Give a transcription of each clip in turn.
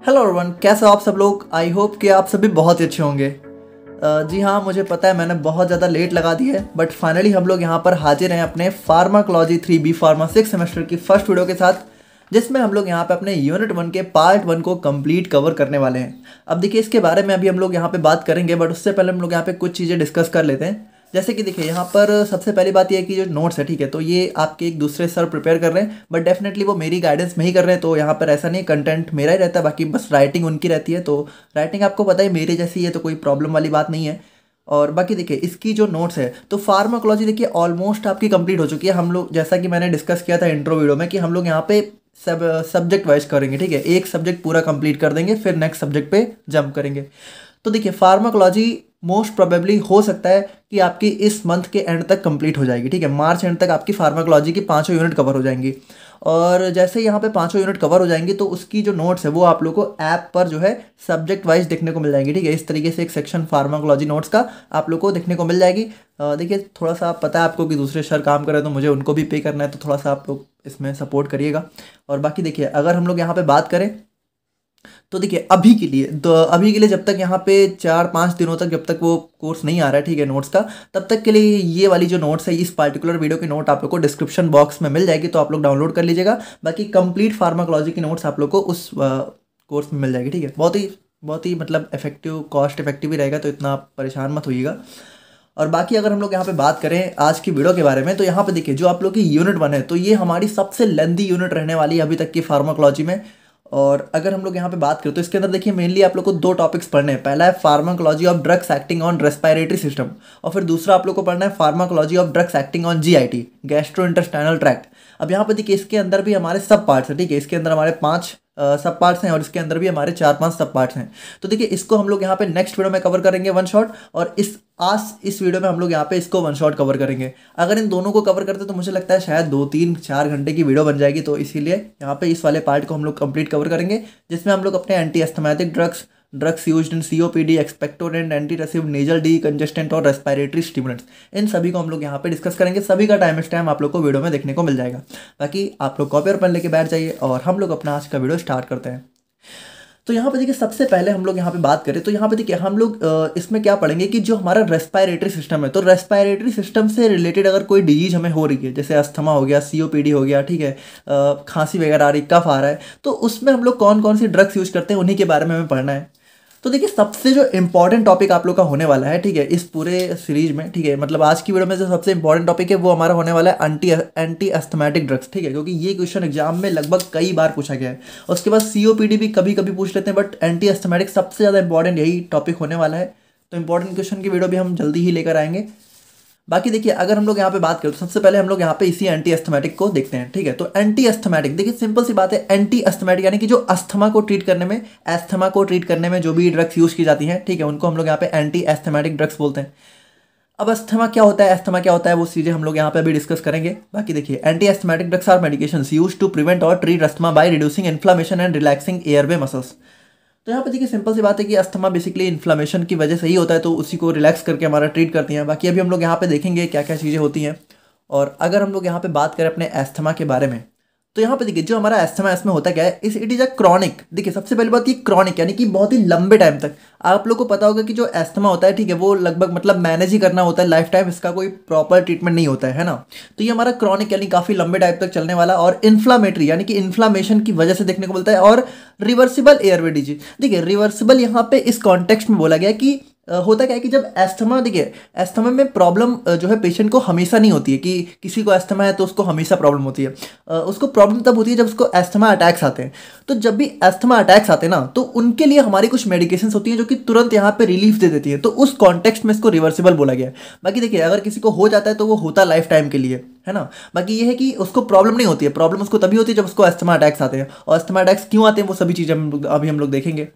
Hello everyone, कैसे हो आप सब लोग। आई होप कि आप सभी बहुत ही अच्छे होंगे। जी हाँ, मुझे पता है मैंने बहुत ज़्यादा लेट लगा दी है, बट फाइनली हम लोग यहाँ पर हाजिर हैं अपने फार्माकोलॉजी 3B फार्मा 6 सेमेस्टर की फर्स्ट वीडियो के साथ, जिसमें हम लोग यहाँ पे अपने यूनिट 1 के पार्ट 1 को कंप्लीट कवर करने वाले हैं। अब देखिए, इसके बारे में अभी हम लोग यहाँ पे बात करेंगे, बट उससे पहले हम लोग यहाँ पे कुछ चीज़ें डिस्कस कर लेते हैं। जैसे कि देखिए, यहाँ पर सबसे पहली बात यह है कि जो नोट्स है, ठीक है, तो ये आपके एक दूसरे सर प्रिपेयर कर रहे हैं, बट डेफिनेटली वो मेरी गाइडेंस में ही कर रहे हैं। तो यहाँ पर ऐसा नहीं, कंटेंट मेरा ही रहता है, बाकी बस राइटिंग उनकी रहती है। तो राइटिंग आपको पता है मेरे जैसी है, तो कोई प्रॉब्लम वाली बात नहीं है। और बाकी देखिए, इसकी जो नोट्स है, तो फार्माकोलॉजी देखिए ऑलमोस्ट आपकी कंप्लीट हो चुकी है। हम लोग, जैसा कि मैंने डिस्कस किया था इंट्रो वीडियो में, कि हम लोग यहाँ पे सब सब्जेक्ट वाइज करेंगे, ठीक है। एक सब्जेक्ट पूरा कंप्लीट कर देंगे, फिर नेक्स्ट सब्जेक्ट पे जंप करेंगे। तो देखिए, फार्माकोलॉजी मोस्ट प्रोबेबली हो सकता है कि आपकी इस मंथ के एंड तक कंप्लीट हो जाएगी, ठीक है। मार्च एंड तक आपकी फार्माकोलॉजी की 5 यूनिट कवर हो जाएंगी। और जैसे यहाँ पे 5 यूनिट कवर हो जाएंगी, तो उसकी जो नोट्स है वो आप लोग को ऐप पर जो है सब्जेक्ट वाइज देखने को मिल जाएंगी, ठीक है। इस तरीके से एक सेक्शन फार्माकोलॉजी नोट्स का आप लोग को देखने को मिल जाएगी। देखिए, थोड़ा सा पता है आपको कि दूसरे सर काम कर रहे हैं, तो मुझे उनको भी पे करना है, तो थोड़ा सा आप लोग इसमें सपोर्ट करिएगा। और बाकी देखिए, अगर हम लोग यहाँ पे बात करें, तो देखिए अभी के लिए जब तक यहाँ पे 4-5 दिनों तक जब तक वो कोर्स नहीं आ रहा है, ठीक है, नोट्स का, तब तक के लिए ये वाली जो नोट्स है, इस पर्टिकुलर वीडियो की नोट आप लोग को डिस्क्रिप्शन बॉक्स में मिल जाएगी, तो आप लोग डाउनलोड कर लीजिएगा। बाकी कंप्लीट फार्माकोलॉजी की नोट्स आप लोग को उस कोर्स में मिल जाएगी, ठीक है। बहुत ही मतलब इफेक्टिव, कॉस्ट इफेक्टिव ही रहेगा, तो इतना आप परेशान मत होइएगा। और बाकी अगर हम लोग यहाँ पे बात करें आज की वीडियो के बारे में, तो यहाँ पे देखिए, जो आप लोग की यूनिट 1 है, तो ये हमारी सबसे लेंथी यूनिट रहने वाली है अभी तक की फार्माकोलॉजी में। और अगर हम लोग यहाँ पे बात करें, तो इसके अंदर देखिए मेनली आप लोग को 2 टॉपिक्स पढ़ने हैं। पहला है pharmacology of drugs acting on respiratory system, और फिर दूसरा आप लोग को पढ़ना है pharmacology of drugs acting on GIT, gastro intestinal tract. अब यहाँ पे देखिए, इसके अंदर भी हमारे सब पार्ट्स हैं, ठीक है। इसके अंदर हमारे 5 सब पार्ट्स हैं, और इसके अंदर भी हमारे 4-5 सब पार्ट्स हैं। तो देखिए, इसको हम लोग यहाँ पे नेक्स्ट वीडियो में कवर करेंगे वन शॉट, और इस वीडियो में हम लोग यहाँ पे इसको वन शॉट कवर करेंगे। अगर इन दोनों को कवर करते तो मुझे लगता है शायद 2-3-4 घंटे की वीडियो बन जाएगी। तो इसीलिए यहाँ पे इस वाले पार्ट को हम लोग कंप्लीट कवर करेंगे, जिसमें हम लोग अपने anti asthmatic drugs used in COPD, expectorant, antitussive, nasal decongestant और रेस्पिरेटरी स्टिमुलेंट्स, इन सभी को हम लोग यहाँ पे डिस्कस करेंगे। सभी का टाइम आप लोग को वीडियो में देखने को मिल जाएगा। बाकी आप लोग कॉपी और पेन लेके बैठ जाइए, और हम लोग अपना आज का वीडियो स्टार्ट करते हैं। तो यहाँ पे देखिए, सबसे पहले हम लोग यहाँ पे बात करें, तो यहाँ पे देखिए हम लोग इसमें क्या पढ़ेंगे कि जो हमारा रेस्पिरेटरी सिस्टम है, तो रेस्पिरेटरी सिस्टम से रिलेटेड अगर कोई डिजीज हमें हो रही है, जैसे अस्थमा हो गया, COPD हो गया, ठीक है, खांसी वगैरह आ रही, कफ आ रहा है, तो उसमें हम लोग कौन कौन सी ड्रग्स यूज करते हैं, उन्हीं के बारे में हमें पढ़ना है। तो देखिए, सबसे जो इंपॉर्टेंट टॉपिक आप लोग का होने वाला है, ठीक है, इस पूरे सीरीज में, ठीक है, मतलब आज की वीडियो में जो सबसे इंपॉर्टेंट टॉपिक है वो हमारा होने वाला है एंटी एस्थमेटिक ड्रग्स, ठीक है, क्योंकि ये क्वेश्चन एग्जाम में लगभग कई बार पूछा गया है। और उसके बाद COPD भी कभी कभी पूछ लेते हैं, बट एंटी एस्थमेटिक सबसे ज़्यादा इंपॉर्टेंट यही टॉपिक होने वाला है। तो इंपॉर्टेंट क्वेश्चन की वीडियो भी हम जल्दी ही लेकर आएंगे। बाकी देखिए, अगर हम लोग यहाँ पे बात करें, तो सबसे पहले हम लोग यहाँ पे इसी एंटी एस्थमेटिक को देखते हैं, ठीक है। तो एंटी एस्थमेटिक देखिए, सिंपल सी बात है, एंटी एस्थमेटिक यानी कि जो अस्थमा को ट्रीट करने में जो भी ड्रग्स यूज की जाती हैं, ठीक है, उनको हम लोग यहाँ पे एंटी एस्थमेटिक ड्रग्स बोलते हैं। अब अस्थमा क्या होता है, वो चीज़ें हम लोग यहाँ पे अभी डिस्कस करेंगे। बाकी देखिए, anti asthmatic drugs are medications used to prevent और treat asthma by reducing inflammation and relaxing airway muscles. तो यहाँ पे देखिए, सिंपल सी बात है कि अस्थमा बेसिकली इन्फ्लेमेशन की वजह से ही होता है, तो उसी को रिलैक्स करके हमारा ट्रीट करती हैं। बाकी अभी हम लोग यहाँ पे देखेंगे क्या क्या चीज़ें होती हैं। और अगर हम लोग यहाँ पे बात करें अपने अस्थमा के बारे में, तो यहाँ पे देखिए, जो हमारा अस्थमा है, इसमें होता क्या है, इट इज़ अ क्रॉनिक। देखिए, सबसे पहली बात, ये क्रॉनिक यानी कि बहुत ही लंबे टाइम तक। आप लोग को पता होगा कि जो अस्थमा होता है, ठीक है, वो लगभग मतलब मैनेज ही करना होता है लाइफ टाइम, इसका कोई प्रॉपर ट्रीटमेंट नहीं होता है ना। तो ये हमारा क्रॉनिक यानी काफ़ी लंबे टाइम तक चलने वाला, और इन्फ्लामेटरी यानी कि इन्फ्लामेशन की वजह से देखने को मिलता है, और रिवर्सिबल एयरवे डिजीज। देखिए, रिवर्सिबल यहाँ पे इस कॉन्टेक्स्ट में बोला गया कि होता क्या है कि जब एस्थमा, देखिए, एस्थमा में प्रॉब्लम जो है पेशेंट को हमेशा नहीं होती है, कि किसी को एस्थमा है तो उसको हमेशा प्रॉब्लम होती है। उसको प्रॉब्लम तब होती है जब उसको एस्थमा अटैक्स आते हैं। तो जब भी एस्थमा अटैक्स आते हैं ना, तो उनके लिए हमारी कुछ मेडिकेशंस होती हैं जो कि तुरंत यहाँ पे रिलीफ दे देती है। तो उस कॉन्टेक्स्ट में इसको रिवर्सिबल बोला गया है। बाकी देखिए, अगर किसी को हो जाता है तो वो होता लाइफ टाइम के लिए है ना। बाकी ये है कि उसको प्रॉब्लम नहीं होती है, प्रॉब्लम उसको तभी होती है जब उसको एस्थमा अटैक्स आते हैं। और एस्थमा अटैक्स क्यों आते हैं, वो सभी चीज़ें अभी हम लोग देखेंगे।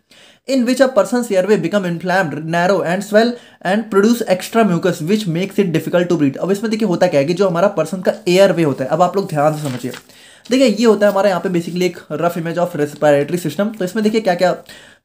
In which a person's airway become inflamed, narrow and swell and produce extra mucus which makes it difficult to breathe। अब इसमें देखिए होता क्या है कि जो हमारा पर्सन का एयरवे होता है, अब आप लोग ध्यान से समझिए। देखिए, ये होता है हमारा यहाँ पे बेसिकली एक rough image of respiratory system. तो इसमें देखिए क्या क्या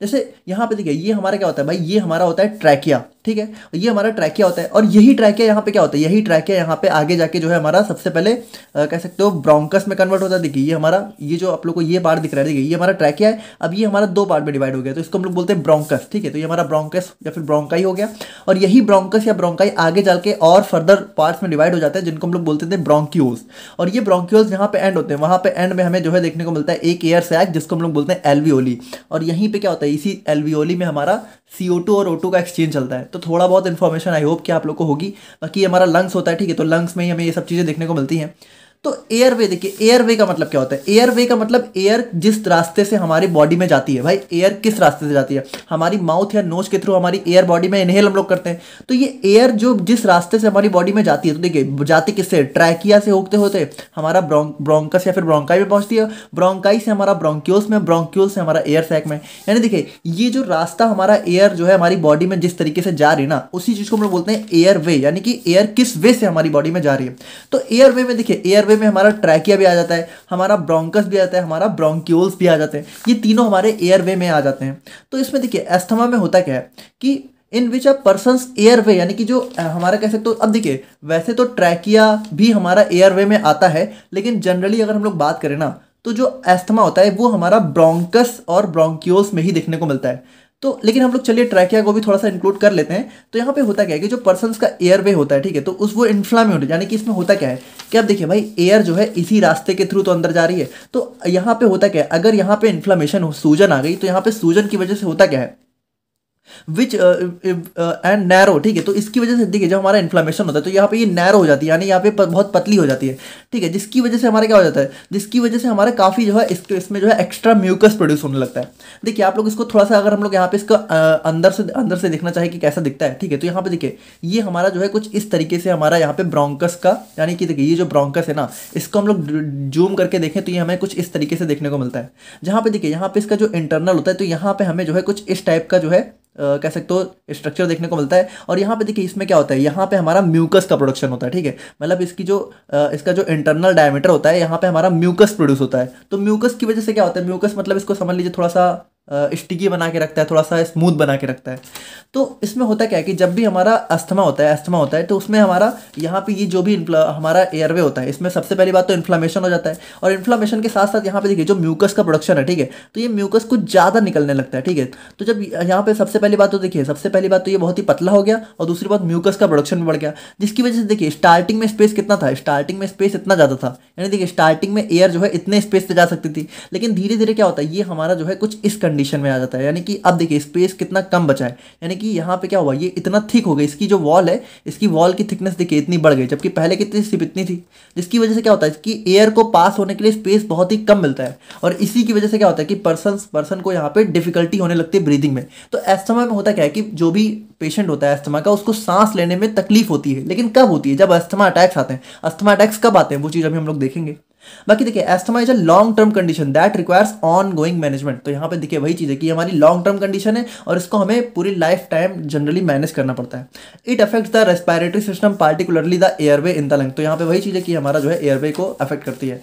जैसे यहाँ पे देखिए ये हमारा क्या होता है भाई, ये हमारा होता है ट्रैकिया, ठीक है, ये हमारा ट्रैकिया होता है। और यही ट्रैकिया यहाँ पे क्या होता है, यही ट्रैकिया यहाँ पे आगे जाके जो है हमारा सबसे पहले कह सकते हो ब्रोंकस में कन्वर्ट होता है। देखिए ये हमारा, ये जो आप लोग को ये पार्ट दिख रहा है, देखिए ये हमारा ट्रैकिया है। अब ये हमारा दो पार्ट में डिवाइड हो गया, तो इसको हम लोग बोलते हैं ब्रोंकस, ठीक है। तो ये हमारा ब्रोंकस या फिर ब्रोंकाई हो गया। और यही ब्रोंकस या ब्रोंकाई आगे चल के और फर्दर पार्ट्स में डिवाइड हो जाते हैं, जिनको हम लोग बोलते थे ब्रोंक्यूल्स। और ये ब्रोंक्यूल्स जहाँ पे एंड होते हैं, वहाँ पे एंड में हमें जो है देखने को मिलता है एक एयर सैक, जिसको हम लोग बोलते हैं एल्वियोली। और यहीं पे क्या होता है, इसी एल्वियोली में हमारा CO2 और O2 का एक्सचेंज चलता है। तो थोड़ा बहुत इन्फॉर्मेशन आई होप कि आप लोग को होगी। बाकी हमारा लंग्स होता है, ठीक है, तो लंग्स में ही हमें ये सब चीज़ें देखने को मिलती हैं। तो एयरवे, देखिए एयरवे का मतलब क्या होता है, एयरवे का मतलब एयर जिस रास्ते से हमारी बॉडी में जाती है। भाई एयर किस रास्ते से जाती है, हमारी माउथ या नोज के थ्रू हमारी एयर बॉडी में इनहेल हम लोग करते हैं। तो ये एयर जो जिस रास्ते से हमारी बॉडी में जाती है, तो देखिए जाती किससे, ट्रैकिया से होते होते हमारा ब्रोंकस या फिर ब्रोंकाई में पहुंचती है, ब्रोंकाई से हमारा ब्रोंक्यूल्स में, ब्रोंक्यूल से हमारा एयर सैक में। यानी देखिए ये जो रास्ता हमारा एयर जो है हमारी बॉडी में जिस तरीके से जा रही है ना, उसी चीज को हम लोग बोलते हैं एयर वे, यानी कि एयर किस वे से हमारी बॉडी में जा रही है। तो एयर वे में देखिए, एयर वे में हमारा ट्रैकिया भी आ जाता है, हमारा ब्रोंकस भी आता है, हमारा ब्रोंक्यूल्स भी आ जाते हैं। ये तीनों हमारे एयरवे में आ जाते हैं। तो इसमें देखिए अस्थमा में होता क्या है कि इन विच अ पर्सन्स एयरवे, यानी कि जो हमारा कह सकते हो, अब देखिए वैसे तो ट्रैकिया भी हमारा एयरवे में आता है, लेकिन जनरली अगर हम लोग बात करें ना, तो जो अस्थमा होता है वो हमारा ब्रोंकस और ब्रोंक्यूल्स में ही देखने को मिलता है। तो लेकिन हम लोग चलिए ट्रैकिया को भी थोड़ा सा इंक्लूड कर लेते हैं। तो यहाँ पे होता क्या है कि जो पर्सन्स का एयरवे होता है, ठीक है, तो उस वो इन्फ्लामेटरी, यानी कि इसमें होता क्या है कि अब देखिए भाई एयर जो है इसी रास्ते के थ्रू तो अंदर जा रही है। तो यहाँ पे होता क्या है, अगर यहाँ पे इन्फ्लामेशन हो, सूजन आ गई, तो यहाँ पे सूजन की वजह से होता क्या है, विच एंड नैरो, ठीक है। तो इसकी वजह से देखिए जब हमारा इन्फ्लामेशन होता है तो यहाँ पे ये नैरो हो जाती है, यानी यहाँ पे बहुत पतली हो जाती है, ठीक है, जिसकी वजह से हमारा क्या हो जाता है, जिसकी वजह से हमारे काफ़ी जो है इसमें जो है एक्स्ट्रा म्यूकस प्रोड्यूस होने लगता है। देखिए आप लोग इसको थोड़ा सा, अगर हम लोग यहाँ पे इसको अंदर से देखना चाहे कि कैसा दिखता है, ठीक है, तो यहाँ पे देखिए ये हमारा जो है कुछ इस तरीके से हमारा यहाँ पे ब्रोंकस का, यानी कि देखिए ये जो ब्रोंकस है ना, इसको हम लोग जूम करके देखें तो ये हमें कुछ इस तरीके से देखने को मिलता है। जहाँ पे देखिए यहाँ पे इसका जो इंटरनल होता है, तो यहाँ पे हमें जो है कुछ इस टाइप का जो है कह सकते हो स्ट्रक्चर देखने को मिलता है। और यहाँ पे देखिए इसमें क्या होता है, यहाँ पे हमारा म्यूकस का प्रोडक्शन होता है, ठीक है, मतलब इसकी जो इसका जो इंटरनल डायमीटर होता है, यहाँ पे हमारा म्यूकस प्रोड्यूस होता है। तो म्यूकस की वजह से क्या होता है, म्यूकस मतलब इसको समझ लीजिए थोड़ा सा स्टिकी बना के रखता है, थोड़ा सा स्मूथ बना के रखता है। तो इसमें होता क्या है कि जब भी हमारा अस्थमा होता है तो उसमें हमारा यहाँ पे ये जो भी हमारा एयरवे होता है, इसमें सबसे पहली बात तो इन्फ्लामेशन हो जाता है। और इन्फ्लामेशन के साथ साथ यहाँ पे देखिए जो म्यूकस का प्रोडक्शन है, ठीक है, तो ये म्यूकस कुछ ज़्यादा निकलने लगता है, ठीक है। तो जब यहाँ पे सबसे पहली बात तो देखिए, सबसे पहली बात तो ये बहुत ही पतला हो गया, और दूसरी बात म्यूकस का प्रोडक्शन भी बढ़ गया, जिसकी वजह से देखिए स्टार्टिंग में स्पेस कितना था, स्टार्टिंग में स्पेस इतना ज़्यादा था, यानी देखिए स्टार्टिंग में एयर जो है इतने स्पेस से जा सकती थी, लेकिन धीरे धीरे क्या होता है, ये हमारा जो है कुछ इस कंडीशन में आ जाता है, यानी कि अब देखिए स्पेस कितना कम बचा है, यानी कि यहाँ पे क्या हुआ, ये इतना थिक हो गई, इसकी जो वॉल है, इसकी वॉल की थिकनेस देखिए इतनी बढ़ गई, जबकि पहले कितनी सिर्फ इतनी थी, जिसकी वजह से क्या होता है कि एयर को पास होने के लिए स्पेस बहुत ही कम मिलता है। और इसी की वजह से क्या होता है कि पर्सन को यहाँ पे डिफिकल्टी होने लगती है ब्रीदिंग में। तो अस्थमा में होता क्या है कि जो भी पेशेंट होता है अस्थमा का, उसको सांस लेने में तकलीफ होती है, लेकिन कब होती है, जब अस्थमा अटैक्स आते हैं। अस्थमा अटैक्स कब आते हैं वो चीज़ अभी हम लोग देखेंगे। बाकी देखिए asthma is a long term condition that requires on going management. तो यहाँ पे देखिए वही चीज़ है कि हमारी लॉन्ग टर्म कंडीशन है और इसको हमें पूरी लाइफ टाइम जनरली मैनेज करना पड़ता है। It affects the respiratory system particularly the airway in the lung. तो यहाँ पे वही चीज़ है कि हमारा जो है एयरवे को अफेक्ट करती है।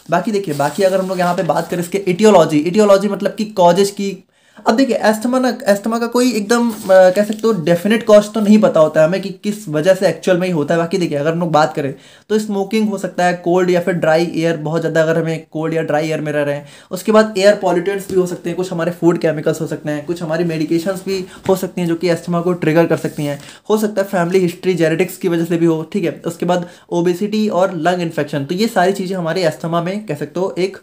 बाकी देखिए, बाकी अगर हम लोग यहाँ पे बात करें इसके इटियोलॉजी मतलब कि कॉजेज की, अब देखिए अस्थमा का कोई एकदम कह सकते हो डेफिनेट कॉज तो नहीं पता होता है हमें कि किस वजह से एक्चुअल में ही होता है। बाकी देखिए अगर हम लोग बात करें तो स्मोकिंग हो सकता है, कोल्ड या फिर ड्राई एयर, बहुत ज़्यादा अगर हमें कोल्ड या ड्राई एयर में रह रहे हैं, उसके बाद एयर पॉल्यूटेंट्स भी हो सकते हैं, कुछ हमारे फूड केमिकल्स हो सकते हैं, कुछ हमारी मेडिकेशंस भी हो सकती हैं जो कि अस्थमा को ट्रिगर कर सकती हैं, हो सकता है फैमिली हिस्ट्री जेनेटिक्स की वजह से भी हो, ठीक है। उसके बाद ओबेसिटी और लंग इन्फेक्शन, तो ये सारी चीज़ें हमारे अस्थमा में कह सकते हो एक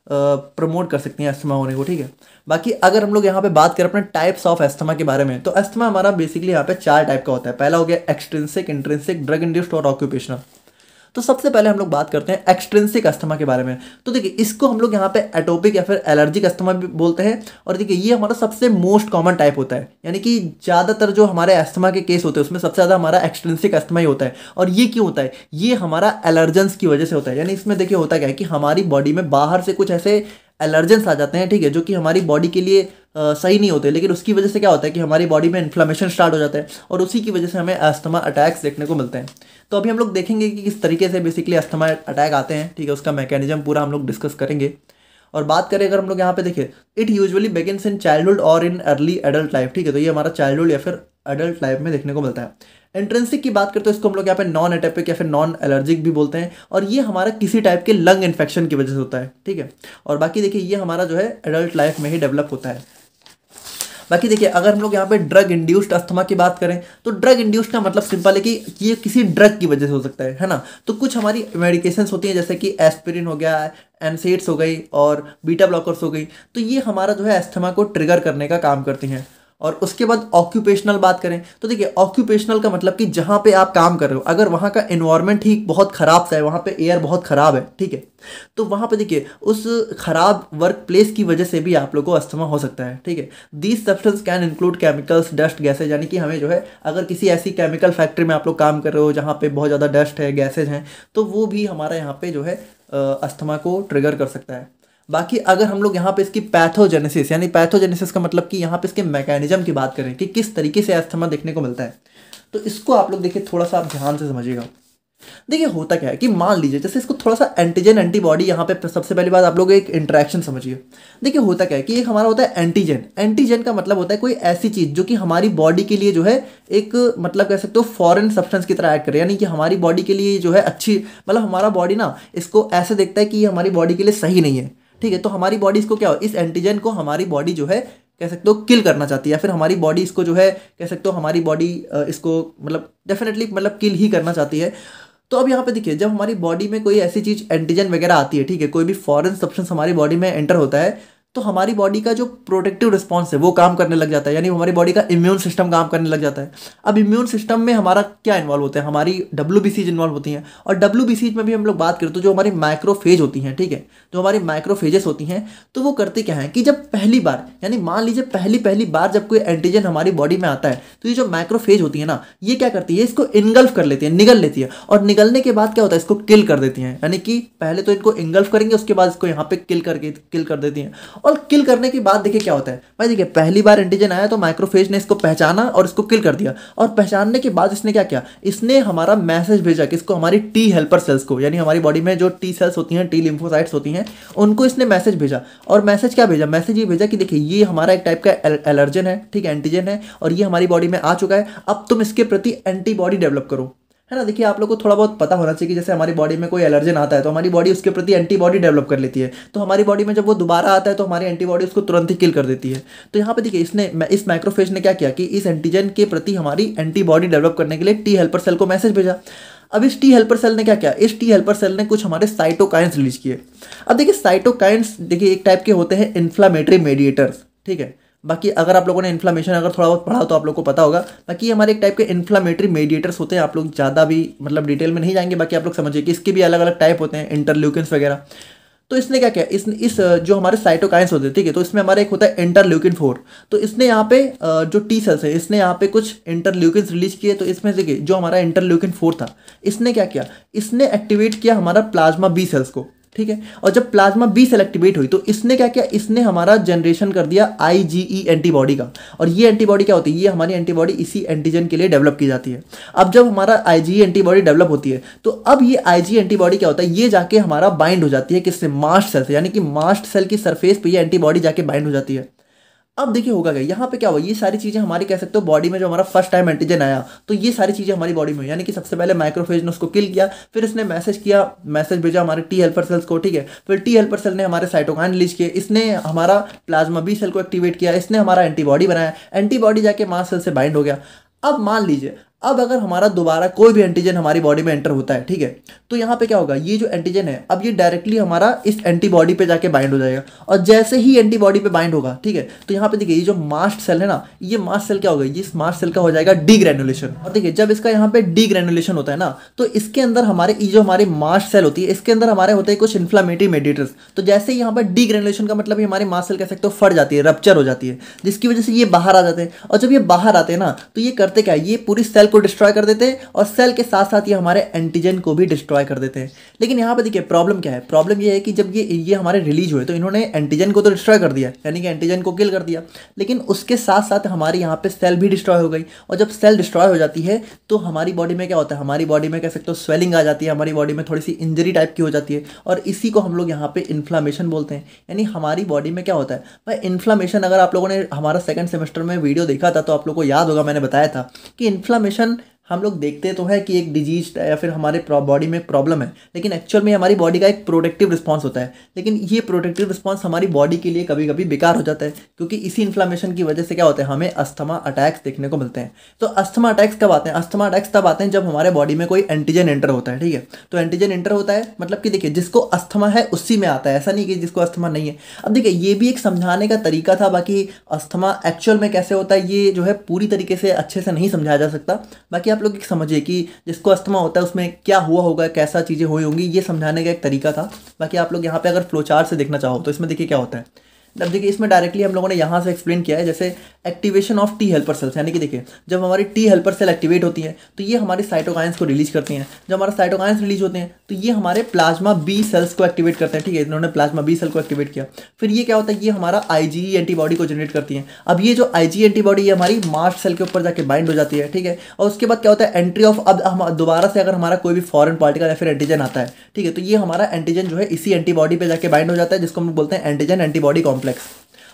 प्रमोट कर सकती हैं अस्थमा होने को, ठीक है। बाकी अगर हम लोग यहाँ पे बात करें अपने टाइप्स ऑफ अस्थमा के बारे में, तो अस्थमा हमारा बेसिकली यहाँ पे 4 टाइप का होता है। पहला हो गया एक्सट्रिंसिक, इंट्रिंसिक, ड्रग इंड्यूस्ड और ऑक्यूपेशनल। तो सबसे पहले हम लोग बात करते हैं एक्सट्रिंसिक अस्थमा के बारे में। तो देखिए इसको हम लोग यहाँ पे एटोपिक या फिर एलर्जिक अस्थमा भी बोलते हैं। और देखिए ये हमारा सबसे मोस्ट कॉमन टाइप होता है, यानी कि ज़्यादातर जो हमारे अस्थमा के केस होते हैं उसमें सबसे ज़्यादा हमारा एक्सट्रिंसिक अस्थमा ही होता है। और ये क्यों होता है, ये हमारा एलर्जेंस की वजह से होता है। यानी इसमें देखिए होता क्या है कि हमारी बॉडी में बाहर से कुछ ऐसे एलर्जेंस आ जाते हैं, ठीक है, जो कि हमारी बॉडी के लिए सही नहीं होते, लेकिन उसकी वजह से क्या होता है कि हमारी बॉडी में इन्फ्लेमेशन स्टार्ट हो जाता है और उसी की वजह से हमें अस्थमा अटैक्स देखने को मिलते हैं। तो अभी हम लोग देखेंगे कि किस तरीके से बेसिकली अस्थमा अटैक आते हैं, ठीक है, उसका मैकेनिज्म पूरा हम लोग डिस्कस करेंगे। और बात करें अगर हम लोग यहाँ पे देखें, it usually begins in childhood और इन अर्ली एडल्ट लाइफ, ठीक है, तो ये हमारा चाइल्डहुड या फिर एडल्ट लाइफ में देखने को मिलता है। इंट्रेंसिक की बात करते हैं, इसको हम लोग यहाँ पे नॉन एटेपिक या फिर नॉन एलर्जिक भी बोलते हैं, और ये हमारा किसी टाइप के लंग इन्फेक्शन की वजह से होता है, ठीक है। और बाकी देखिए ये हमारा जो है एडल्ट लाइफ में ही डेवलप होता है। बाकी देखिए अगर हम लोग यहाँ पे ड्रग इंड्यूस्ड अस्थमा की बात करें, तो ड्रग इंड्यूस्ड का मतलब सिंपल है कि ये किसी ड्रग की वजह से हो सकता है ना। तो कुछ हमारी मेडिकेशंस होती हैं जैसे कि एस्पिरिन हो गया, एनसेड्स हो गई और बीटा ब्लॉकर्स हो गई, तो ये हमारा जो है अस्थमा को ट्रिगर करने का काम करती हैं। और उसके बाद ऑक्यूपेशनल बात करें तो देखिए ऑक्यूपेशनल का मतलब कि जहाँ पे आप काम कर रहे हो, अगर वहाँ का एनवायरनमेंट ही बहुत ख़राब सा है, वहाँ पे एयर बहुत ख़राब है, ठीक है, तो वहाँ पे देखिए उस खराब वर्क प्लेस की वजह से भी आप लोग को अस्थमा हो सकता है, ठीक है। These substance can include chemicals, dust, gases, यानी कि हमें जो है अगर किसी ऐसी केमिकल फैक्ट्री में आप लोग काम कर रहे हो जहाँ पे बहुत ज़्यादा डस्ट है, गैसेज हैं, तो वो भी हमारा यहाँ पे जो है अस्थमा को ट्रिगर कर सकता है। बाकी अगर हम लोग यहाँ पे इसकी पैथोजेनेसिस, यानी पैथोजेनेसिस का मतलब कि यहाँ पे इसके मैकेनिज्म की बात करें कि किस तरीके से अस्थमा देखने को मिलता है, तो इसको आप लोग देखिए थोड़ा सा आप ध्यान से समझिएगा। देखिए होता क्या है कि मान लीजिए जैसे इसको थोड़ा सा एंटीजन एंटीबॉडी, यहाँ पे सबसे पहली बात आप लोग एक इंटरेक्शन समझिए। देखिए होता क्या है कि एक हमारा होता है एंटीजन। एंटीजन का मतलब होता है कोई ऐसी चीज़ जो कि हमारी बॉडी के लिए जो है एक मतलब कह सकते हो फॉरेन सब्सटेंस की तरह एक्ट करे, यानी कि हमारी बॉडी के लिए जो है अच्छी, मतलब हमारा बॉडी ना इसको ऐसे देखता है कि ये हमारी बॉडी के लिए सही नहीं है, ठीक है। तो हमारी बॉडी इसको क्या हो, इस एंटीजन को हमारी बॉडी जो है कह सकते हो किल करना चाहती है, या फिर हमारी बॉडी इसको जो है कह सकते हो हमारी बॉडी इसको मतलब डेफिनेटली मतलब किल ही करना चाहती है। तो अब यहाँ पे देखिए जब हमारी बॉडी में कोई ऐसी चीज़ एंटीजन वगैरह आती है, ठीक है, कोई भी फॉरेन सब्सटेंस हमारी बॉडी में एंटर होता है, तो हमारी बॉडी का जो प्रोटेक्टिव रिस्पॉन्स है वो काम करने लग जाता है, यानी हमारी बॉडी का इम्यून सिस्टम काम करने लग जाता है। अब इम्यून सिस्टम में हमारा क्या इन्वॉल्व होता है, हमारी WBCs इन्वॉल्व होती हैं, और WBCs में भी हम लोग बात करें तो जो हमारी माइक्रोफेज होती हैं, ठीक है, जो हमारी माइक्रोफेजेस होती हैं, तो वो करते क्या है कि जब पहली बार, यानी मान लीजिए पहली बार जब कोई एंटीजन हमारी बॉडी में आता है, तो ये जो माइक्रोफेज होती है ना, ये क्या करती है, इसको इनगल्फ कर लेती है, निगल लेती है, और निगलने के बाद क्या होता है, इसको किल कर देती हैं। यानी कि पहले तो इनको इनगल्फ करेंगे, उसके बाद इसको यहाँ पे किल कर देती हैं। और किल करने के बाद देखिए क्या होता है भाई, देखिए पहली बार एंटीजन आया तो माइक्रोफेज ने इसको पहचाना और इसको किल कर दिया, और पहचानने के बाद इसने क्या किया, इसने हमारा मैसेज भेजा किसको, हमारी टी हेल्पर सेल्स को, यानी हमारी बॉडी में जो टी सेल्स होती हैं, टी लिम्फोसाइट्स होती हैं, उनको इसने मैसेज भेजा। और मैसेज क्या भेजा, मैसेज ये भेजा कि देखिए ये हमारा एक टाइप का एलर्जन है, ठीक है, एंटीजन है, और ये हमारी बॉडी में आ चुका है, अब तुम इसके प्रति एंटीबॉडी डेवलप करो, है ना। देखिए आप लोग को थोड़ा बहुत पता होना चाहिए कि जैसे हमारी बॉडी में कोई एलर्जन आता है तो हमारी बॉडी उसके प्रति एंटीबॉडी डेवलप कर लेती है, तो हमारी बॉडी में जब वो दोबारा आता है तो हमारी एंटीबॉडी उसको तुरंत ही किल कर देती है। तो यहाँ पे देखिए इस माइक्रोफेज ने क्या किया कि इस एंटीजन के प्रति हमारी एंटीबॉडी डेवलप करने के लिए टी हेल्पर सेल को मैसेज भेजा। अब इस टी हेल्पर सेल ने क्या किया, इस टी हेल्पर सेल ने कुछ हमारे साइटोकाइंस रिलीज किए। अब देखिए साइटोकाइंस देखिए एक टाइप के होते हैं इन्फ्लामेटरी मेडिएटर्स, ठीक है। बाकी अगर आप लोगों ने इन्फ्लामेशन अगर थोड़ा बहुत पढ़ा तो आप लोग को पता होगा। बाकी हमारे एक टाइप के इन्फ्लामेटरी मेडिएटर्स होते हैं, आप लोग ज़्यादा भी मतलब डिटेल में नहीं जाएंगे, बाकी आप लोग समझिए कि इसके भी अलग अलग टाइप होते हैं, इंटरल्यूकिन्स वगैरह। तो इसने क्या किया, इस जो हमारे साइटोकाइंस होते हैं, ठीक है, तो इसमें हमारा एक होता है इंटरल्यूकिन 4, तो इसने यहाँ पे जो टी सेल्स है इसने यहाँ पे कुछ इंटरल्यूकिन्स रिलीज किए। तो इसमें देखिए जो हमारा इंटरल्यूकिन 4 था, इसने क्या किया, इसने एक्टिवेट किया हमारा प्लाज्मा बी सेल्स को, ठीक है। और जब प्लाज्मा बी सेल एक्टिवेट हुई तो इसने क्या किया, इसने हमारा जनरेशन कर दिया IgE एंटीबॉडी का। और ये एंटीबॉडी क्या होती है, ये हमारी एंटीबॉडी इसी एंटीजन के लिए डेवलप की जाती है। अब जब हमारा IgE एंटीबॉडी डेवलप होती है तो अब ये IgE एंटीबॉडी क्या होता है, ये जाके हमारा बाइंड हो जाती है किससे, मास्ट सेल से, यानी कि मास्ट सेल की सरफेस पे ये एंटीबॉडी जाके बाइंड हो जाती है। अब देखिए होगा क्या, यहाँ पे क्या हुआ, ये सारी चीज़ें हमारी कह सकते हो बॉडी में जो हमारा फर्स्ट टाइम एंटीजन आया तो ये सारी चीज़ें हमारी बॉडी में हुई, यानी कि सबसे पहले माइक्रोफेज ने उसको किल किया, फिर इसने मैसेज भेजा हमारे टी हेल्पर सेल्स को, ठीक है, फिर टी हेल्पर सेल ने हमारे साइटोकाइन रिलीज किए, इसने हमारा प्लाज्मा बी सेल को एक्टिवेट किया, इसने हमारा एंटीबॉडी बनाया, एंटीबॉडी जाके मास्ट सेल से बाइंड हो गया। अब मान लीजिए अब अगर हमारा दोबारा कोई भी एंटीजन हमारी बॉडी में एंटर होता है, ठीक है, तो यहाँ पे क्या होगा, ये जो एंटीजन है अब ये डायरेक्टली हमारा इस एंटीबॉडी पे जाके बाइंड हो जाएगा, और जैसे ही एंटीबॉडी पे बाइंड होगा, ठीक है, तो यहाँ पे देखिए ये जो मास्ट सेल है ना, ये मास्ट सेल क्या होगा, ये इस मास्ट सेल का हो जाएगा डीग्रेनुलेशन। और देखिए जब इसका यहाँ पे डीग्रेनुलेशन होता है ना, तो इसके अंदर हमारे ये जो हमारी मास्ट सेल होती है इसके अंदर हमारे होते हैं कुछ इन्फ्लामेटरी मेडिएटर्स। तो जैसे ही यहाँ पर डीग्रेनुलेशन का मतलब हमारी मास्ट सेल कह सकते हो फट जाती है, रप्चर हो जाती है, जिसकी वजह से ये बाहर आ जाते हैं। और जब ये बाहर आते हैं ना तो ये करते क्या है, ये पूरी सेल को डिस्ट्रॉय कर देते हैं और सेल के साथ साथ ये हमारे एंटीजन को भी डिस्ट्रॉय कर देते हैं। लेकिन यहाँ पे देखिए प्रॉब्लम क्या है, प्रॉब्लम ये है कि जब ये हमारे रिलीज हुए तो इन्होंने एंटीजन को तो डिस्ट्रॉय कर दिया, यानी कि एंटीजन को किल कर दिया, लेकिन उसके साथ साथ हमारे यहाँ पे सेल भी डिस्ट्रॉय हो गई। और जब सेल डिस्ट्रॉय हो जाती है तो हमारी बॉडी में क्या होता है, हमारी बॉडी में कह सकते हो स्वेलिंग आ जाती है, हमारी बॉडी में थोड़ी सी इंजरी टाइप की हो जाती है और इसी को हम लोग यहाँ पे इन्फ्लामेशन बोलते हैं। यानी हमारी बॉडी में क्या होता है भाई, इन्फ्लामेशन। अगर आप लोगों ने हमारा सेकंड सेमेस्टर में वीडियो देखा था तो आप लोगों को याद होगा, मैंने बताया था कि इन्फ्लामेशन हम लोग देखते तो है कि एक डिजीज या फिर हमारे बॉडी में प्रॉब्लम है, लेकिन एक्चुअल में हमारी बॉडी का एक प्रोटेक्टिव रिस्पांस होता है। लेकिन ये प्रोटेक्टिव रिस्पांस हमारी बॉडी के लिए कभी कभी बेकार हो जाता है, क्योंकि इसी इन्फ्लामेशन की वजह से क्या होता है, हमें अस्थमा अटैक्स देखने को मिलते हैं। तो अस्थमा अटैक्स कब आते हैं, अस्थमा अटैक्स तब आते हैं जब हमारे बॉडी में कोई एंटीजन एंटर होता है। ठीक है, तो एंटीजन एंटर होता है मतलब कि देखिए जिसको अस्थमा है उसी में आता है, ऐसा नहीं कि जिसको अस्थमा नहीं है। अब देखिए ये भी एक समझाने का तरीका था, बाकी अस्थमा एक्चुअल में कैसे होता है ये जो है पूरी तरीके से अच्छे से नहीं समझाया जा सकता। बाकी आप लोग समझिए कि जिसको अस्थमा होता है उसमें क्या हुआ होगा, कैसा चीज़ें हुई होंगी, ये समझाने का एक तरीका था। बाकी आप लोग यहाँ पे अगर फ्लो चार्ट से देखना चाहो तो इसमें देखिए क्या होता है। अब देखिए इसमें डायरेक्टली हम लोगों ने यहाँ से एक्सप्लेन किया है, जैसे activation of T helper cells, यानी कि देखिए जब हमारी टी हेल्पर सेल एक्टिवेट होती है तो ये हमारे साइटोकाइंस को रिलीज करती हैं। जब हमारे साइटोकाइंस रिलीज होते हैं तो ये हमारे प्लाज्मा बी सेल्स को एक्टिवेट करते हैं। ठीक है, इन्होंने प्लाज्मा बी सेल को एक्टिवेट किया, फिर ये क्या होता है, ये हमारा आईजीई एंटीबॉडी को जनरेट करती हैं। अब ये जो आईजीई एंटीबॉडी ये हमारी मास्ट सेल के ऊपर जाके बाइंड हो जाती है। ठीक है, और उसके बाद क्या होता है, एंट्री ऑफ, अब हम दोबारा से अगर हमारा कोई भी फॉरेन पार्टिकल या फिर एंटीजन आता है, ठीक है, तो ये हमारा एंटीजन जो है इसी एंटीबॉडी पे जाके बाइंड हो जाता है, जिसको हम बोलते हैं एंटीजन एंटीबॉडी कॉम्प्लेक्स।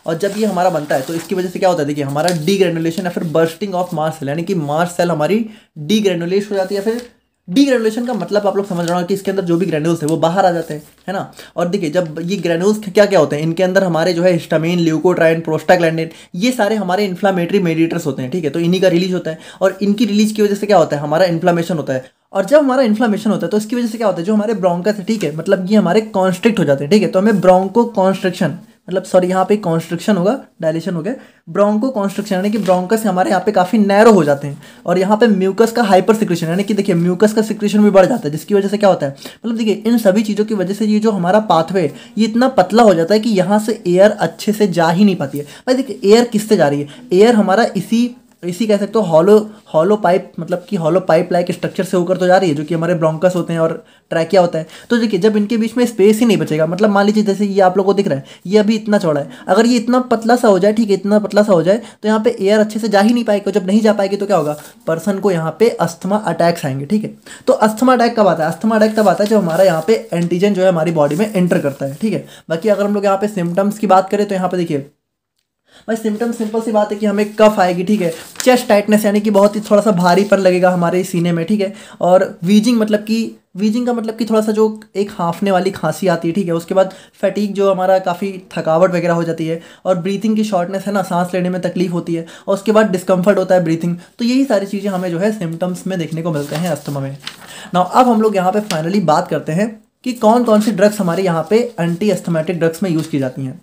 और जब ये हमारा बनता है तो इसकी वजह से क्या होता है, देखिए हमारा डीग्रेनुलेशन या फिर बर्स्टिंग ऑफ मास्ट सेल, यानी कि मास्ट सेल हमारी डीग्रेनुलेट हो जाती है। फिर डीग्रेनुलेशन का मतलब आप लोग समझ रहे हो कि इसके अंदर जो भी ग्रेन्यूल्स है वो बाहर आ जाते हैं, है ना। और देखिए जब ये ग्रेन्यूल्स क्या क्या होते हैं, इनके अंदर हमारे जो है हिस्टामिन, ल्यूकोट्राइन, प्रोस्टाग्लैंडिन, ये सारे हमारे इन्फ्लामेटरी मेडिएटर्स होते हैं। ठीक है, तो इन्हीं का रिलीज होता है और इनकी रिलीज की वजह से क्या होता है, हमारा इन्फ्लामेशन होता है। और जब हमारा इन्फ्लामेशन होता है तो इसकी वजह से क्या होता है, जो हमारे ब्रोंकस है, ठीक है, मतलब ये हमारे कॉन्स्ट्रिक्ट हो जाते हैं। ठीक है, तो हमें ब्रोंको कॉन्स्ट्रिक्शन, मतलब सॉरी यहाँ पे कॉन्स्ट्रिक्शन होगा, डायलेशन हो गया, ब्रोंको कॉन्स्ट्रिक्शन, यानी कि ब्रोंकस हमारे यहाँ पे काफ़ी नैरो हो जाते हैं। और यहाँ पे म्यूकस का हाइपर सिक्रेशन, यानी कि देखिए म्यूकस का सिक्रेशन भी बढ़ जाता है, जिसकी वजह से क्या होता है, मतलब देखिए इन सभी चीज़ों की वजह से ये जो हमारा पाथवे ये इतना पतला हो जाता है कि यहाँ से एयर अच्छे से जा ही नहीं पाती है। भाई देखिए एयर किससे जा रही है, एयर हमारा इसी कह सकते हो हॉलो पाइप, मतलब कि हॉलो पाइप लाइक स्ट्रक्चर से होकर तो जा रही है, जो कि हमारे ब्रोंकस होते हैं और ट्रैकिया होता है। तो देखिए जब इनके बीच में स्पेस ही नहीं बचेगा, मतलब मान लीजिए जैसे ये आप लोगों को दिख रहा है, ये अभी इतना चौड़ा है, अगर ये इतना पतला सा हो जाए, ठीक है, इतना पतला सा हो जाए तो यहाँ पे एयर अच्छे से जा ही नहीं पाएगी। जब नहीं जा पाएगी तो क्या होगा, पर्सन को यहाँ पे अस्थमा अटैक्स आएंगे। ठीक है, तो अस्थमा अटैक कब आता है, अस्थमा अटैक तब आता है जब हमारा यहाँ पे एंटीजन जो है हमारी बॉडी में एंटर करता है। ठीक है, बाकी अगर हम लोग यहाँ पे सिम्टम्स की बात करें तो यहाँ पे देखिए भाई सिम्टम सिंपल सी बात है कि हमें कफ आएगी। ठीक है, चेस्ट टाइटनेस, यानी कि बहुत ही थोड़ा सा भारीपन लगेगा हमारे सीने में। ठीक है, और वीजिंग का मतलब कि थोड़ा सा जो एक हाँफने वाली खांसी आती है। ठीक है, उसके बाद फैटीग, जो हमारा काफ़ी थकावट वगैरह हो जाती है, और ब्रीथिंग की शॉर्टनेस है ना, सांस लेने में तकलीफ होती है, और उसके बाद डिस्कम्फर्ट होता है ब्रीथिंग। तो यही सारी चीज़ें हमें जो है सिम्टम्स में देखने को मिलते हैं अस्थमा में। नाउ अब हम लोग यहाँ पे फाइनली बात करते हैं कि कौन कौन सी ड्रग्स हमारे यहाँ पे एंटी अस्थमेटिक ड्रग्स में यूज़ की जाती हैं।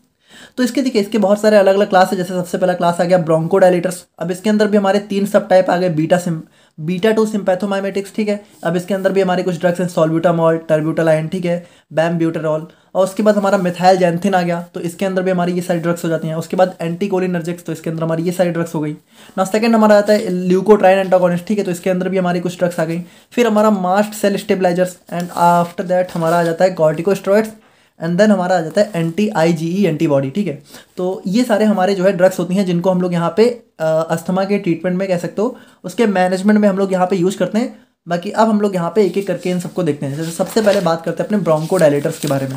तो इसके देखिए इसके बहुत सारे अलग अलग क्लास है। जैसे सबसे पहला क्लास आ गया ब्रोंकोडायलेटर्स। अब इसके अंदर भी हमारे 3 सब टाइप आ गए, बीटा 2 सिम्पैथोमाइमेटिक्स। ठीक है, अब इसके अंदर भी हमारे कुछ ड्रग्स हैं, सॉल्ब्यूटामॉल, टर्ब्यूटालाइन, ठीक है, बैम्ब्यूटेरॉल। और उसके बाद हमारा मिथाइल जैंथिन आ गया, तो इसके अंदर भी हमारी ये सारी ड्रग्स हो जाती हैं। उसके बाद एंटीकोलिनर्जिक्स, तो इसके अंदर हमारी ये सारी ड्रग्स हो गई ना। सेकंड हमारा आता है ल्यूकोट्राइन एंटागोनिस्ट। ठीक है, तो इसके अंदर भी हमारी कुछ ड्रग्स आ गई। फिर हमारा mast cell stabilizers, and after that हमारा आ जाता है कॉर्टिकोस्टेरॉइड्स, एंड देन हमारा आ जाता है एंटी आईजीई एंटीबॉडी। ठीक है, तो ये सारे हमारे जो है ड्रग्स होती हैं जिनको हम लोग यहाँ पे अस्थमा के ट्रीटमेंट में कह सकते हो, उसके मैनेजमेंट में हम लोग यहाँ पे यूज़ करते हैं। बाकी अब हम लोग यहाँ पे एक एक करके इन सबको देखते हैं। जैसे सबसे पहले बात करते हैं अपने ब्रोंकोडायलेटर्स के बारे में।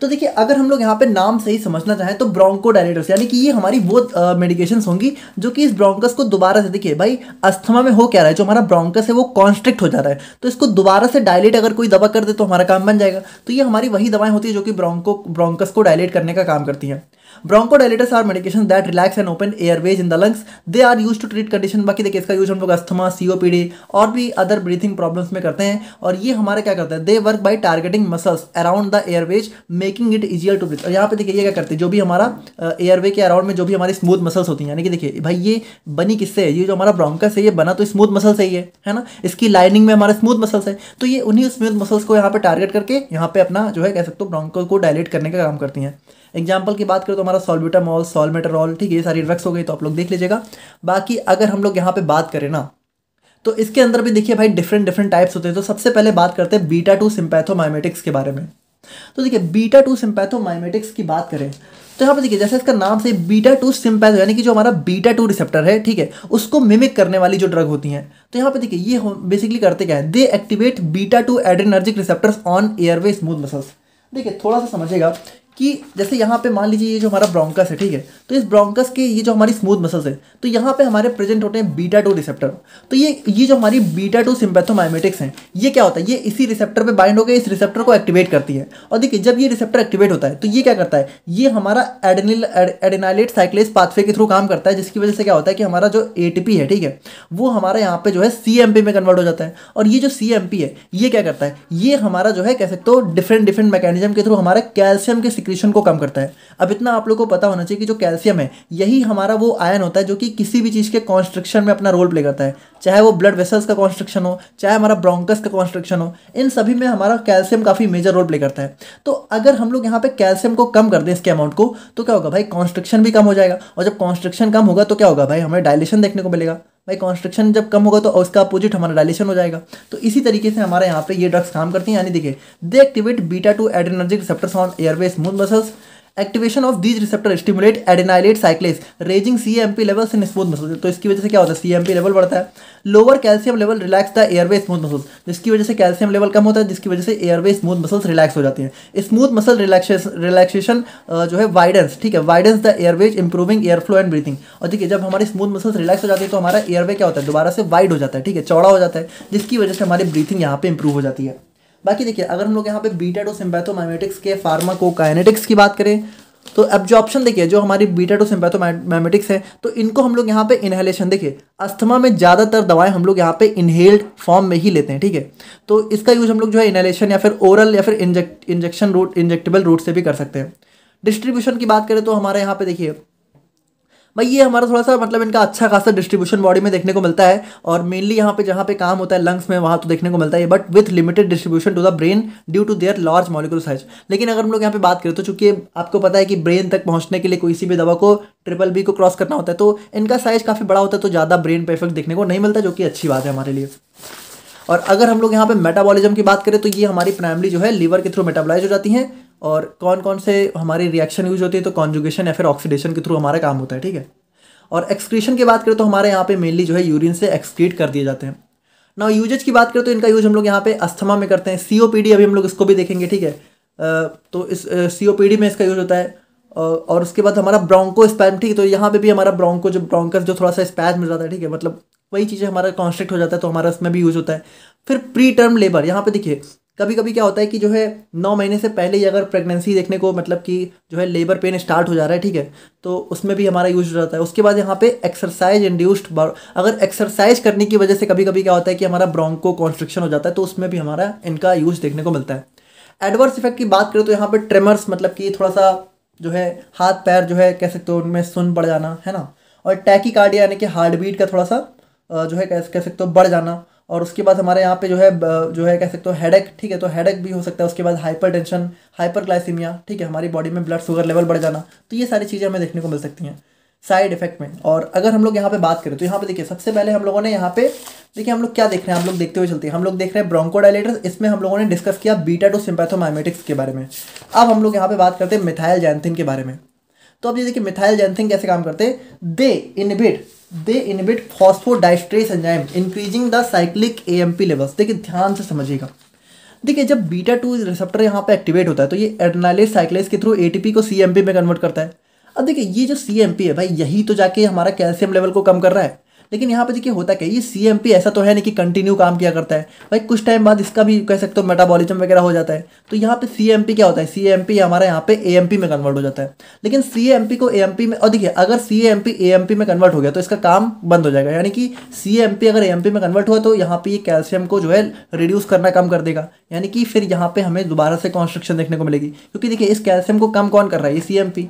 तो देखिए अगर हम लोग यहाँ पे नाम से ही समझना चाहें तो ब्रोंकोडायलेटर्स, यानी कि ये हमारी वो मेडिकेशंस होंगी जो कि इस ब्रोंकस को दोबारा से, देखिए भाई अस्थमा में हो क्या रहा है, जो हमारा ब्रोंकस है वो कॉन्स्ट्रिक्ट हो जा रहा है, तो इसको दोबारा से डायलेट अगर कोई दवा कर दे तो हमारा काम बन जाएगा। तो ये हमारी वही दवाएं होती है जो कि ब्रोंकस को डायलेट करने का काम करती हैं। Bronchodilators are medication that relax and open airways in the lungs, they are use to treat condition. बाकी देखिए इसका यूज हम लोग अस्थमा, सीओपीडी और भी अदर ब्रीथिंग प्रॉब्लम्स में करते हैं। और ये हमारे क्या करते हैं, they work by targeting muscles around the airways making it easier to breathe. और यहाँ पे देखिए ये क्या करते हैं, जो भी हमारा एयरवे के अराउंड में जो भी हमारी स्मूथ मसल्स होती हैं, यानी कि देखिए भाई ये बनी किससे है, ये जो हमारा ब्रोंकस है ये बना तो स्मूथ मसल से ही है ना, इसकी लाइनिंग में हमारे स्मूथ मसल्स है, तो ये उन्हीं स्मूथ मसल्स को यहाँ पे टारगेट करके यहाँ पे अपना जो है कह सकते हो ब्रोंको को डायलेट करने का काम करती हैं। एग्जाम्पल की बात करें तो हमारा सॉल्ब्यूटामॉल, सॉल्मेटेरॉल, ठीक है, ये सारी ड्रग्स हो गई, तो आप लोग देख लीजिएगा। बाकी अगर हम लोग यहाँ पे बात करें ना, तो इसके अंदर भी देखिए भाई डिफरेंट डिफरेंट टाइप्स होते हैं। तो सबसे पहले बात करते हैं बीटा 2 सिम्पैथोमाइमेटिक्स के बारे में। तो देखिए बीटा 2 सिम्पैथोमाइमेटिक्स की बात करें तो यहाँ पे देखिए जैसे इसका नाम से बीटा 2 सिम्पैथो यानी कि जो हमारा बीटा 2 रिसेप्टर है, ठीक है, उसको मिमिक करने वाली जो ड्रग होती हैं। तो यहाँ पे देखिए ये बेसिकली करते क्या है, they activate beta 2 adrenergic receptors on airway smooth muscles. देखिए थोड़ा सा समझिएगा कि जैसे यहाँ पे मान लीजिए ये जो हमारा ब्रोंकस है, ठीक है, तो इस ब्रोंकस के ये जो हमारी स्मूथ मसल्स है तो यहाँ पे हमारे प्रेजेंट होते हैं बीटा 2 रिसेप्टर। तो ये जो हमारी बीटा 2 सिम्पैथोमाइमेटिक्स हैं, ये क्या होता है, ये इसी रिसेप्टर पे बाइंड होकर इस रिसेप्टर को एक्टिवेट करती है। और देखिए जब ये रिसेप्टर एक्टिवेट होता है तो ये क्या करता है, ये हमारा एडेनिलेट साइक्लेज पाथवे के थ्रू काम करता है, जिसकी वजह से क्या होता है कि हमारा जो एटीपी है, ठीक है, वो हमारा यहाँ पे जो है सीएमपी में कन्वर्ट हो जाता है। और ये जो सीएमपी है ये क्या करता है, ये हमारा जो है कह सकते हो डिफरेंट मैकेनिज्म के थ्रू हमारे कैल्शियम के सिक्रीशन को कम करता है। अब इतना आप लोगों को पता होना चाहिए कि जो कैल्शियम है यही हमारा वो आयन होता है जो कि किसी भी चीज़ के कॉन्स्ट्रक्शन में अपना रोल प्ले करता है, चाहे वो ब्लड वेसल्स का कॉन्स्ट्रक्शन हो, चाहे हमारा ब्रोंकस का कॉन्स्ट्रक्शन हो, इन सभी में हमारा कैल्शियम काफ़ी मेजर रोल प्ले करता है। तो अगर हम लोग यहाँ पे कैल्शियम को कम कर दें इसके अमाउंट को तो क्या होगा भाई, कॉन्स्ट्रक्शन भी कम हो जाएगा। और जब कॉन्स्ट्रक्शन कम होगा तो क्या होगा भाई, हमें डायलेशन देखने को मिलेगा। भाई कॉन्स्ट्रक्शन जब कम होगा तो उसका अपोजिट हमारा डायलेशन हो जाएगा। तो इसी तरीके से हमारे यहाँ पे ये ड्रग्स काम करती हैं। यानी देखिए they activate beta 2 adrenergic receptors on airway smooth muscles. Activation of these receptor stimulate adenylate cyclase raising CMP levels in smooth muscles. तो इसकी वजह से क्या होता है, सीएमपी लेवल बढ़ता है। Lower calcium level relax the airway smooth muscles, जिसकी वजह से कैल्शियम लेवल कम होता है, जिसकी वजह से एयरवे स्मूथ मसल्स रिलैक्स हो जाती हैं। स्मूथ मसल रिलैक्सेशन जो है वाइडेंस, ठीक है, widens the Airways improving air flow and breathing. और देखिए जब हमारी स्मूथ मसल्स रिलैक्स हो जाती है तो हमारा एयरवे क्या होता है, दोबारा से वाइड हो जाता है, ठीक है, चौड़ा हो जाता है, जिसकी वजह से हमारी ब्रीथिंग यहाँ पे इंप्रूव हो जाती है। बाकी देखिए अगर हम लोग यहाँ पे बीटा 2 सिम्पैथोमाइमेटिक्स के फार्माकोकाइनेटिक्स की बात करें तो एब्जॉर्प्शन देखिए जो हमारी बीटा 2 सिम्पैथोमाइमेटिक्स है तो इनको हम लोग यहाँ पे इनहेलेशन, देखिए अस्थमा में ज़्यादातर दवाएं हम लोग यहाँ पे इनहेल्ड फॉर्म में ही लेते हैं, ठीक है। तो इसका यूज हम लोग जो है इनहेलेशन या फिर ओरल या फिर इंजेक्शन रूट, इंजेक्टेबल रूट से भी कर सकते हैं। डिस्ट्रीब्यूशन की बात करें तो हमारे यहाँ पे देखिए भाई ये हमारा थोड़ा सा मतलब इनका अच्छा खासा डिस्ट्रीब्यूशन बॉडी में देखने को मिलता है। और मेनली यहाँ पे जहाँ पे काम होता है लंग्स में वहाँ तो देखने को मिलता है, but with limited distribution to the brain due to their large molecule size. लेकिन अगर हम लोग यहाँ पे बात करें तो चूंकि आपको पता है कि ब्रेन तक पहुँचने के लिए कोई सी भी दवा को BBB को क्रॉस करना होता है तो इनका साइज काफ़ी बड़ा होता है, तो ज़्यादा ब्रेन पे इफेक्ट देखने को नहीं मिलता, जो कि अच्छी बात है हमारे लिए। और अगर हम लोग यहाँ पे मेटाबॉलिज्म की बात करें तो ये हमारी प्राइमरी जो है लीवर के थ्रू मेटाबोलाइज हो जाती हैं। और कौन कौन से हमारी रिएक्शन यूज होती है तो कॉन्जुगेशन या फिर ऑक्सीडेशन के थ्रू हमारा काम होता है, ठीक है। और एक्सक्रीशन की बात करें तो हमारे यहाँ पे मेनली जो है यूरिन से एक्सक्रीट कर दिए जाते हैं। ना यूजेज की बात करें तो इनका यूज हम लोग यहाँ पे अस्थमा में करते हैं। COPD अभी हम लोग इसको भी देखेंगे, ठीक है। तो इस COPD में इसका यूज होता है। और उसके बाद हमारा ब्रोंको स्पैज्म, ठीक है, तो यहाँ पे भी हमारा ब्रोंकस जो थोड़ा सा स्पैज्म मिल जाता है, ठीक है, मतलब वही चीज़ें हमारा कॉन्स्ट्रिक्ट हो जाता है तो हमारा उसमें भी यूज होता है। फिर प्री टर्म लेबर, यहाँ पे देखिए कभी कभी क्या होता है कि जो है 9 महीने से पहले ही अगर प्रेगनेंसी देखने को मतलब कि जो है लेबर पेन स्टार्ट हो जा रहा है, ठीक है, तो उसमें भी हमारा यूज हो जाता है। उसके बाद यहाँ पे एक्सरसाइज इंड्यूस्ड, अगर एक्सरसाइज करने की वजह से कभी कभी क्या होता है कि हमारा ब्रोंको कॉन्स्ट्रिक्शन हो जाता है तो उसमें भी हमारा इनका यूज देखने को मिलता है। एडवर्स इफेक्ट की बात करें तो यहाँ पे ट्रेमर्स, मतलब कि थोड़ा सा जो है हाथ पैर जो है कह सकते हो उनमें सुन बढ़ जाना, है ना। और टैकीकार्डिया यानी कि हार्ट बीट का थोड़ा सा जो है कह सकते हो बढ़ जाना। और उसके बाद हमारे यहाँ पे जो है कह सकते हो हेडेक, ठीक है, तो हेडेक भी हो सकता है। उसके बाद हाइपरटेंशन, हाइपरग्लाइसीमिया, ठीक है, हमारी बॉडी में ब्लड शुगर लेवल बढ़ जाना। तो ये सारी चीज़ें हमें देखने को मिल सकती हैं साइड इफेक्ट में। और अगर हम लोग यहाँ पे बात करें तो यहाँ पे देखिए सबसे पहले हम लोगों ने यहाँ पे देखिए हम लोग क्या देख रहे हैं, हम लोग देखते हुए चलते हैं। हम लोग देख रहे हैं ब्रोंकोडायलेटर्स, इसमें हम लोगों ने डिस्कस किया बीटा 2 सिम्पैथोमाइमेटिक्स के बारे में। अब हम लोग यहाँ पे बात करते हैं मिथाइल जैंथिन के बारे में। तो अब ये देखिए मिथाइल जैंथिन कैसे काम करते हैं, they inhibit phosphodiesterase enzyme increasing the cyclic AMP levels. देखिए ध्यान से समझिएगा, देखिए जब बीटा 2 रिसेप्टर यहाँ पे एक्टिवेट होता है तो ये एडेनाइलेट साइक्लेज के थ्रू ATP को CMP में कन्वर्ट करता है। अब देखिए ये जो CMP है भाई यही तो जाके हमारा कैल्शियम लेवल को कम कर रहा है। लेकिन यहाँ पे देखिए होता क्या है, ये CMP ऐसा तो है नहीं कि कंटिन्यू काम किया करता है भाई, कुछ टाइम बाद इसका भी कह सकते हो मेटाबॉलिज्म वगैरह हो जाता है। तो यहाँ पे CMP क्या होता है, CMP हमारा यहाँ पे AMP में कन्वर्ट हो जाता है। लेकिन CMP को AMP में, और देखिए अगर CMP AMP में कन्वर्ट हो गया तो इसका काम बंद हो जाएगा। यानी कि CMP अगर AMP में कन्वर्ट हुआ तो यहाँ पे ये कैल्शियम को जो है रिड्यूस करना कम कर देगा। यानी कि फिर यहाँ पे हमें दोबारा से कॉन्स्ट्रक्शन देखने को मिलेगी, क्योंकि देखिए इस कैल्शियम को कम कौन कर रहा है, ये CMP।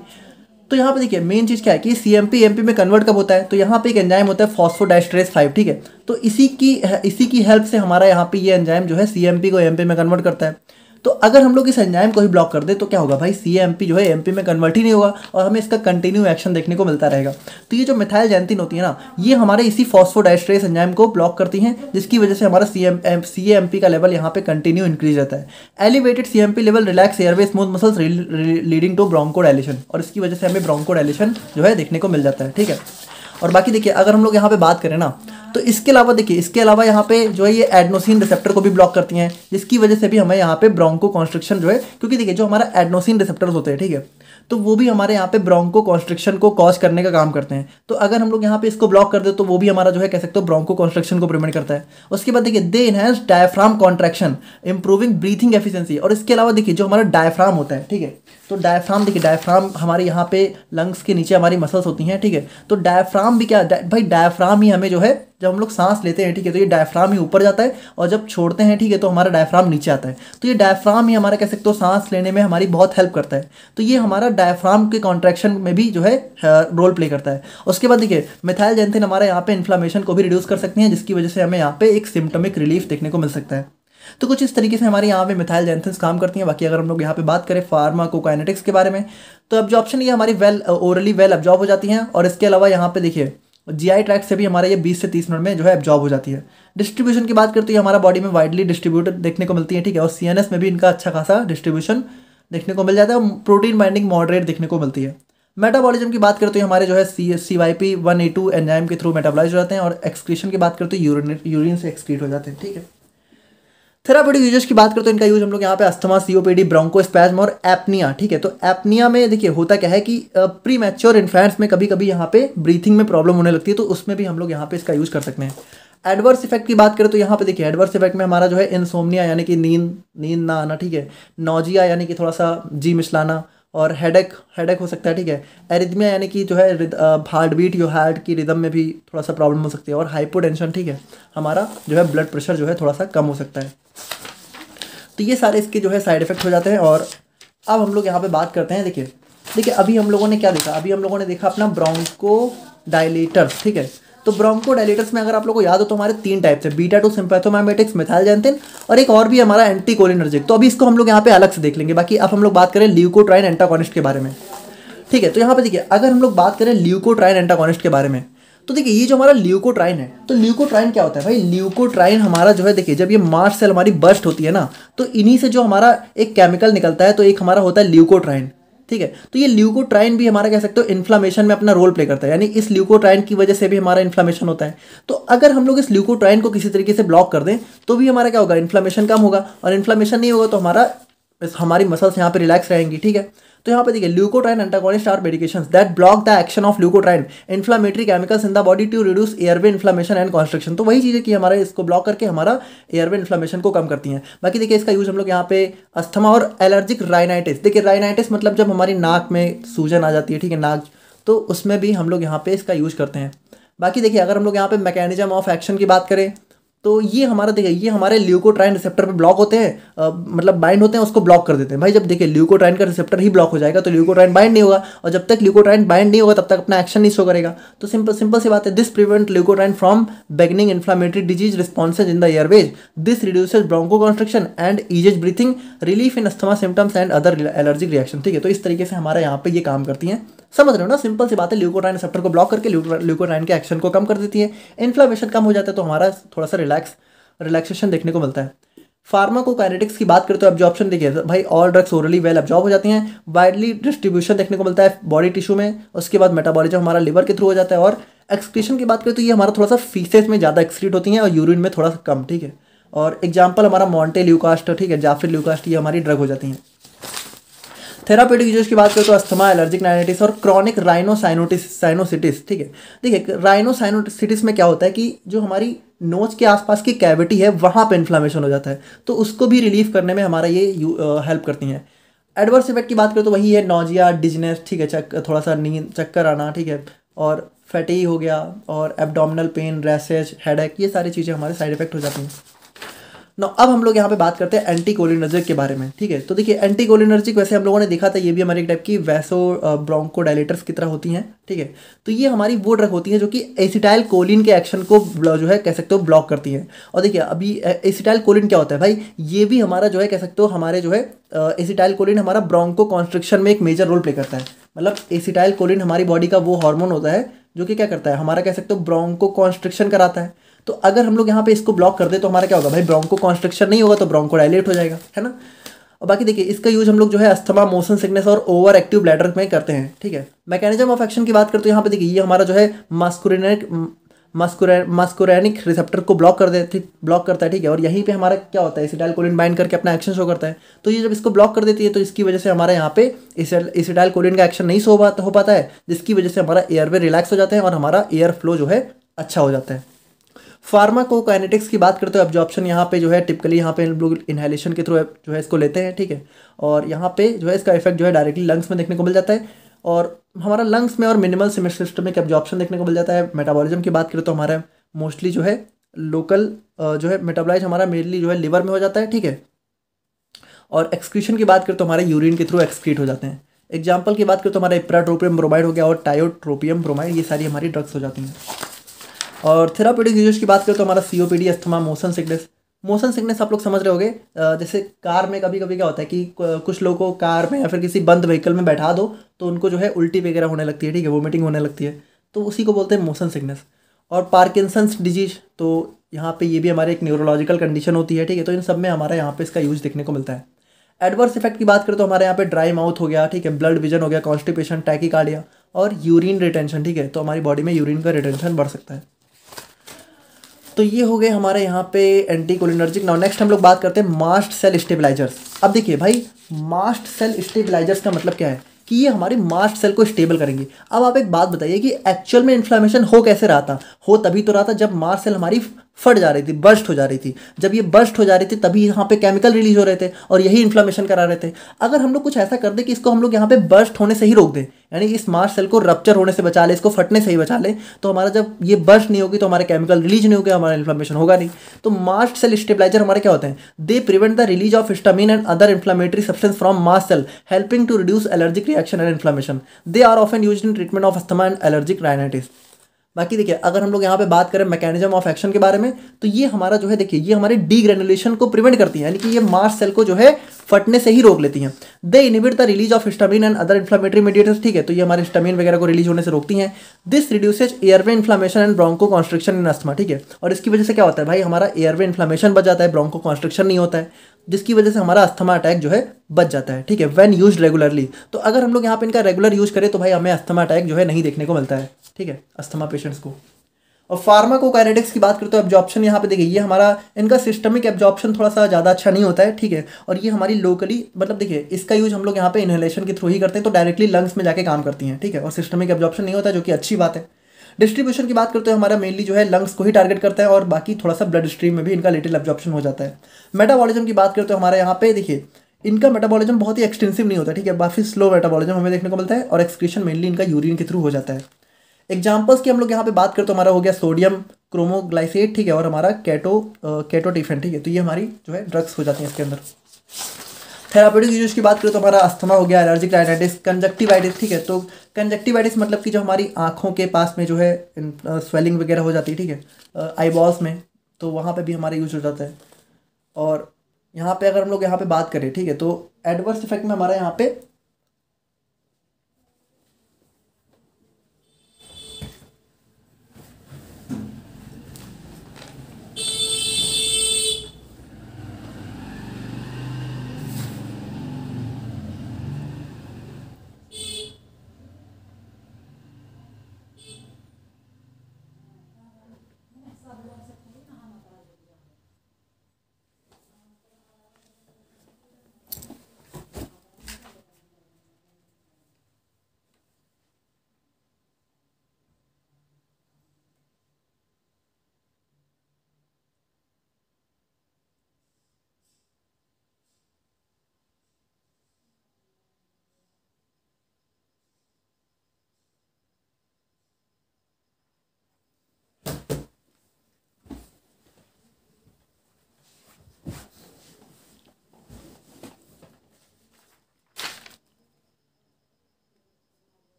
तो यहाँ पे देखिए मेन चीज़ क्या है कि CMP AMP में कन्वर्ट कब होता है, तो यहाँ पे एक एंजाइम होता है फॉस्फोडाइस्ट्रेस 5, ठीक है। तो इसी की हेल्प से हमारा यहाँ पे ये एंजाइम जो है CMP को AMP में कन्वर्ट करता है। तो अगर हम लोग इस एंजाइम को ही ब्लॉक कर दे तो क्या होगा भाई, CAMP जो है MP में कन्वर्ट ही नहीं होगा और हमें इसका कंटिन्यू एक्शन देखने को मिलता रहेगा। तो ये जो मिथाइल जैंथिन होती है ना, ये हमारे इसी फॉस्फोडाइस्ट्रेस एंजाइम को ब्लॉक करती हैं, जिसकी वजह से हमारा CAMP का लेवल यहाँ पे कंटिन्यू इंक्रीज रहता है। Elevated CAMP level relax airway smooth muscles leading to bronchodilation, और इसकी वजह से हमें ब्रोंकोडाइलेशन जो है देखने को मिल जाता है, ठीक है। और बाकी देखिए अगर हम लोग यहाँ पे बात करें ना, तो इसके अलावा देखिए, इसके अलावा यहाँ पे जो है ये एडनोसिन रिसेप्टर को भी ब्लॉक करती हैं, जिसकी वजह से भी हमें यहाँ पे ब्रोंको कॉन्स्ट्रिक्शन जो है, क्योंकि देखिए जो हमारा एडनोसिन रिसेप्टर्स होते हैं, ठीक है, तो वो भी हमारे यहाँ पे ब्रोंको कॉन्स्ट्रिक्शन को कॉज करने का काम करते हैं। तो अगर हम लोग यहाँ पे इसको ब्लॉक कर दे तो वो भी हमारा जो है कह सकते हो ब्रोंको कॉन्स्ट्रिक्शन को प्रिवेंट करता है। उसके बाद देखिए they enhance diaphragm contraction improving breathing efficiency. और इसके अलावा देखिए जो हमारा डायफ्राम होता है, ठीक है, तो डायफ्राम देखिए, डायफ्राम हमारे यहाँ पे लंग्स के नीचे हमारी मसल्स होती हैं, ठीक है, तो डायफ्राम भी क्या भाई, डायफ्राम ही हमें जो है जब हम लोग सांस लेते हैं, ठीक है, तो ये डायफ्राम ही ऊपर जाता है और जब छोड़ते हैं, ठीक है, तो हमारा डायफ्राम नीचे आता है। तो ये डायफ्राम ही हमारा कह सकते हो सांस लेने में हमारी बहुत हेल्प करता है। तो ये हमारा डायफ्राम के कॉन्ट्रैक्शन में भी जो है रोल प्ले करता है। उसके बाद देखिए मिथाइल जैंथिन हमारे यहाँ पे इन्फ्लामेशन को भी रिड्यूस कर सकती हैं, जिसकी वजह से हमें यहाँ पे एक सिम्टमिक रिलीफ देखने को मिल सकता है। तो कुछ इस तरीके से हमारे यहाँ पे मिथाइल जैंथिन्स काम करती हैं। बाकी अगर हम लोग यहाँ पे बात करें फार्माकोकाइनेटिक्स के बारे में, तो एब्जॉर्प्शन ये हमारी ओरली वेल एब्जॉर्ब हो जाती हैं। और इसके अलावा यहाँ पे देखिए GI ट्रैक्ट से भी हमारे ये 20 से 30 मिनट में जो है एब्जॉर्ब हो जाती है। डिस्ट्रीब्यूशन की बात करते हैं, हमारा बॉडी में वाइडली डिस्ट्रीब्यूटेड देखने को मिलती है, ठीक है, और CNS में भी इनका अच्छा खासा डिस्ट्रीब्यूशन देखने को मिल जाता है। प्रोटीन बाइंडिंग मॉडरेट देखने को मिलती है। मेटाबॉलिज्म की बात करते हैं, हमारे जो है CYP1A2 एंजाइम के थ्रू मेटाबोलाइज हो जाते हैं। और एक्सक्रीशन की बात करते हैं, यूरिन से एक्सक्रीट हो जाते हैं, ठीक है। थेराप्यूटिक यूजेस की बात करते हैं, इनका यूज हम लोग यहाँ पे अस्थमा, COPD, ब्रोंकोस्पैज्म और एपनिया, ठीक है। तो एपनिया में देखिए होता क्या है कि प्री मैच्योर इन्फेंट्स में कभी कभी यहाँ पे ब्रीथिंग में प्रॉब्लम होने लगती है, तो उसमें भी हम लोग यहाँ पे इसका यूज कर सकते हैं। एडवर्स इफेक्ट की बात करें तो यहाँ पे देखिए एडवर्स इफेक्ट में हमारा जो है इंसोम्निया यानी कि नींद ना आना, ठीक है, नोजिया यानी कि थोड़ा सा जी मिचलाना, और हेडेक हो सकता है, ठीक है। एरिथमिया यानी कि जो है हार्ट बीट या हार्ट की रिदम में भी थोड़ा सा प्रॉब्लम हो सकती है। और हाइपोटेंशन, ठीक है, हमारा जो है ब्लड प्रेशर जो है थोड़ा सा कम हो सकता है। तो ये सारे इसके जो है साइड इफेक्ट हो जाते हैं। और अब हम लोग यहाँ पे बात करते हैं, देखिए अभी हम लोगों ने क्या देखा, अभी हम लोगों ने देखा अपना ब्रोंको डायलेटर्स, ठीक है। तो ब्रोंको डायलेटर्स में अगर आप लोगों को याद हो तो हमारे 3 टाइप थे, बीटा-2 सिम्पैथोमाइमेटिक्स, मिथाइल जैंथिन, और एक और भी हमारा एंटीकोलिनर्जिक। तो अभी इसको हम लोग यहाँ पे अलग से देख लेंगे। बाकी अब हम लोग बात करें ल्यूकोट्राइन एंटागोनिस्ट के बारे में, ठीक है। तो यहाँ पे देखिए अगर हम लोग बात करें ल्यूकोट्राइन एंटागोनिस्ट के बारे में, तो देखिए ये जो हमारा ल्यूकोट्राइन है, तो ल्यूकोट्राइन क्या होता है भाई, ल्यूकोट्राइन हमारा जो है देखिए जब ये मास्ट सेल हमारी बर्स्ट होती है ना, तो इन्हीं से जो हमारा एक केमिकल निकलता है, तो एक हमारा होता है ल्यूकोट्राइन, ठीक है। तो ये ल्यूकोट्राइन भी हमारा कह सकते हो इन्फ्लामेशन में अपना रोल प्ले करता है, यानी इस ल्यूकोट्राइन की वजह से भी हमारा इन्फ्लामेशन होता है। तो अगर हम लोग इस ल्यूकोट्राइन को किसी तरीके से ब्लॉक कर दें तो भी हमारा क्या होगा, इन्फ्लामेशन कम होगा, और इन्फ्लामेशन नहीं होगा तो हमारी मसल्स यहाँ पे रिलैक्स रहेंगी, ठीक है। तो यहाँ पे देखिए leukotriene antagonist are medications that block the action of leukotriene inflammatory chemicals in the body to reduce airway inflammation and constriction. तो वही चीज़ है कि हमारा इसको ब्लॉक करके हमारा एयरवे इन्फ्लामेशन को कम करती हैं। बाकी देखिए इसका यूज हम लोग यहाँ पे अस्थमा और एलर्जिक राइनाइटिस, देखिए राइनाइटिस मतलब जब हमारी नाक में सूजन आ जाती है, ठीक है, नाक, तो उसमें भी हम लोग यहाँ पे इसका यूज करते हैं। बाकी देखिए अगर हम लोग यहाँ पे मैकेनिज्म ऑफ एक्शन की बात करें तो ये हमारा देखिए ये हमारे ल्यूकोट्राइन रिसेप्टर पे ब्लॉक होते हैं, मतलब बाइंड होते हैं, उसको ब्लॉक कर देते हैं। भाई जब देखिए ल्यूकोट्राइन का रिसेप्टर ही ब्लॉक हो जाएगा तो ल्यूकोट्राइन बाइंड नहीं होगा, और जब तक ल्यूकोट्राइन बाइंड नहीं होगा तब तक अपना एक्शन नहीं शो करेगा। तो सिंपल सी बात है, this prevent leukotriene from beginning inflammatory disease responses in the airways, this reduces bronchoconstriction and eases breathing, relief in asthma symptoms and other allergic reaction, ठीक है। तो इस तरीके से हमारे यहाँ पे ये काम करती हैं, समझ रहे हो ना, सिंपल सी बात है, ल्यूकोट्राइन रिसेप्टर को ब्लॉक करके ल्यूकोट्राइन के एक्शन को कम कर देती है, इन्फ्लामेशन कम हो जाता है, तो हमारा थोड़ा सा रिलैक्सेशन देखने को मिलता है। फार्माकोकाइनेटिक्स की बात करते हो, एब्जॉर्प्शन देखिए भाई all drugs orally well absorb हो जाती हैं, वाइडली डिस्ट्रीब्यूशन देखने को मिलता है बॉडी टिश्यू में। उसके बाद मेटाबॉलिज्म हमारा लिवर के थ्रू हो जाता है। और एक्सक्रीशन की बात करें तो ये हमारा थोड़ा सा फीसेस में ज़्यादा एक्सक्रीट होती हैं और यूरिन में थोड़ा सा कम, ठीक है। और एग्जाम्पल हमारा मॉन्टेल्यूकास्ट, ठीक है, जाफिर ल्यूकास्ट, ये हमारी ड्रग हो जाती हैं। थेरापेटिक यूजेस की बात करें तो अस्थमा, एलर्जिक राइनाइटिस और क्रॉनिक राइनोसाइनोसिटिस, ठीक है। देखिए राइनोसाइनोसिटिस में क्या होता है कि जो हमारी नोज के आसपास की कैविटी है वहाँ पे इन्फ्लामेशन हो जाता है, तो उसको भी रिलीफ करने में हमारा ये हेल्प करती हैं। एडवर्स इफेक्ट की बात करें तो वही है नोजिया, डिजनेस, ठीक है, थोड़ा सा नींद, चक्कर आना, ठीक है, और फैटी हो गया, और एब्डोमिनल पेन, रैशेज, हेडेक, ये सारी चीज़ें हमारे साइड इफेक्ट हो जाती हैं। ना अब हम लोग यहाँ पे बात करते हैं एंटीकोलिनर्जिक के बारे में, ठीक है। तो देखिए एंटीकोलिनर्जिक वैसे हम लोगों ने देखा था, ये भी हमारी एक टाइप की वैसो ब्रोंकोडायलेटर्स की तरह होती हैं, ठीक है। तो ये हमारी वो ड्रग होती है जो कि एसिटाइल कोलिन के एक्शन को जो है कह सकते हो ब्लॉक करती हैं। और देखिए अभी एसिटाइल कोलिन क्या होता है भाई, ये भी हमारा जो है कह सकते हो हमारे जो है एसिटाइल कोलिन हमारा ब्रोंको कॉन्स्ट्रिक्शन में एक मेजर रोल प्ले करता है। मतलब एसिटाइल कोलिन हमारी बॉडी का वो हार्मोन होता है जो कि क्या करता है, हमारा कह सकते हो ब्रोंको कॉन्स्ट्रिक्शन कराता है। तो अगर हम लोग यहाँ पे इसको ब्लॉक कर दे तो हमारा क्या होगा भाई, ब्रोंको कॉन्स्ट्रिक्शन नहीं होगा तो ब्रोंको डायलेट हो जाएगा, है ना। और बाकी देखिए इसका यूज हम लोग जो है अस्थमा, मोशन सिकनेस और ओवर एक्टिव ब्लैडर में करते हैं, ठीक है। मैकेनिज्म ऑफ एक्शन की बात करते हैं यहाँ पे देखिए, ये हमारा जो है मस्कुरैनिक रिसेप्टर को ब्लॉक करता है, ठीक है। और यहीं पे हमारा क्या होता है, एसिटाइल कोलिन बाइंड करके अपना एक्शन शो करता है। तो ये जब इसको ब्लॉक कर देती है तो इसकी वजह से हमारे यहाँ पे एसिटाइल कोलिन का एक्शन नहीं हो पाता है, जिसकी वजह से हमारा एयरवे रिलैक्स हो जाते हैं और हमारा एयर फ्लो जो है अच्छा हो जाता है। फार्माकोकाइनेटिक्स की बात करते हो, एब्जॉर्प्शन यहाँ पे जो है टिपिकली यहाँ पे हम लोग इनहेलेशन के थ्रू जो है इसको लेते हैं, ठीक है। और यहाँ पे जो है इसका इफेक्ट जो है डायरेक्टली लंग्स में देखने को मिल जाता है और हमारा लंग्स में और मिनिमल सिस्टमिक एब्जॉर्प्शन देखने को मिल जाता है। मेटाबॉलिज्म की बात करें तो हमारा मोस्टली जो है लोकल जो है मेटाबॉलाइज हमारा मेनली जो है लिवर में हो जाता है, ठीक है। और एक्सक्रीशन की बात करें तो हमारे यूरिन के थ्रू एक्सक्रीट हो जाते हैं। एग्जाम्पल की बात करें तो हमारा इप्राट्रोपियम ब्रोमाइड हो गया और टायोट्रोपियम ब्रोमाइड, ये सारी हमारी ड्रग्स हो जाती हैं। और थेराप्यूटिक यूजेस की बात करें तो हमारा सीओपीडी, अस्थमा, मोशन सिकनेस आप लोग समझ रहे होगे। जैसे कार में कभी कभी क्या होता है कि कुछ लोगों को कार में या फिर किसी बंद व्हीकल में बैठा दो तो उनको जो है उल्टी वगैरह होने लगती है, ठीक है, वोमिटिंग होने लगती है, तो उसी को बोलते हैं मोशन सिकनेस। और पार्किंसंस डिजीज, तो यहाँ पे ये भी हमारे एक न्यूरोलॉजिकल कंडीशन होती है, ठीक है। तो इन सब में हमारा यहाँ पे इसका यूज देखने को मिलता है। एडवर्स इफेक्ट की बात करें तो हमारे यहाँ पे ड्राई माउथ हो गया, ठीक है, ब्लड विजन हो गया, कॉन्स्टिपेशन, टैकीकार्डिया और यूरिन रिटेंशन, ठीक है। तो हमारी बॉडी में यूरिन का रिटेंशन बढ़ सकता है। तो ये हो गए हमारे यहाँ पे एंटीकोलिनर्जिक। नाउ नेक्स्ट हम लोग बात करते हैं मास्ट सेल स्टेबलाइजर्स। अब देखिए भाई, मास्ट सेल स्टेबलाइजर्स का मतलब क्या है कि ये हमारे मास्ट सेल को स्टेबल करेंगे। अब आप एक बात बताइए कि एक्चुअल में इन्फ्लेमेशन हो कैसे रहा था, हो तभी तो रहा था जब मास्ट सेल हमारी फट जा रही थी, बर्स्ट हो जा रही थी। जब ये बर्स्ट हो जा रही थी तभी यहाँ पे केमिकल रिलीज हो रहे थे और यही इन्फ्लेमेशन करा रहे थे। अगर हम लोग कुछ ऐसा कर दे कि इसको हम लोग यहाँ पे बर्स्ट होने से ही रोक दें, यानी इस मास्ट सेल को रप्चर होने से बचा ले, इसको फटने से ही बचा ले, तो हमारा जब ये बर्स्ट नहीं होगी तो हमारे केमिकल रिलीज नहीं होगा, हमारा इन्फ्लेमेशन होगा नहीं। तो मास्ट सेल स्टेबलाइजर हमारे क्या होते हैं, they prevent the release of histamine and other inflammatory substance from mast cell, helping to reduce allergic reaction and inflammation. They are often used in treatment of asthma and allergic rhinitis. बाकी देखिए अगर हम लोग यहाँ पे बात करें mechanism of action के बारे में, तो ये हमारा जो है देखिए ये हमारे डीग्रेनुलेशन को प्रिवेंट करती है, यानी कि ये मास्ट सेल को जो है फटने से ही रोक लेती हैं। They inhibit the release of histamine and other inflammatory mediators, ठीक है। तो ये हमारे हिस्टामिन वगैरह को रिलीज होने से रोकती हैं। This reduces airway inflammation and bronchoconstriction in asthma, ठीक है। और इसकी वजह से क्या होता है भाई, हमारा एयरवे इन्फ्लेमेशन बच जाता है, ब्रोंको कॉन्स्ट्रिक्शन नहीं होता है, जिसकी वजह से हमारा अस्थमा अटैक जो है बच जाता है, ठीक है, व्हेन यूज्ड रेगुलरली। तो अगर हम लोग यहाँ पे इनका रेगुलर यूज करें तो भाई हमें अस्थमा अटैक जो है नहीं देखने को मिलता है, ठीक है, अस्थमा पेशेंट्स को। और फार्माकोकाइनेटिक्स की बात करें तो एब्जॉर्प्शन यहाँ पे देखिए ये हमारा इनका सिस्टमिक एब्जॉर्प्शन थोड़ा सा ज़्यादा अच्छा नहीं होता है, ठीक है। और ये हमारी लोकली मतलब देखिए इसका यूज हम लोग यहाँ पे इनहेलेशन के थ्रू ही करते हैं, तो डायरेक्टली लंग्स में जाके काम करती हैं, ठीक है। और सिस्टमिक एब्जॉर्प्शन नहीं होता है, जो कि अच्छी बात है। डिस्ट्रीब्यूशन की बात करते हैं हमारा मेनली जो है लंग्स को ही टारगेट करता है और बाकी थोड़ा सा ब्लड स्ट्रीम में भी इनका लिटिल एब्जॉर्प्शन हो जाता है। मेटाबॉलिज्म की बात करते हैं हमारे यहाँ पे देखिए इनका मेटाबॉलिज्म बहुत ही एक्सटेंसिव नहीं होता, ठीक है, काफ़ी स्लो मेटाबॉलिज्म हमें देखने को मिलता है और एक्सक्रीशन मेनली इनका यूरिन के थ्रू हो जाता है। एग्जाम्पल्स की हम लोग यहाँ पे बात करें तो हमारा हो गया सोडियम क्रोमोग्लाइसेट, ठीक है, और हमारा केटोटिफेन, ठीक है। तो ये हमारी जो है ड्रग्स हो जाती हैं इसके अंदर। थेराप्यूटिक यूज की बात करें तो हमारा अस्थमा हो गया, एलर्जिक राइनाइटिस, कंजक्टिवाइटिस, ठीक है। तो कंजक्टिवाइटिस मतलब कि जो हमारी आँखों के पास में जो है स्वेलिंग वगैरह हो जाती है, ठीक है, आई बॉल्स में, तो वहाँ पे भी हमारा यूज हो जाता है। और यहाँ पे अगर हम लोग यहाँ पे बात करें, ठीक है, तो एडवर्स इफेक्ट में हमारा यहाँ पे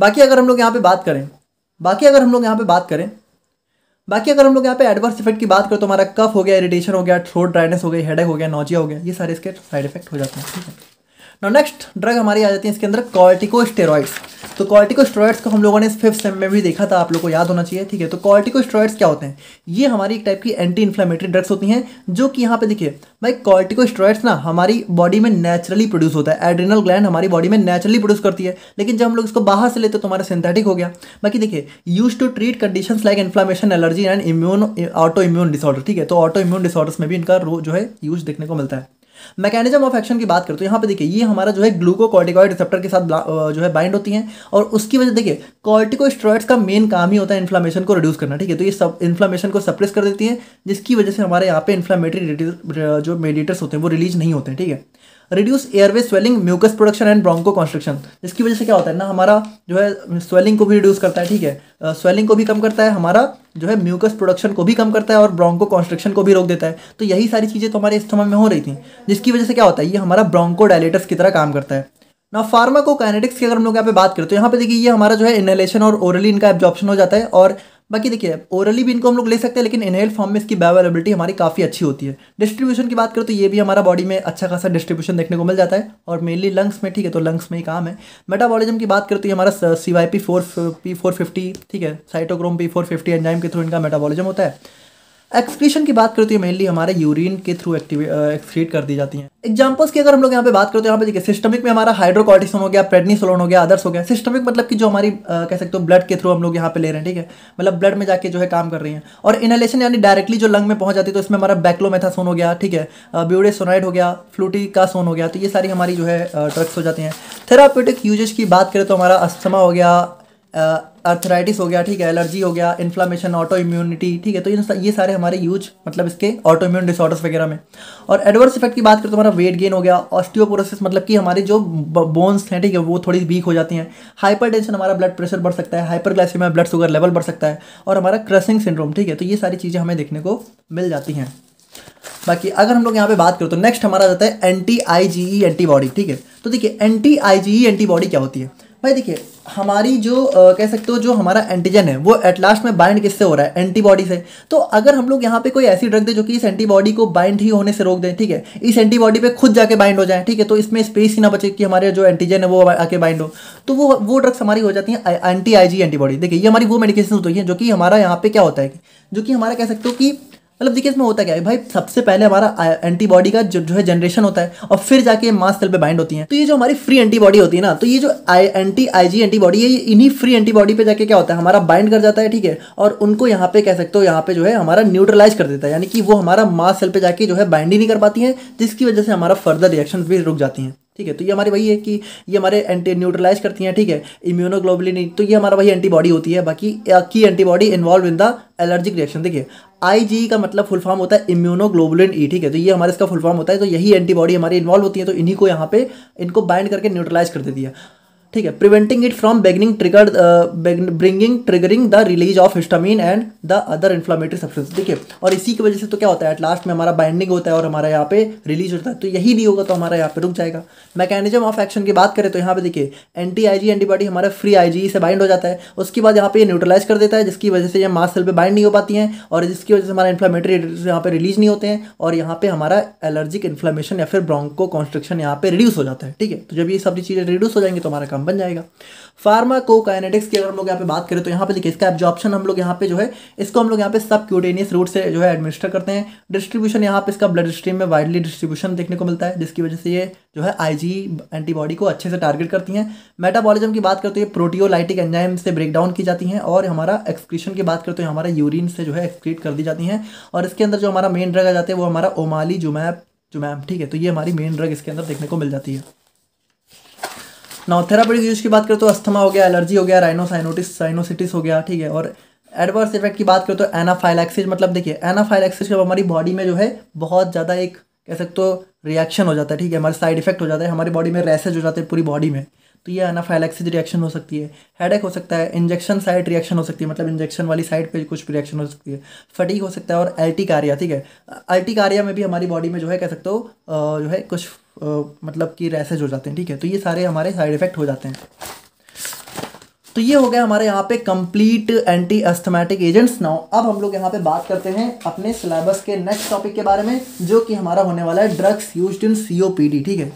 बाकी अगर हम लोग यहाँ पे बात करें बाकी अगर हम लोग यहाँ पे एडवर्स इफेक्ट की बात करें तो हमारा कफ हो गया, इरिटेशन हो गया, थ्रोट ड्राइनेस हो गई, हेडेक हो गया, नोजिया हो गया, ये सारे इसके साइड इफेक्ट हो जाते हैं। ठीक है। नेक्स्ट ड्रग हमारी आ जाती है इसके अंदर कॉर्टिकोस्टेरॉइड्स। तो कॉर्टिकोस्टेरॉइड्स को हम लोगों ने 5th सेम में भी देखा था, आप लोग को याद होना चाहिए। ठीक है। तो कॉर्टिकोस्टेरॉइड्स क्या होते हैं? ये हमारी एक टाइप की एंटी इन्फ्लेमेटरी ड्रग्स होती हैं, जो कि यहाँ पे देखिए भाई कॉर्टिकोस्टेरॉइड्स ना हमारी बॉडी में नेचुरली प्रोड्यूस होता है। एड्रिनल ग्लैंड हमारी बॉडी में नेचुरली प्रोड्यूस करती है, लेकिन जब हम लोग इसको बाहर से लेते तो हमारा सिंथेटिक हो गया। बाकी देखिए use to treat conditions like inflammation, allergy and autoimmune disorder. ठीक है। तो ऑटो इम्यून डिसऑर्डर्स में भी इनका जो है यूज देखने को मिलता है। मैकेनिज्म ऑफ एक्शन की बात करें तो यहाँ पे देखिए ये हमारा जो है ग्लूकोकॉर्टिकॉइड रिसेप्टर के साथ जो है बाइंड होती हैं, और उसकी वजह देखिए कॉर्टिकोस्टेरॉइड्स का मेन काम ही होता है इन्फ्लेमेशन को रिड्यूस करना। ठीक है। तो ये सब इन्फ्लेमेशन को सप्रेस कर देती है, जिसकी वजह से हमारे यहाँ पे इन्फ्लेमेटरी जो मेडिएटर्स होते हैं वो रिलीज नहीं होते हैं। ठीक है। Reduce airway swelling, mucus production and bronchoconstriction, जिसकी वजह से क्या होता है ना हमारा जो है स्वेलिंग को भी रिड्यूस करता है। ठीक है। स्वेलिंग को भी कम करता है, हमारा जो है म्यूकस प्रोडक्शन को भी कम करता है, और ब्रोंको कॉन्स्ट्रिक्शन को भी रोक देता है। तो यही सारी चीज़ें तो हमारे स्टमक में हो रही थी, जिसकी वजह से क्या होता है ये हमारा ब्रोंको डायलेटर्स की तरह काम करता है ना। फार्माकोकाइनेटिक्स की अगर हम लोग यहाँ पे बात करें तो यहाँ पे देखिए ये हमारा जो है इनहेलेशन और ओरली इनका एब्जॉर्प्शन हो जाता है, और बाकी देखिए ओरली भी इनको हम लोग ले सकते हैं, लेकिन इनहेल फॉर्म में इसकी बायोअवेलेबिलिटी हमारी काफ़ी अच्छी होती है। डिस्ट्रीब्यूशन की बात करें तो ये भी हमारा बॉडी में अच्छा खासा डिस्ट्रीब्यूशन देखने को मिल जाता है, और मेनली लंग्स में। ठीक है। तो लंग्स में ही काम है। मेटाबॉलिज्म की बात करें तो ये हमारा CYP450, ठीक है, साइटोक्रोम P450 एंजाइम के थ्रू इनका मेटाबॉलिज्म होता है। एक्सक्रीशन की बात करें तो ये मेनली हमारे यूरिन के थ्रू एक्सक्रीट कर दी जाती हैं। एग्जांपल्स की अगर हम लोग यहाँ पे बात करें तो यहाँ पे देखिए सिस्टमिक में हमारा हाइड्रोकॉर्टिसोन हो गया, प्रेडनिसोलोन हो गया, अदर्स हो गया। सिस्टमिक मतलब कि जो हमारी कह सकते हो ब्लड के थ्रू हम लोग यहाँ पे ले रहे हैं। ठीक है। मतलब ब्लड में जाके जो है काम कर रही हैं। और इनहेलेशन यानी डायरेक्टली जो लंग में पहुंच जाती है, तो इसमें हमारा बैक्लोमेथासोन हो गया, ठीक है, ब्यूडेसोनाइड हो गया, फ्लूटिकासोन हो गया। तो ये सारी हमारी जो है ड्रग्स हो जाती हैं। थेराप्यूटिक यूजेज की बात करें तो हमारा अस्थमा हो गया, अर्थराइटिस हो गया, ठीक है, एलर्जी हो गया, इन्फ्लामेशन, ऑटो इम्यूनिटी। ठीक है। तो ये सारे हमारे यूज मतलब इसके ऑटो इम्यून डिसऑर्डर्स वगैरह में। और एडवर्स इफेक्ट की बात करें तो हमारा वेट गेन हो गया, ऑस्टियोपोरोसिस मतलब कि हमारी जो बोन्स हैं, ठीक है, वो थोड़ी वीक हो जाती हैं। हाइपरटेंशन, हमारा ब्लड प्रेशर बढ़ सकता है। हाइपरग्लाइसेमिया, ब्लड शुगर लेवल बढ़ सकता है। और हमारा क्रसिंग सिंड्रोम। ठीक है। तो ये सारी चीज़ें हमें देखने को मिल जाती हैं। बाकी अगर हम लोग यहाँ पे बात करें तो नेक्स्ट हमारा जाता है एंटी IgE एंटीबॉडी। ठीक है। तो देखिए एंटी IgE एंटीबॉडी क्या होती है भाई? देखिए हमारी जो कह सकते हो जो हमारा एंटीजन है वो एट लास्ट में बाइंड किससे हो रहा है? एंटीबॉडी से। तो अगर हम लोग यहाँ पे कोई ऐसी ड्रग दे जो कि इस एंटीबॉडी को बाइंड ही होने से रोक दें, ठीक है, इस एंटीबॉडी पे खुद जाके बाइंड हो जाए, ठीक है, तो इसमें स्पेस ही ना बचे कि हमारे जो एंटीजन है वो आके बाइंड हो, तो वो ड्रग्स हमारी हो जाती है एंटी IgE एंटीबॉडी। देखिए ये हमारी वो मेडिकेशन होती है जो कि हमारा यहाँ पे क्या होता है, जो कि हमारा कह सकते हो कि मतलब देखिए इसमें होता क्या है भाई, सबसे पहले हमारा एंटीबॉडी का जो है जनरेशन होता है, और फिर जाके मास सेल पे बाइंड होती है। तो ये जो हमारी फ्री एंटीबॉडी होती है ना, तो ये जो एंटी IgE एंटीबॉडी है, ये इन्हीं फ्री एंटीबॉडी पे जाके क्या होता है हमारा बाइंड कर जाता है। ठीक है। और उनको यहाँ पे कह सकते हो यहाँ पे जो है हमारा न्यूट्रलाइज कर देता है, यानी कि वो हमारा मास सेल पे जाके जो है बाइंड ही नहीं कर पाती है, जिसकी वजह से हमारा फर्दर रिएक्शन भी रुक जाती हैं। ठीक है। तो ये हमारी वही है कि ये हमारे एंटी न्यूट्रलाइज करती हैं। ठीक है। इम्यूनोग्लोबुलिन, तो ये हमारा वही एंटीबॉडी होती है। बाकी की antibody involve in the allergic reaction. देखिए IgE का मतलब फुल फॉर्म होता है इम्यूनोग्लोबुलिन E। ठीक है। तो ये हमारे इसका फुल फॉर्म होता है। तो यही एंटीबॉडी हमारी इन्वॉल्व होती है, तो इन्हीं को यहाँ पे इनको बाइंड करके न्यूट्रलाइज कर देती है। ठीक है। Preventing it from triggering the release of histamine and the other inflammatory substance. देखिए और इसी की वजह से तो क्या होता है एट लास्ट में हमारा बाइंडिंग होता है और हमारा यहाँ पे रिलीज होता है। तो यही नहीं होगा तो हमारा यहाँ पे रुक जाएगा। मैकेनिज्म ऑफ एक्शन की बात करें तो यहाँ पे देखिए एंटी IgE एंटीबॉडी हमारा फ्री IgE से बाइंड हो जाता है, उसके बाद यहाँ पे न्यूट्रलाइज कर देता है, जिसकी वजह से ये मास सेल पे बाइंड नहीं हो पाती हैं, और जिसकी वजह से हमारा इन्फ्लामेटरी यहाँ पे रिलीज नहीं होते हैं, और यहाँ पे हमारा एलर्जिक इन्फ्लामेशन या फिर ब्रोंको कॉन्स्ट्रिक्शन यहाँ पे रिड्यूस हो जाता है। ठीक है। तो जब ये सभी चीज़ें रिड्यूस हो जाएंगी तो हमारा काम बन जाएगा। फार्माकोकाइनेटिक्स की अगर हम लोग यहाँ पे बात करें तो यहाँ पे देखिए इसका एब्जॉर्प्शन हम लोग यहाँ पे जो है इसको हम लोग यहाँ पे सबक्यूटेनियस रूट से जो है एडमिनिस्टर करते हैं। डिस्ट्रीब्यूशन यहाँ पे इसका ब्लड स्ट्रीम में वाइडली डिस्ट्रीब्यूशन देखने को मिलता है, जिसकी वजह से ये जो है IgE एंटीबॉडी को अच्छे से टारगेट करती हैं। मेटाबॉलिज्म की बात करते हैं प्रोटियोलाइटिक एंजाइम से ब्रेक डाउन की जाती हैं, और हमारा एक्सक्रीशन की बात करते हैं हमारा यूरिन से जो है एक्सक्रीट कर दी जाती हैं। और इसके अंदर जो हमारा मेन ड्रग आ जाते हैं वो हमारा ओमालीजुमैब। ठीक है। तो ये हमारी मेन ड्रग इसके अंदर देखने को मिल जाती है। नाउ थेराप्यूटिक यूज की बात करें तो अस्थमा हो गया, एलर्जी हो गया, साइनोसिटिस हो गया। ठीक है। और एडवर्स इफेक्ट की बात करें तो एनाफाइलैक्सिस, मतलब देखिए एनाफाइलैक्सिस जब हमारी बॉडी में जो है बहुत ज़्यादा एक कह सकते हो रिएक्शन हो जाता है। ठीक है। हमारे साइड इफेक्ट हो जाता है, हमारी बॉडी में रैसेज हो जाते हैं पूरी बॉडी में, तो ये एनाफाइलैक्सिस रिएक्शन हो सकती है। हेडेक हो सकता है, इंजेक्शन साइड रिएक्शन हो सकती है, मतलब इंजेक्शन वाली साइड पे कुछ रिएक्शन हो सकती है, फटीग हो सकता है, और अर्टिकारिया। ठीक है। अर्टिकारिया में भी हमारी बॉडी में जो है कह सकते हो जो है कुछ मतलब कि रैसेज हो जाते हैं। ठीक है। तो ये सारे हमारे साइड इफेक्ट हो जाते हैं। तो ये हो गया हमारे यहाँ पे complete anti asthmatic agents. Now अब हम लोग यहाँ पे बात करते हैं अपने सिलेबस के नेक्स्ट टॉपिक के बारे में, जो कि हमारा होने वाला है ड्रग्स यूज्ड इन सीओपीडी। ठीक है,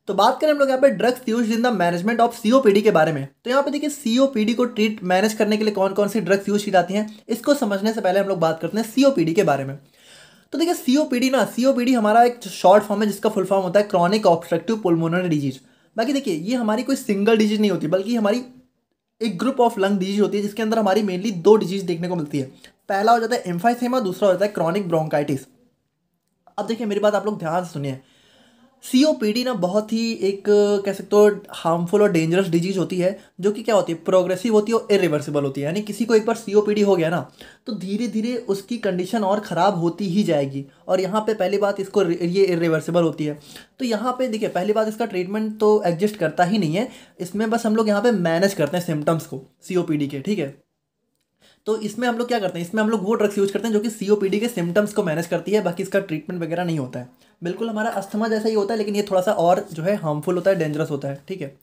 तो बात करें हम लोग यहाँ पे drugs used in the management of COPD के बारे में। तो यहाँ पे देखिए सीओपीडी को ट्रीट मैनेज करने के लिए कौन कौन सी ड्रग्स यूज की जाती हैं, इसको समझने से पहले हम लोग बात करते हैं सीओपीडी के बारे में। तो देखिए सीओपीडी हमारा एक शॉर्ट फॉर्म है जिसका फुल फॉर्म होता है क्रॉनिक ऑब्स्ट्रक्टिव पुल्मोनरी डिजीज। बाकी देखिए ये हमारी कोई सिंगल डिजीज नहीं होती, बल्कि हमारी एक ग्रुप ऑफ लंग डिजीज होती है, जिसके अंदर हमारी मेनली दो डिजीज देखने को मिलती है। पहला हो जाता है एम्फाइसेमा, दूसरा हो जाता है क्रॉनिक ब्रोंकाइटिस। अब देखिए मेरी बात आप लोग ध्यान से सुनिए। सीओपीडी ना बहुत ही एक कह सकते हो हार्मफुल और डेंजरस डिजीज होती है, जो कि क्या होती है, प्रोग्रेसिव होती है और इरिवर्सिबल होती है। यानी किसी को एक बार सीओपीडी हो गया ना, तो धीरे धीरे उसकी कंडीशन और ख़राब होती ही जाएगी। और यहाँ पे पहली बात इसको ये इरिवर्सिबल होती है। तो यहाँ पे देखिए पहली बात, इसका ट्रीटमेंट तो एग्जिस्ट करता ही नहीं है, इसमें बस हम लोग यहाँ पे मैनेज करते हैं सिम्टम्स को सीओपीडी के। ठीक है, तो इसमें हम लोग क्या करते हैं, इसमें हम लोग वो ड्रग्स यूज करते हैं जो कि सीओपीडी के सिम्टम्स को मैनेज करती है, बाकी इसका ट्रीटमेंट वगैरह नहीं होता है। बिल्कुल हमारा अस्थमा जैसा ही होता है, लेकिन ये थोड़ा सा और जो है हार्मफुल होता है, डेंजरस होता है। ठीक है,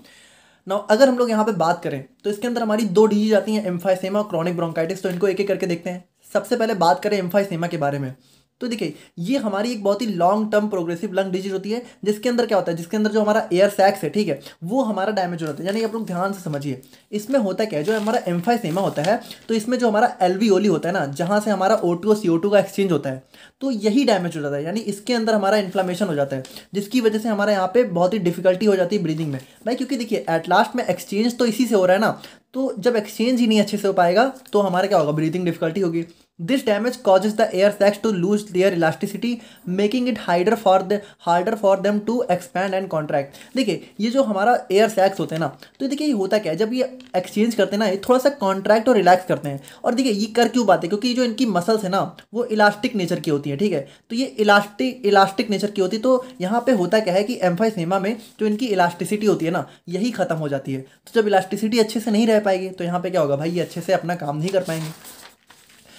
नाउ अगर हम लोग यहाँ पे बात करें तो इसके अंदर हमारी दो डिजीज आती हैं, एम्फाइसेमा और क्रॉनिक ब्रोंकाइटिस। तो इनको एक एक करके देखते हैं। सबसे पहले बात करें एम्फाइसेमा के बारे में। तो देखिए ये हमारी एक बहुत ही long term progressive lung disease होती है, जिसके अंदर क्या होता है, जिसके अंदर जो हमारा एयर सैक्स है, ठीक है, वो हमारा डैमेज हो जाता है। यानी आप लोग ध्यान से समझिए, इसमें होता क्या है, जो हमारा एम्फाइसेमा होता है, तो इसमें जो हमारा एल्वियोली होता है ना, जहाँ से हमारा O2 और CO2 का एक्सचेंज होता है, तो यही डैमेज हो जाता है। यानी इसके अंदर हमारा इन्फ्लामेशन हो जाता है, जिसकी वजह से हमारे यहाँ पे बहुत ही डिफिकल्टी हो जाती है ब्रीदिंग में भाई। क्योंकि देखिए एट लास्ट में एक्सचेंज तो इसी से हो रहा है ना, तो जब एक्सचेंज ही नहीं अच्छे से हो पाएगा तो हमारा क्या होगा, ब्रीदिंग डिफिकल्टी होगी। This damage causes the air sacs to lose their elasticity, making it harder for them to expand and contract। देखिए ये जो हमारा एयर सैक्स होते हैं ना, तो देखिए ये होता क्या है, जब ये एक्सचेंज करते हैं ना, ये थोड़ा सा कॉन्ट्रैक्ट और रिलैक्स करते हैं। और देखिए ये कर क्यों पाते हैं, क्योंकि जो इनकी मसल्स है ना, वो इलास्टिक नेचर की होती है। ठीक है, तो ये इलास्टिक नेचर की होती है। तो यहाँ पे होता क्या है कि एम्फाइसेमा में जो इनकी इलास्टिसिटी होती है ना, यही खत्म हो जाती है। तो जब इलास्टिसिटी अच्छे से नहीं रह पाएगी, तो यहाँ पे क्या होगा भाई, ये अच्छे से अपना काम नहीं कर पाएंगे।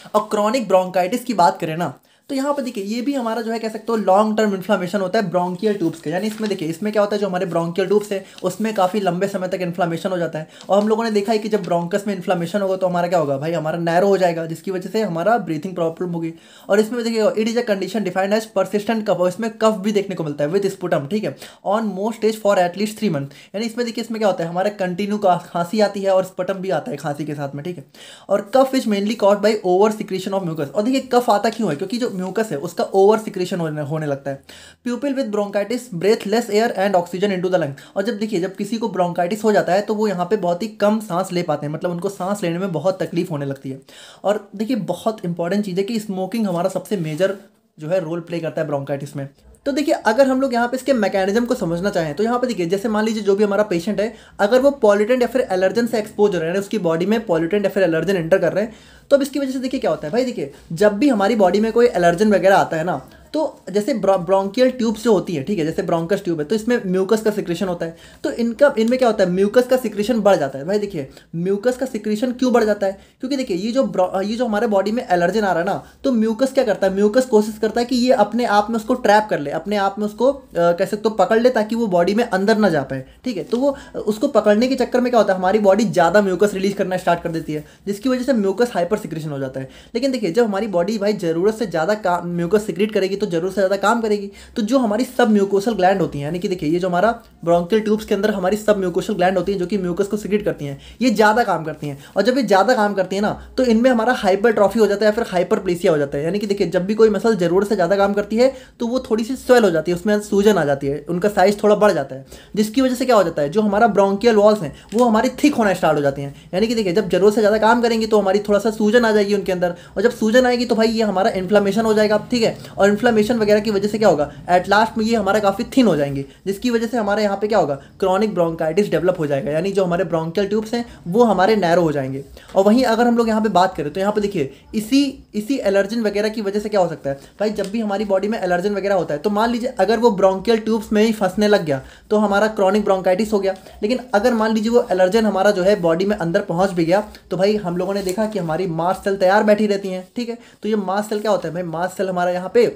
और क्रॉनिक ब्रोंकाइटिस की बात करें ना, तो यहाँ पर देखिए ये भी हमारा जो है कह सकते हो लॉन्ग टर्म इन्फ्लामेशन होता है ब्रोंकियल ट्यूब्स का। यानी इसमें देखिए इसमें क्या होता है, जो हमारे ब्रोंकियल ट्यूब्स है उसमें काफ़ी लंबे समय तक इन्फ्लामेशन हो जाता है। और हम लोगों ने देखा है कि जब ब्रोंकस में इन्फ्लामेशन होगा तो हमारा क्या होगा भाई, हमारा नैरो हो जाएगा, जिसकी वजह से हमारा ब्रीथिंग प्रॉब्लम होगी। और इसमें देखिए it is a condition defined as persistent cough, और इसमें कफ भी देखने को मिलता है विद स्पुटम। ठीक है, on most as for at least 3 month. यानी इसमें देखिए इसमें क्या होता है, हमारा कंटिन्यू खांसी आती है और स्पुटम भी आता है खांसी के साथ में। ठीक है, और cough is mainly caused by over secretion of mucus. और देखिए कफ आता क्यों है, क्योंकि जो म्यूकस है उसका ओवर सिक्रेशन होने लगता है। People with bronchitis breathe less air and oxygen into the lung. और जब देखिए जब किसी को ब्रोंकाइटिस हो जाता है तो वो यहाँ पे बहुत ही कम सांस ले पाते हैं, मतलब उनको सांस लेने में बहुत तकलीफ होने लगती है। और देखिए बहुत इंपॉर्टेंट चीज़ है कि स्मोकिंग हमारा सबसे मेजर जो है रोल प्ले करता है ब्रोंकाइटिस में। तो देखिए अगर हम लोग यहाँ पे इसके मैकेनिज्म को समझना चाहें, तो यहाँ पे देखिए जैसे मान लीजिए जो भी हमारा पेशेंट है, अगर वो पॉल्यूटेंट या फिर एलर्जन से एक्सपोज हो रहे हैं, उसकी बॉडी में पॉल्यूटेंट या फिर एलर्जन एंटर कर रहे हैं, तो अब इसकी वजह से देखिए क्या होता है भाई, देखिए जब भी हमारी बॉडी में कोई एलर्जन वगैरह आता है ना, तो जैसे ब्रोंकियल ट्यूब्स जो होती है, ठीक है, जैसे ब्रोंकस ट्यूब है, तो इसमें म्यूकस का सिक्रेशन होता है। तो इनमें क्या होता है, म्यूकस का सिक्रेशन बढ़ जाता है। भाई देखिए म्यूकस का सिक्रेशन क्यों बढ़ जाता है, क्योंकि देखिए ये जो हमारे बॉडी में एलर्जन आ रहा है ना, तो म्यूकस क्या करता है, म्यूकस कोशिश करता है कि ये अपने आप में उसको ट्रैप कर ले, अपने आप में उसको कह सकते हो पकड़ ले, ताकि वो बॉडी में अंदर ना जा पाए। ठीक है, तो वो उसको पकड़ने के चक्कर में क्या होता है, हमारी बॉडी ज़्यादा म्यूकस रिलीज करना स्टार्ट कर देती है, जिसकी वजह से म्यूकस हाइपर सिक्रेशन हो जाता है। लेकिन देखिए जब हमारी बॉडी भाई ज़रूरत से ज़्यादा म्यूकस सिक्रेट करेगी, तो ज़रूरत से ज़्यादा काम करेगी, तो जो हमारी सब म्यूकोसल ग्लैंड होती हैं, यानी कि देखिए ये जो हमारा ब्रोंकियल ट्यूब्स के अंदर हमारी सब म्यूकोसल ग्लैंड होती हैं, जो कि म्यूकस को सिक्रेट करती हैं, ये ज़्यादा काम करती हैं। और जब ये ज़्यादा काम करती है ना, तो इनमें हमारा हाइपरट्रॉफी हो जाता है या फिर हाइपरप्लेसिया हो जाता है। यानी कि देखिए जब भी कोई मसल ज़रूरत से ज़्यादा काम करती है, तो वो थोड़ी सी स्वेल हो जाती है, उसमें सूजन आ जाती है, उनका साइज थोड़ा बढ़ जाता है, जिसकी वजह से क्या हो जाता है, जो हमारा ब्रोंकियल वॉल्स हैं वो हमारी थिक होना स्टार्ट हो जाती हैं। यानी कि देखिए जब जरूरत से ज़्यादा काम करेंगी तो हमारी थोड़ा सा सूजन आ जाएगी उनके अंदर, और जब सूजन आएगी तो भाई ये हमारा इन्फ्लामेशन हो जाएगा। ठीक है, और इन्फ्लामेशन वगैरह की वजह से क्या होगा, एट लास्ट में ये हमारा काफ़ी थिन हो जाएंगे, जिसकी वजह से हमारे यहाँ पे क्या होगा, क्रॉनिक ब्रोंकाइटिस डेवलप हो जाएगा। यानी जो हमारे ब्रोंकियल ट्यूब्स हैं वो हमारे नैरो हो जाएंगे। और वहीं अगर हम लोग यहाँ पे बात करें, तो यहाँ पे देखिए इसी एलर्जन वगैरह की वजह से क्या हो सकता है भाई, जब भी हमारी बॉडी में एलर्जन वगैरह होता है, तो मान लीजिए अगर वो ब्रोंकियल ट्यूब्स में ही फंसने लग गया तो हमारा क्रॉनिक ब्रोंकाइटिस हो गया। लेकिन अगर मान लीजिए वो एलर्जन हमारा जो है बॉडी में अंदर पहुँच भी गया, तो भाई हम लोगों ने देखा कि हमारी मास्ट सेल तैयार बैठी रहती हैं। ठीक है, तो ये मास्ट सेल क्या होता है भाई, मास्ट सेल हमारा यहाँ पे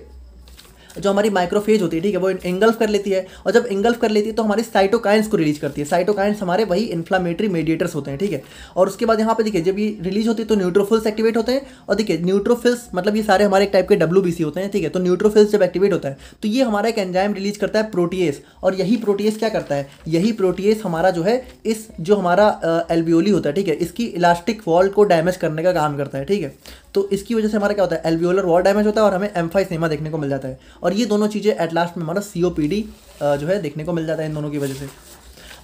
जो हमारी माइक्रोफेज होती है, ठीक है, वो एंगल्फ कर लेती है, और जब एंगल्फ कर लेती है तो हमारी साइटोकाइंस को रिलीज करती है। साइटोकाइंस हमारे वही इन्फ्लामेटरी मेडिएटर्स होते हैं, ठीक है। और उसके बाद यहाँ पे देखिए जब ये रिलीज होती है तो न्यूट्रोफिल्स एक्टिवेट होते हैं, और देखिए न्यूट्रोफिल्स मतलब ये सारे हमारे एक टाइप के WBC होते हैं, ठीक है। तो न्यूट्रोफिल्स जब एक्टिवेट होता है तो ये हमारा एक एंजाइम रिलीज करता है प्रोटीएस, और यही प्रोटीएस क्या करता है, यही प्रोटीएस हमारा जो है इस जो हमारा एल्वियोली होता है, ठीक है, इसकी इलास्टिक वॉल को डैमेज करने का काम करता है, ठीक है। तो इसकी वजह से हमारा क्या होता है, एल्वियोलर वॉल डैमेज होता है और हमें एम्फाइसेमा देखने को मिल जाता है, और ये दोनों चीज़ें एट लास्ट में हमारा COPD जो है देखने को मिल जाता है इन दोनों की वजह से।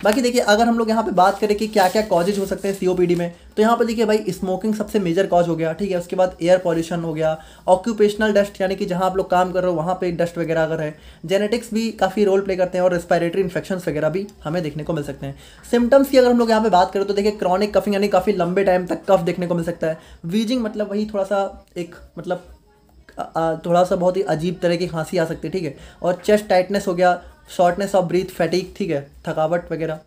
बाकी देखिए अगर हम लोग यहाँ पे बात करें कि क्या क्या कॉजेज हो सकते हैं COPD में, तो यहाँ पे देखिए भाई स्मोकिंग सबसे मेजर कॉज हो गया, ठीक है। उसके बाद एयर पॉल्यूशन हो गया, ऑक्यूपेशनल डस्ट यानी कि जहाँ आप लोग काम कर रहे हो वहाँ पे डस्ट वगैरह अगर है, जेनेटिक्स भी काफ़ी रोल प्ले करते हैं, और रेस्पिरेटरी इन्फेक्शंस वगैरह भी हमें देखने को मिल सकते हैं। सिम्टम्स की अगर हम लोग यहाँ पे बात करें तो देखिए क्रॉनिक कफिंग यानी काफ़ी लंबे टाइम तक कफ देखने को मिल सकता है। वीजिंग मतलब वही थोड़ा सा एक मतलब थोड़ा सा बहुत ही अजीब तरह की खांसी आ सकती है, ठीक है। और चेस्ट टाइटनेस हो गया, शॉर्टनेस ऑफ ब्रीथ, फैटिक, ठीक है, थकावट वगैरह।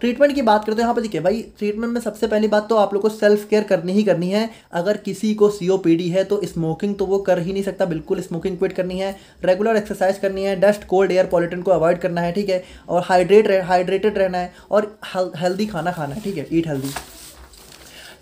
ट्रीटमेंट की बात करते हैं यहाँ पे देखिए भाई ट्रीटमेंट में सबसे पहली बात तो आप लोग को सेल्फ केयर करनी ही करनी है। अगर किसी को COPD है तो स्मोकिंग तो वो कर ही नहीं सकता, बिल्कुल स्मोकिंग क्विट करनी है, रेगुलर एक्सरसाइज करनी है, डस्ट कोल्ड एयर पॉल्यूटेंट को अवॉइड करना है, ठीक है, और हाइड्रेटेड रहना है, और हेल्दी खाना खाना है, ठीक है, ईट हेल्दी।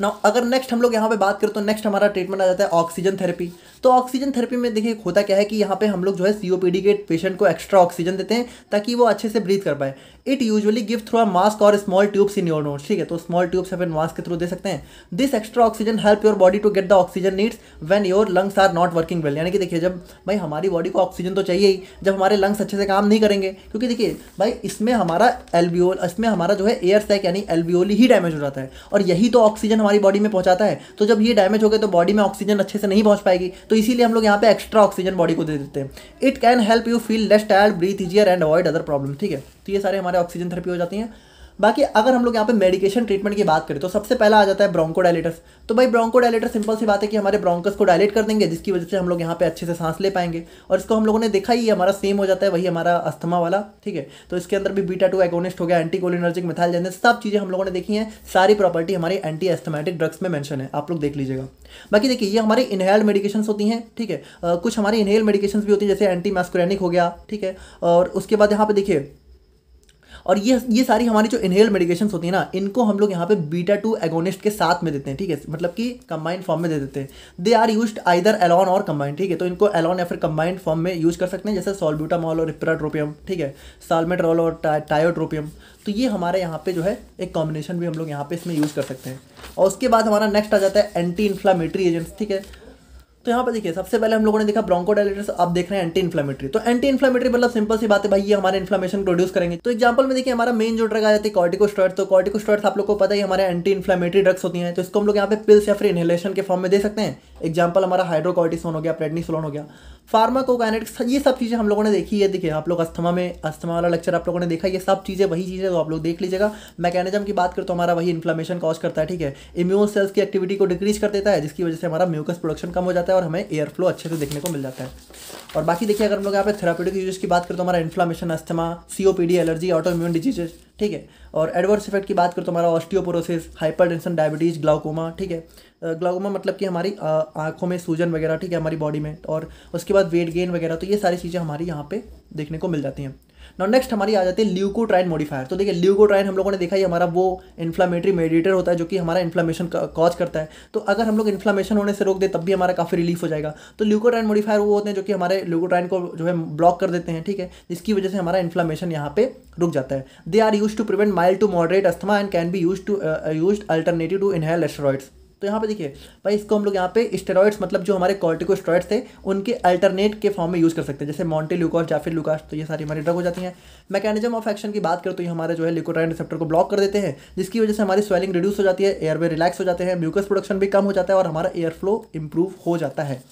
ना अगर नेक्स्ट हम लोग यहाँ पे बात करें तो नेक्स्ट हमारा ट्रीटमेंट आ जाता है ऑक्सीजन थेरेपी। तो ऑक्सीजन थेरेपी में देखिए होता क्या है कि यहाँ पे हम लोग जो है COPD के पेशेंट को एक्स्ट्रा ऑक्सीजन देते हैं ताकि वो अच्छे से ब्रीथ कर पाए। It usually give through a mask और small tubes in your nose, ठीक है, तो स्मॉल ट्यूब्स अपन मास्क के थ्रू दे सकते हैं। This extra oxygen help your body to get the oxygen needs when your lungs are not working well, यानी कि देखिए जब भाई हमारी बॉडी को ऑक्सीजन तो चाहिए ही, जब हमारे लंग्स अच्छे से काम नहीं करेंगे, क्योंकि देखिए भाई इसमें हमारा इसमें हमारा जो है एयर सैक यानी एल्वियोली ही डैमेज हो जाता है, और यही तो ऑक्सीजन हमारी बॉडी में पहुंचाता है। तो जब ये डैमेज हो गए तो बॉडी में ऑक्सीजन अच्छे से नहीं पहुंच पाएगी, तो इसीलिए हम लोग यहाँ पे एक्स्ट्रा ऑक्सीजन बॉडी को दे देते हैं। It can help you feel less tired, breathe easier and avoid other problem, ठीक है। तो ये सारे हमारे ऑक्सीजन थेरेपी हो जाती हैं। बाकी अगर हम लोग यहाँ पे मेडिकेशन ट्रीटमेंट की बात करें तो सबसे पहला आ जाता है ब्रोंकोडायलेटर्स। तो भाई ब्रोंकोडायलेटर सिंपल सी बात है कि हमारे ब्रोंकस को डायलेट कर देंगे, जिसकी वजह से हम लोग यहाँ पे अच्छे से सांस ले पाएंगे, और इसको हम लोगों ने देखा ही हमारा सेम हो जाता है वही हमारा अस्थमा वाला, ठीक है। तो इसके अंदर भी बीटा-2 एगोनिस्ट हो गया, एंटीकोलिनर्जिक, मिथाइलजेनेस, सब चीज़ें हम लोगों ने देखी हैं, सारी प्रॉपर्टी हमारी एंटी एस्थमेटिक ड्रग्स में मेंशन है, आप लोग देख लीजिएगा। बाकी देखिए ये हमारी इनहेल्ड मेडिकेशंस होती हैं, ठीक है, कुछ हमारी इनहेल मेडिकेशंस भी होती है जैसे एंटी मैस्कुरेनिक हो गया, ठीक है। और उसके बाद यहाँ पे देखिए और ये सारी हमारी जो इनहेल मेडिकेशंस होती है ना, इनको हम लोग यहाँ पे बीटा-2 एगोनिस्ट के साथ में देते हैं, ठीक है, मतलब कि कंबाइंड फॉर्म में दे देते हैं। They are used either alone or combined, ठीक है, तो इनको एलॉन या फिर कंबाइंड फॉर्म में यूज कर सकते हैं, जैसे सॉल्ब्यूटामॉल और इप्राट्रोपियम, ठीक है, साल्मेट्रॉल और टायोट्रोपियम। तो ये हमारे यहाँ पे जो है एक कॉम्बिनेशन भी हम लोग यहाँ पे इसमें यूज़ कर सकते हैं। और उसके बाद हमारा नेक्स्ट आ जाता है एंटी इन्फ्लामेटरी एजेंट्स, ठीक है। तो यहाँ पे देखिए सबसे पहले हम लोगों ने देखा ब्रोंकोडायलेटर्स, आप देख रहे हैं एंटी इन्फ्लेमेटरी। तो एंटी इन्फ्लेमेटरी मतलब सिंपल सी बात है भाई, ये हमारे इन्फ्लेमेशन प्रोड्यूस करेंगे। तो एग्जांपल में देखिए हमारा मेन जो ड्रग आ जाती है कॉर्टिकोस्टेरॉइड्स। तो कॉर्टिकोस्टेरॉइड्स आप लोग को पता ही हमारे एंटी इन्फ्लेमेटरी ड्रग्स होती हैं, तो इसको हम लोग यहाँ पे पिल्स या फिर इनहेलेशन के फॉर्म में दे सकते हैं। एग्जाम्पल हमारा हाइड्रोकॉर्टिसोन हो गया, प्रेडनिसोलोन हो गया, फार्माकोकाइनेटिक्स, ये सब चीज़ें हम लोगों ने देखी है। देखिए आप लोग अस्थमा वाला लेक्चर आप लोगों ने देखा, ये सब चीज़ें वही चीज़ें तो आप लोग देख लीजिएगा। मैकेनिज्म की बात करें तो हमारा वही इन्फ्लेमेशन कॉज करता है, ठीक है, इम्यून सेल्स की एक्टिविटी को डिक्रीज कर देता है, जिसकी वजह से हमारा म्यूकस प्रोडक्शन कम हो जाता है और हमें एयर फ्लो अच्छे से देखने को मिल जाता है। और बाकी देखिए अगर हम लोग यहाँ पे थेराप्यूटिक यूजेस की बात करें तो हमारा inflammation, asthma, COPD, allergy, auto immune diseases, ठीक है। और एडवर्स इफेक्ट की बात करें तो हमारा ऑस्टियोपोरोसिस, हाइपरटेंशन, डायबिटीज, ग्लाउकोमा, ठीक है। ग्लाउकोमा मतलब कि हमारी आंखों में सूजन वगैरह, ठीक है, हमारी बॉडी में, और उसके बाद वेट गेन वगैरह, तो ये सारी चीज़ें हमारी यहाँ पे देखने को मिल जाती हैं। नाउ नेक्स्ट हमारी आ जाती है ल्यूकोट्राइन मॉडिफायर। तो देखिए ल्यूकोट्राइन हम लोगों ने देखा ही हमारा वो इन्फ्लामेटरी मेडिएटर होता है जो कि हमारा इन्फ्लामेशन कॉज करता है। तो अगर हम लोग इन्फ्लामेशन होने से रोक दे तब भी हमारा काफ़ी रिलीफ हो जाएगा। तो ल्यूकोट्राइन मॉडिफायर वो होते हैं जो कि हमारे ल्यूकोट्राइन को जो है ब्लॉक कर देते हैं, ठीक है, जिसकी वजह से हमारा इन्फ्लामेशन यहाँ पे रुक जाता है। They are use to prevent mild to moderate asthma and can be used alternative to inhale steroids. तो यहाँ पे देखिए भाई इसको हम लोग यहाँ पे स्टेरॉइड्स मतलब जो हमारे कॉर्टिकोस्टेरॉइड्स थे उनके अल्टरनेट के फॉर्म में यूज़ कर सकते हैं, जैसे मॉन्टेल्यूकास, जाफिरलुकास। तो ये सारी हमारी ड्रग हो जाती हैं। मैकेनिज्म ऑफ एक्शन की बात करें तो ये हमारे जो है ल्यूकोट्राइन रिसेप्टर को ब्लॉक कर देते हैं, जिसकी वजह से हमारी स्वेलिंग रिड्यूस हो जाती है, एयरवे रिलैक्स हो जाते हैं, म्यूकस प्रोडक्शन भी कम हो जाता है और हमारा एयर फ्लो इंप्रूव हो जाता है।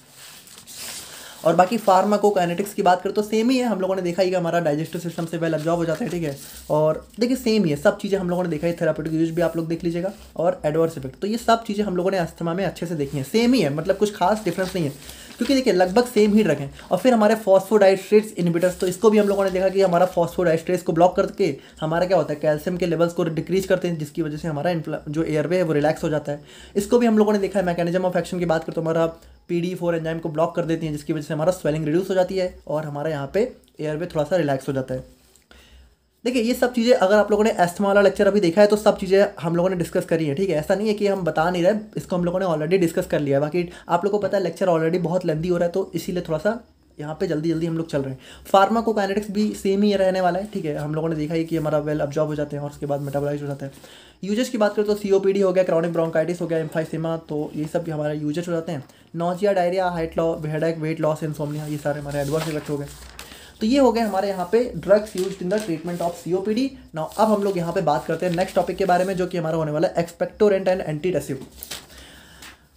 और बाकी फार्माकोकाइनेटिक्स की बात करें तो सेम ही है, हम लोगों ने देखा ही कि हमारा डाइजेस्टिव सिस्टम से वेल एब्जॉर्ब हो जाता है, ठीक है। और देखिए सेम ही है, सब चीज़ें हम लोगों ने देखा है, थेराप्यूटिक यूज भी आप लोग देख लीजिएगा, और एडवर्स इफेक्ट, तो ये सब चीज़ें हम लोगों ने अस्थमा में अच्छे से देखी हैं, सेम ही है, मतलब कुछ खास डिफरेंस नहीं है, क्योंकि देखिए लगभग सेम ही ड्रग हैं। और फिर हमारे फॉस्फोडाइस्ट्रेट्स इनहिबिटर्स, तो इसको भी हम लोगों ने देखा कि हमारा फॉस्फोडाइस्ट्रेट्स को ब्लॉक करके हमारा क्या होता है, कैल्शियम के लेवल्स को डिक्रीज करते हैं, जिसकी वजह से हमारा जो एयरवे है वो रिलैक्स हो जाता है। इसको भी हम लोगों ने देखा है। मैकेनिज्म ऑफ एक्शन की बात करते तो हमारा PD4 एंजाइम को ब्लॉक कर देती हैं, जिसकी वजह से हमारा स्वेलिंग रिड्यूस हो जाती है और हमारे यहाँ पे एयरवे थोड़ा सा रिलैक्स हो जाता है। देखिए ये सब चीज़ें अगर आप लोगों ने एस्थमा वाला लेक्चर अभी देखा है तो सब चीज़ें हम लोगों ने डिस्कस करी है, ठीक है। ऐसा नहीं है कि हम बता नहीं रहे, इसको हम लोगों ने ऑलरेडी डिस्कस कर लिया है। बाकी आप लोगों को पता है लेक्चर ऑलरेडी बहुत लेंदी हो रहा है, तो इसीलिए थोड़ा सा यहाँ पे जल्दी जल्दी हम लोग चल रहे हैं। फार्माकोकाइनेटिक्स भी सेम ही रहने वाला है, ठीक है। हम लोगों ने देखा है कि हमारा वेल अब्जॉर्ब हो जाते हैं और उसके बाद मेटाबोलाइज हो जाता है। यूजेस की बात करें तो COPD हो गया, क्रॉनिक ब्रोंकाइटिस हो गया, एम्फाइसेमा, तो ये सब भी हमारे यूजेस हो जाते हैं। Nausea, diarrhoea, headache, weight loss, insomnia, ये सारे हमारे एडवर्स इफेक्ट हो गए। तो ये हो गए हमारे यहाँ पे drugs used in the treatment of COPD। Now अब हम लोग यहाँ पे बात करते हैं नेक्स्ट टॉपिक के बारे में, जो कि हमारा होने वाला है एक्सपेक्टोरेंट एंड एंटीटेसिव।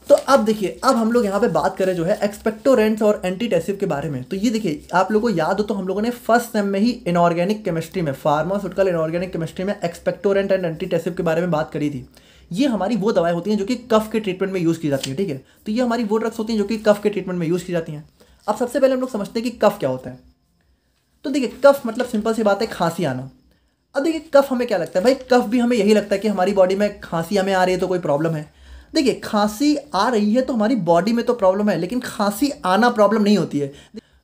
तो अब देखिए, अब हम लोग यहाँ पे बात करें जो है एक्सपेक्टोरेंट्स और एंटीटेसिव के बारे में। तो ये देखिए, आप लोगों को याद हो तो हम लोगों ने फर्स्ट सेम में ही इनऑर्गेनिक केमिस्ट्री में, फार्मास्यूटिकल इनऑर्गेनिक केमिस्ट्री में एक्सपेक्टोरेंट एंड एंटीटेसिव के बारे में बात करी थी। ये हमारी वो दवाएं होती हैं जो कि कफ के ट्रीटमेंट में यूज़ की जाती है, ठीक है। तो ये हमारी वो ड्रग्स होती हैं जो कि कफ के ट्रीटमेंट में यूज़ की जाती हैं। अब सबसे पहले हम लोग समझते हैं कि कफ क्या होता है। तो देखिए, कफ मतलब सिंपल सी बात है, खांसी आना। अब देखिए, कफ हमें क्या लगता है भाई, कफ भी हमें यही लगता है कि हमारी बॉडी में खांसी हमें आ रही है तो कोई प्रॉब्लम है। देखिए, खांसी आ रही है तो हमारी बॉडी में तो प्रॉब्लम है, लेकिन खांसी आना प्रॉब्लम नहीं होती है।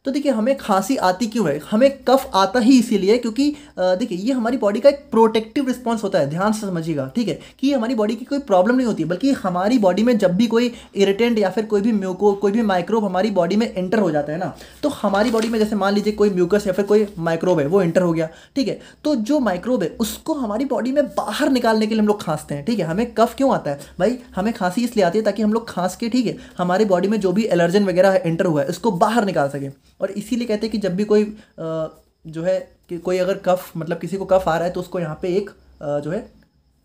तो देखिए, हमें खांसी आती क्यों है, हमें कफ आता ही इसीलिए क्योंकि देखिए ये हमारी बॉडी का एक प्रोटेक्टिव रिस्पॉन्स होता है। ध्यान से समझिएगा, ठीक है, कि ये हमारी बॉडी की कोई प्रॉब्लम नहीं होती है, बल्कि हमारी बॉडी में जब भी कोई इरिटेंट या फिर कोई भी माइक्रोब हमारी बॉडी में एंटर हो जाता है ना, तो हमारी बॉडी में जैसे मान लीजिए कोई म्यूकस या फिर कोई माइक्रोब है वो एंटर हो गया, ठीक है, तो जो माइक्रोब है उसको हमारी बॉडी में बाहर निकालने के लिए हम लोग खांसते हैं, ठीक है। हमें कफ क्यों आता है भाई, हमें खांसी इसलिए आती है ताकि हम लोग खांस के, ठीक है, हमारी बॉडी में जो भी एलर्जन वगैरह एंटर हुआ है उसको बाहर निकाल सके। और इसीलिए कहते हैं कि जब भी कोई जो है कि कोई अगर कफ मतलब किसी को कफ आ रहा है तो उसको यहाँ पे एक जो है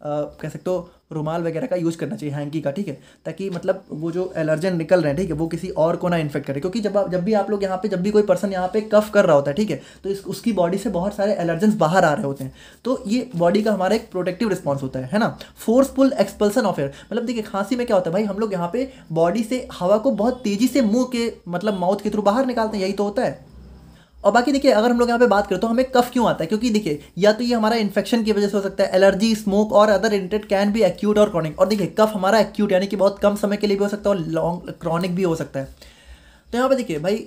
कह सकते हो रुमाल वगैरह का यूज़ करना चाहिए, हैंकी का, ठीक है, ताकि मतलब वो जो एलर्जन निकल रहे हैं, ठीक है, वो किसी और को ना इन्फेक्ट करे। क्योंकि जब भी आप लोग यहाँ पे, जब भी कोई पर्सन यहाँ पे कफ कर रहा होता है, ठीक है, तो उसकी बॉडी से बहुत सारे एलर्जेंस बाहर आ रहे होते हैं। तो ये बॉडी का हमारा एक प्रोटेक्टिव रिस्पॉन्स होता है ना। फोर्सफुल एक्सपल्सन ऑफ एयर, मतलब देखिए खांसी में क्या होता है भाई, हम लोग यहाँ पे बॉडी से हवा को बहुत तेज़ी से मुँह के मतलब माउथ के थ्रू बाहर निकालते हैं, यही तो होता है। और बाकी देखिए, अगर हम लोग यहाँ पे बात करें तो हमें कफ क्यों आता है, क्योंकि देखिए या तो ये हमारा इन्फेक्शन की वजह से हो सकता है, एलर्जी, स्मोक और other irritate can be acute और क्रॉनिक। और देखिए कफ हमारा एक्यूट यानी कि बहुत कम समय के लिए भी हो सकता है और लॉन्ग क्रॉनिक भी हो सकता है। तो यहाँ पे देखिए भाई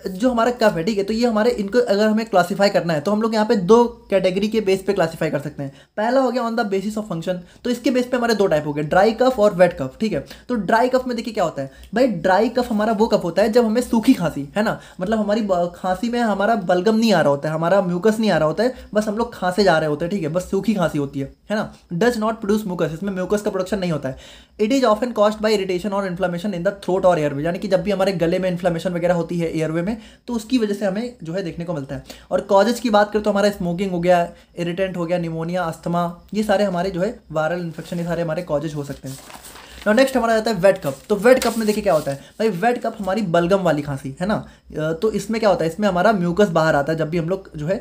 जो हमारा कफ है, ठीक है, तो ये हमारे इनको अगर हमें क्लासीफाई करना है तो हम लोग यहाँ पे दो कैटेगरी के बेस पे क्लासीफाई कर सकते हैं। पहला हो गया on the basis of function, तो इसके बेस पे हमारे दो टाइप हो गए, ड्राई कफ और वेट कफ, ठीक है। तो ड्राई कफ में देखिए क्या होता है भाई, ड्राई कफ हमारा वो कफ होता है जब हमें सूखी खांसी है ना, मतलब हमारी खांसी में हमारा बलगम नहीं आ रहा होता है, हमारा म्यूकस नहीं आ रहा होता है, बस हम लोग खांसे जा रहे होते हैं, ठीक है, बस सूखी खांसी होती है ना। डज नॉट प्रोड्यूस म्यूकस, इसमें म्यूकस का प्रोडक्शन नहीं होता है। It is often caused bye irritation और इन्फ्लेमेशन इन द थ्रोट और एयरवे, यानी कि जब भी हमारे गले में इन्फ्लेमेशन वगैरह होती है एयरवे में, तो उसकी वजह से हमें जो है देखने को मिलता है। और कॉजेज की बात करें तो हमारा स्मोकिंग हो गया, इरिटेंट हो गया, निमोनिया, अस्थमा, ये सारे हमारे जो है वायरल इन्फेक्शन, ये सारे हमारे कॉजेज हो सकते हैं। और नेक्स्ट हमारा आता है वेट कप। तो वेट कप में देखिए क्या होता है भाई, वेट कप हमारी बलगम वाली खांसी है ना। तो इसमें क्या होता है, इसमें हमारा म्यूकस बाहर आता है जब भी हम लोग जो है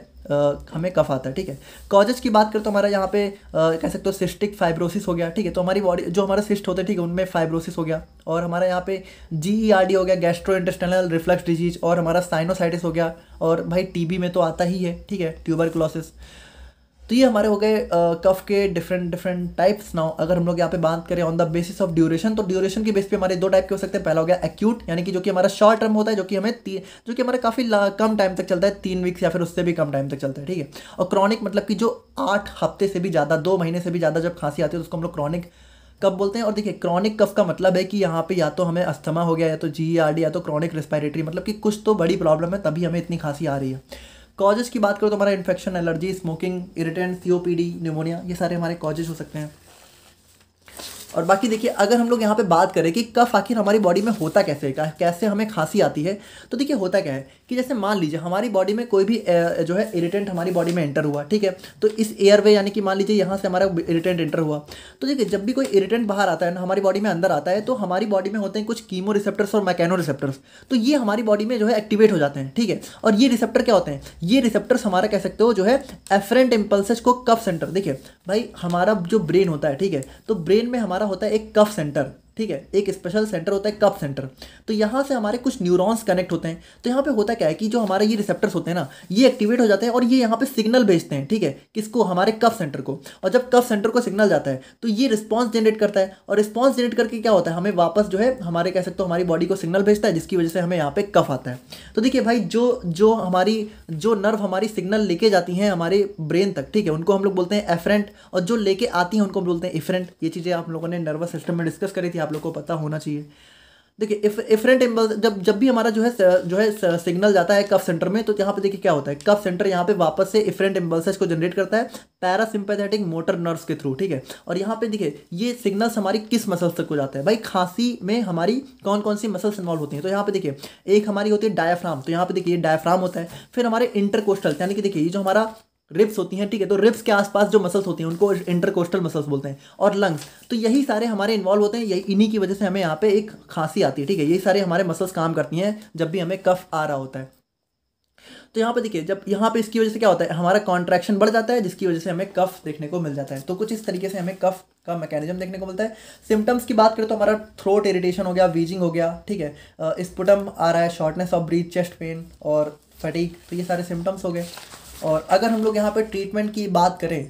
हमें कफ आता है, ठीक है। कॉजेज की बात करें तो हमारा यहाँ पे कह सकते हो सिस्टिक फाइब्रोसिस हो गया, ठीक है, तो हमारी बॉडी जो हमारा सिस्ट होते हैं, ठीक है, उनमें फाइब्रोसिस हो गया। और हमारा यहाँ पे GERD हो गया, गैस्ट्रोइंटेस्टाइनल रिफ्लक्स डिजीज, और हमारा साइनोसाइटिस हो गया। और भाई TB में तो आता ही है, ठीक है, ट्यूबरकुलोसिस। तो ये हमारे हो गए कफ के डिफरेंट टाइप्स। नाउ अगर हम लोग यहाँ पे बात करें on the basis of duration, तो ड्यूरेशन के बेस पे हमारे दो टाइप के हो सकते हैं। पहला हो गया एक्यूट, यानी कि जो कि हमारा शॉर्ट टर्म होता है, जो कि हमारा काफ़ी कम टाइम तक चलता है, 3 वीक्स या फिर उससे भी कम टाइम तक चलता है, ठीक है। और क्रॉनिक मतलब कि जो 8 हफ्ते से भी ज़्यादा, 2 महीने से भी ज़्यादा जब खांसी आती है तो उसको हम लोग क्रॉनिक कफ बोलते हैं। और देखिए क्रॉनिक कफ का मतलब है कि यहाँ पे या तो हमें अस्थमा हो गया, या तो GERD, या तो क्रॉनिक रेस्पिरेटरी, मतलब कि कुछ तो बड़ी प्रॉब्लम है तभी हमें इतनी खांसी आ रही है। कॉजेज की बात करो तो हमारा infection, allergy, smoking, irritant, COPD, pneumonia, ये सारे हमारे कॉजेज हो सकते हैं। और बाकी देखिए, अगर हम लोग यहाँ पे बात करें कि कफ आखिर हमारी बॉडी में होता कैसे हमें खांसी आती है, तो देखिए होता क्या है कि जैसे मान लीजिए हमारी बॉडी में कोई भी जो है इरिटेंट हमारी बॉडी में एंटर हुआ, ठीक है, तो इस एयरवे यानी कि मान लीजिए यहाँ से हमारा इरिटेंट एंटर हुआ, तो देखिए जब भी कोई इरिटेंट बाहर आता है ना, हमारी बॉडी में अंदर आता है, तो हमारी बॉडी में होते हैं कुछ कीमो रिसेप्टर्स और मैकेनो रिसेप्टर्स, तो ये हमारी बॉडी में जो है एक्टिवेट हो जाते हैं, ठीक है। और ये रिसेप्टर क्या होते हैं, ये रिसेप्टर्स हमारा कह सकते हो जो है एफरेंट इम्पल्सेस को कफ सेंटर, देखिए भाई हमारा जो ब्रेन होता है, ठीक है, तो ब्रेन में हमारा होता है एक कफ सेंटर, ठीक है, एक स्पेशल सेंटर होता है कफ सेंटर। तो यहाँ से हमारे कुछ न्यूरॉन्स कनेक्ट होते हैं। तो यहाँ पे होता क्या है कि जो हमारे ये रिसेप्टर्स होते हैं ना, ये एक्टिवेट हो जाते हैं और ये यहाँ पे सिग्नल भेजते हैं, ठीक है, किसको, हमारे कफ सेंटर को। और जब कफ सेंटर को सिग्नल जाता है तो ये रिस्पॉन्स जनरेट करता है, और रिस्पॉन्स जनरेट करके क्या होता है, हमें वापस जो है हमारे कह सकते हो हमारी बॉडी को सिग्नल भेजता है, जिसकी वजह से हमें यहाँ पे कफ आता है। तो देखिए भाई, जो नर्व हमारी सिग्नल लेके जाती हैं हमारे ब्रेन तक, ठीक है, उनको हम लोग बोलते हैं एफरेंट, और जो लेके आती हैं उनको बोलते हैं इफरेंट। ये चीज़ें आप लोगों ने नर्वस सिस्टम में डिस्कस करी थी, आप लोगों को पता होना चाहिए। देखिए इफरेंट इम्पल्स, जब भी हमारा जो है सिग्नल जाता है कफ सेंटर में, तो यहाँ पे देखिए क्या होता है, कफ सेंटर यहाँ पे वापस से इफरेंट इम्पल्सेस को जनरेट करता है पैरासिम्पैथेटिक मोटर नर्व्स के थ्रू, ठीक है। और यहाँ पे देखिए ये सिग्नल्स हमारी किस मसल्स तक को जाता है। भाई खांसी में हमारी कौन कौन सी मसल्स इन्वॉल्व होती हैं, तो यहाँ पे देखिए एक हमारी होती है डायाफ्राम, तो यहाँ पे देखिए ये डायाफ्राम होता है। फिर हमारे इंटरकोस्टल, यानी कि देखिए ये जो हमारा रिब्स होती हैं, ठीक है, तो रिब्स के आसपास जो मसल्स होती हैं उनको इंटरकोस्टल मसल्स बोलते हैं। और लंग्स, तो यही सारे हमारे इन्वॉल्व होते हैं, यही इन्हीं की वजह से हमें यहाँ पे एक खांसी आती है, ठीक है। यही सारे हमारे मसल्स काम करती हैं जब भी हमें कफ आ रहा होता है। तो यहाँ पे देखिए, जब यहाँ पे इसकी वजह से क्या होता है, हमारा कॉन्ट्रैक्शन बढ़ जाता है, जिसकी वजह से हमें कफ देखने को मिल जाता है। तो कुछ इस तरीके से हमें कफ का मैकेनिज्म देखने को मिलता है। सिम्टम्स की बात करें तो हमारा थ्रोट इरिटेशन हो गया, वीजिंग हो गया, ठीक है, स्पुटम आ रहा है, shortness of breath, chest pain और फटीग, तो ये सारे सिम्टम्स हो गए। और अगर हम लोग यहाँ पे ट्रीटमेंट की बात करें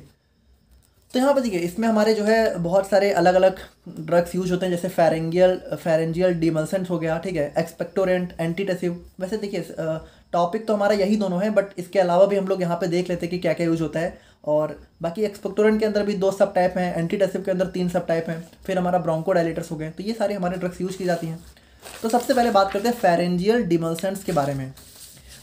तो यहाँ पे देखिए इसमें हमारे जो है बहुत सारे अलग अलग ड्रग्स यूज होते हैं, जैसे फेरेंजियल डिमल्सेंट्स हो गया, ठीक है, एक्सपेक्टोरेंट, एंटीटेसिव। वैसे देखिए टॉपिक तो हमारा यही दोनों है, बट इसके अलावा भी हम लोग यहाँ पे देख लेते हैं कि क्या क्या यूज होता है। और बाकी एक्सपेक्टोरेंट के अंदर भी 2 सब टाइप हैं, एंटीटेसिव के अंदर 3 सब टाइप हैं, फिर हमारा ब्रोंकोडायलेटर्स हो गए। तो ये सारे हमारे ड्रग्स यूज की जाती हैं। तो सबसे पहले बात करते हैं फेरेंजियल डिमल्सेंट्स के बारे में।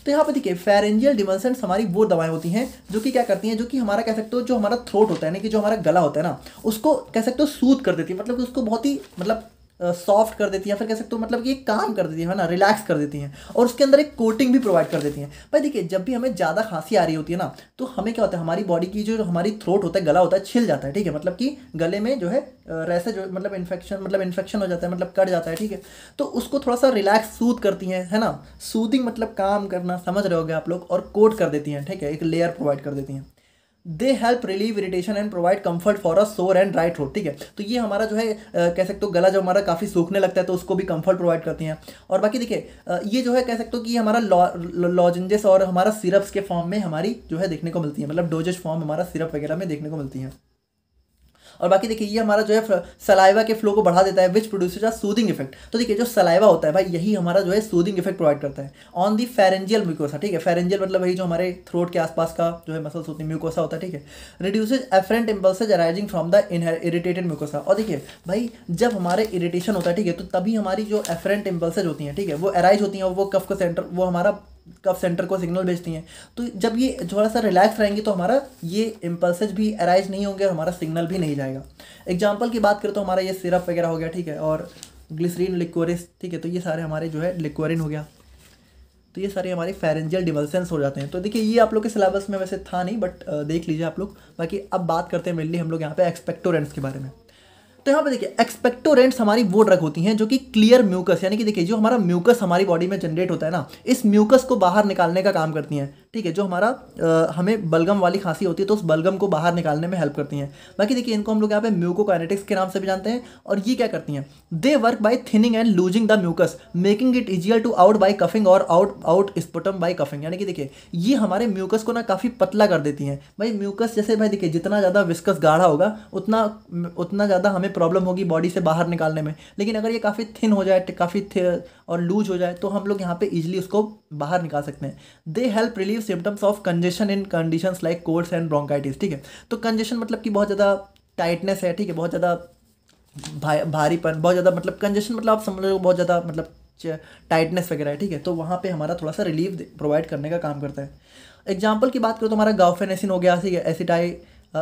तो यहाँ पे देखिए फेरेंजियल डिमल्सेंट्स हमारी वो दवाएं होती हैं जो कि क्या करती हैं, जो कि हमारा कह सकते हो जो हमारा थ्रोट होता है ना, कि जो हमारा गला होता है ना, उसको कह सकते हो सूद कर देती है, मतलब कि उसको बहुत ही मतलब सॉफ्ट कर देती हैं, फिर कह सकते हो मतलब कि एक काम कर देती है ना, रिलैक्स कर देती हैं, और उसके अंदर एक कोटिंग भी प्रोवाइड कर देती हैं। भाई देखिए जब भी हमें ज़्यादा खांसी आ रही होती है ना, तो हमें क्या होता है, हमारी बॉडी की जो हमारी थ्रोट होता है, गला होता है, छिल जाता है, ठीक है, मतलब कि गले में जो है रैसे जो मतलब इन्फेक्शन हो जाता है, मतलब कट जाता है, ठीक है। तो उसको थोड़ा सा रिलैक्स सूद करती हैं, है ना, सूदिंग मतलब काम करना, समझ रहे होगे आप लोग, और कोट कर देती हैं, ठीक है, एक लेयर प्रोवाइड कर देती हैं। They help relieve irritation and provide comfort for a सोर एंड ड्राई थ्रोट, ठीक है। तो ये हमारा जो है कह सकते हो गला जो हमारा काफ़ी सूखने लगता है, तो उसको भी कंफर्ट प्रोवाइड करती हैं। और बाकी देखिए ये जो है कह सकते हो कि हमारा लॉजेंजेस और हमारा सिरप्स के फॉर्म में हमारी जो है देखने को मिलती है, मतलब डोजेज फॉर्म हमारा सिरप वगैरह में देखने को मिलती हैं। और बाकी देखिए ये हमारा जो है सलाइवा के फ्लो को बढ़ा देता है, which produces a soothing effect. तो देखिए जो सलाइवा होता है भाई, यही हमारा जो है सूदिंग इफेक्ट प्रोवाइड करता है ऑन दी फेरेंजियल म्यूकोसा, ठीक है। फेरेंजियल मतलब वही जो हमारे थ्रोट के आसपास का जो है मसल्स होती है, म्यूकोसा होता है, ठीक है। Reduces afferent impulses arising from the irritated mucosa. और देखिए भाई जब हमारे इरिटेशन होता है, ठीक है, तो तभी हमारी जो एफरेंट इम्पल्सेज होती हैं, ठीक है, वो अराइज होती हैं, और वो कफ का सेंटर, वो हमारा कफ सेंटर को सिग्नल भेजती हैं। तो जब ये थोड़ा सा रिलैक्स रहेंगे तो हमारा ये इम्पल्सेज भी अराइज नहीं होंगे और हमारा सिग्नल भी नहीं जाएगा। एग्जांपल की बात करें तो हमारा ये सिरप वगैरह हो गया, ठीक है, और ग्लिसरीन, लिक्वोरिस, ठीक है, तो ये सारे हमारे जो है लिक्वोरिन हो गया, तो ये सारे हमारे फेरेंजियल डिमल्सेंट्स हो जाते हैं। तो देखिए ये आप लोग के सिलेबस में वैसे था नहीं, बट देख लीजिए आप लोग। बाकी अब बात करते हैं मेनली हम लोग यहाँ पे एक्सपेक्टोरेंट्स के बारे में। तो यहाँ पे देखिए एक्सपेक्टोरेंट्स हमारी वो ड्रग होती हैं जो कि क्लियर म्यूकस, यानी कि देखिए जो हमारा म्यूकस हमारी बॉडी में जनरेट होता है ना, इस म्यूकस को बाहर निकालने का काम करती हैं, ठीक है। जो हमारा हमें बलगम वाली खांसी होती है तो उस बलगम को बाहर निकालने में हेल्प करती हैं। बाकी देखिए इनको हम लोग यहाँ पे म्यूकोकाइनेटिक्स के नाम से भी जानते हैं। और ये क्या करती हैं, they work by thinning and loosing the mucus, making it easier to out by coughing or out sputum by coughing. यानी कि देखिए ये हमारे म्यूकस को ना काफ़ी पतला कर देती हैं। भाई म्यूकस जैसे भाई देखिए जितना ज़्यादा विस्कस गाढ़ा होगा उतना ज़्यादा हमें प्रॉब्लम होगी बॉडी से बाहर निकालने में। लेकिन अगर ये काफ़ी थिन हो जाए, काफ़ी और लूज हो जाए, तो हम लोग यहाँ पे इजीली उसको बाहर निकाल सकते हैं। They help relieve symptoms of congestion in conditions like colds and bronchitis, ठीक है। तो कंजेशन मतलब कि बहुत ज़्यादा टाइटनेस है, ठीक है, बहुत ज़्यादा भारीपन, बहुत ज़्यादा मतलब कंजेशन मतलब आप समझ लो बहुत ज़्यादा मतलब टाइटनेस वगैरह है, ठीक है। तो वहाँ पे हमारा थोड़ा सा रिलीफ प्रोवाइड करने का काम करता है। एग्जाम्पल की बात करो तो हमारा गाउफेनेसिन हो गया, ठीक है,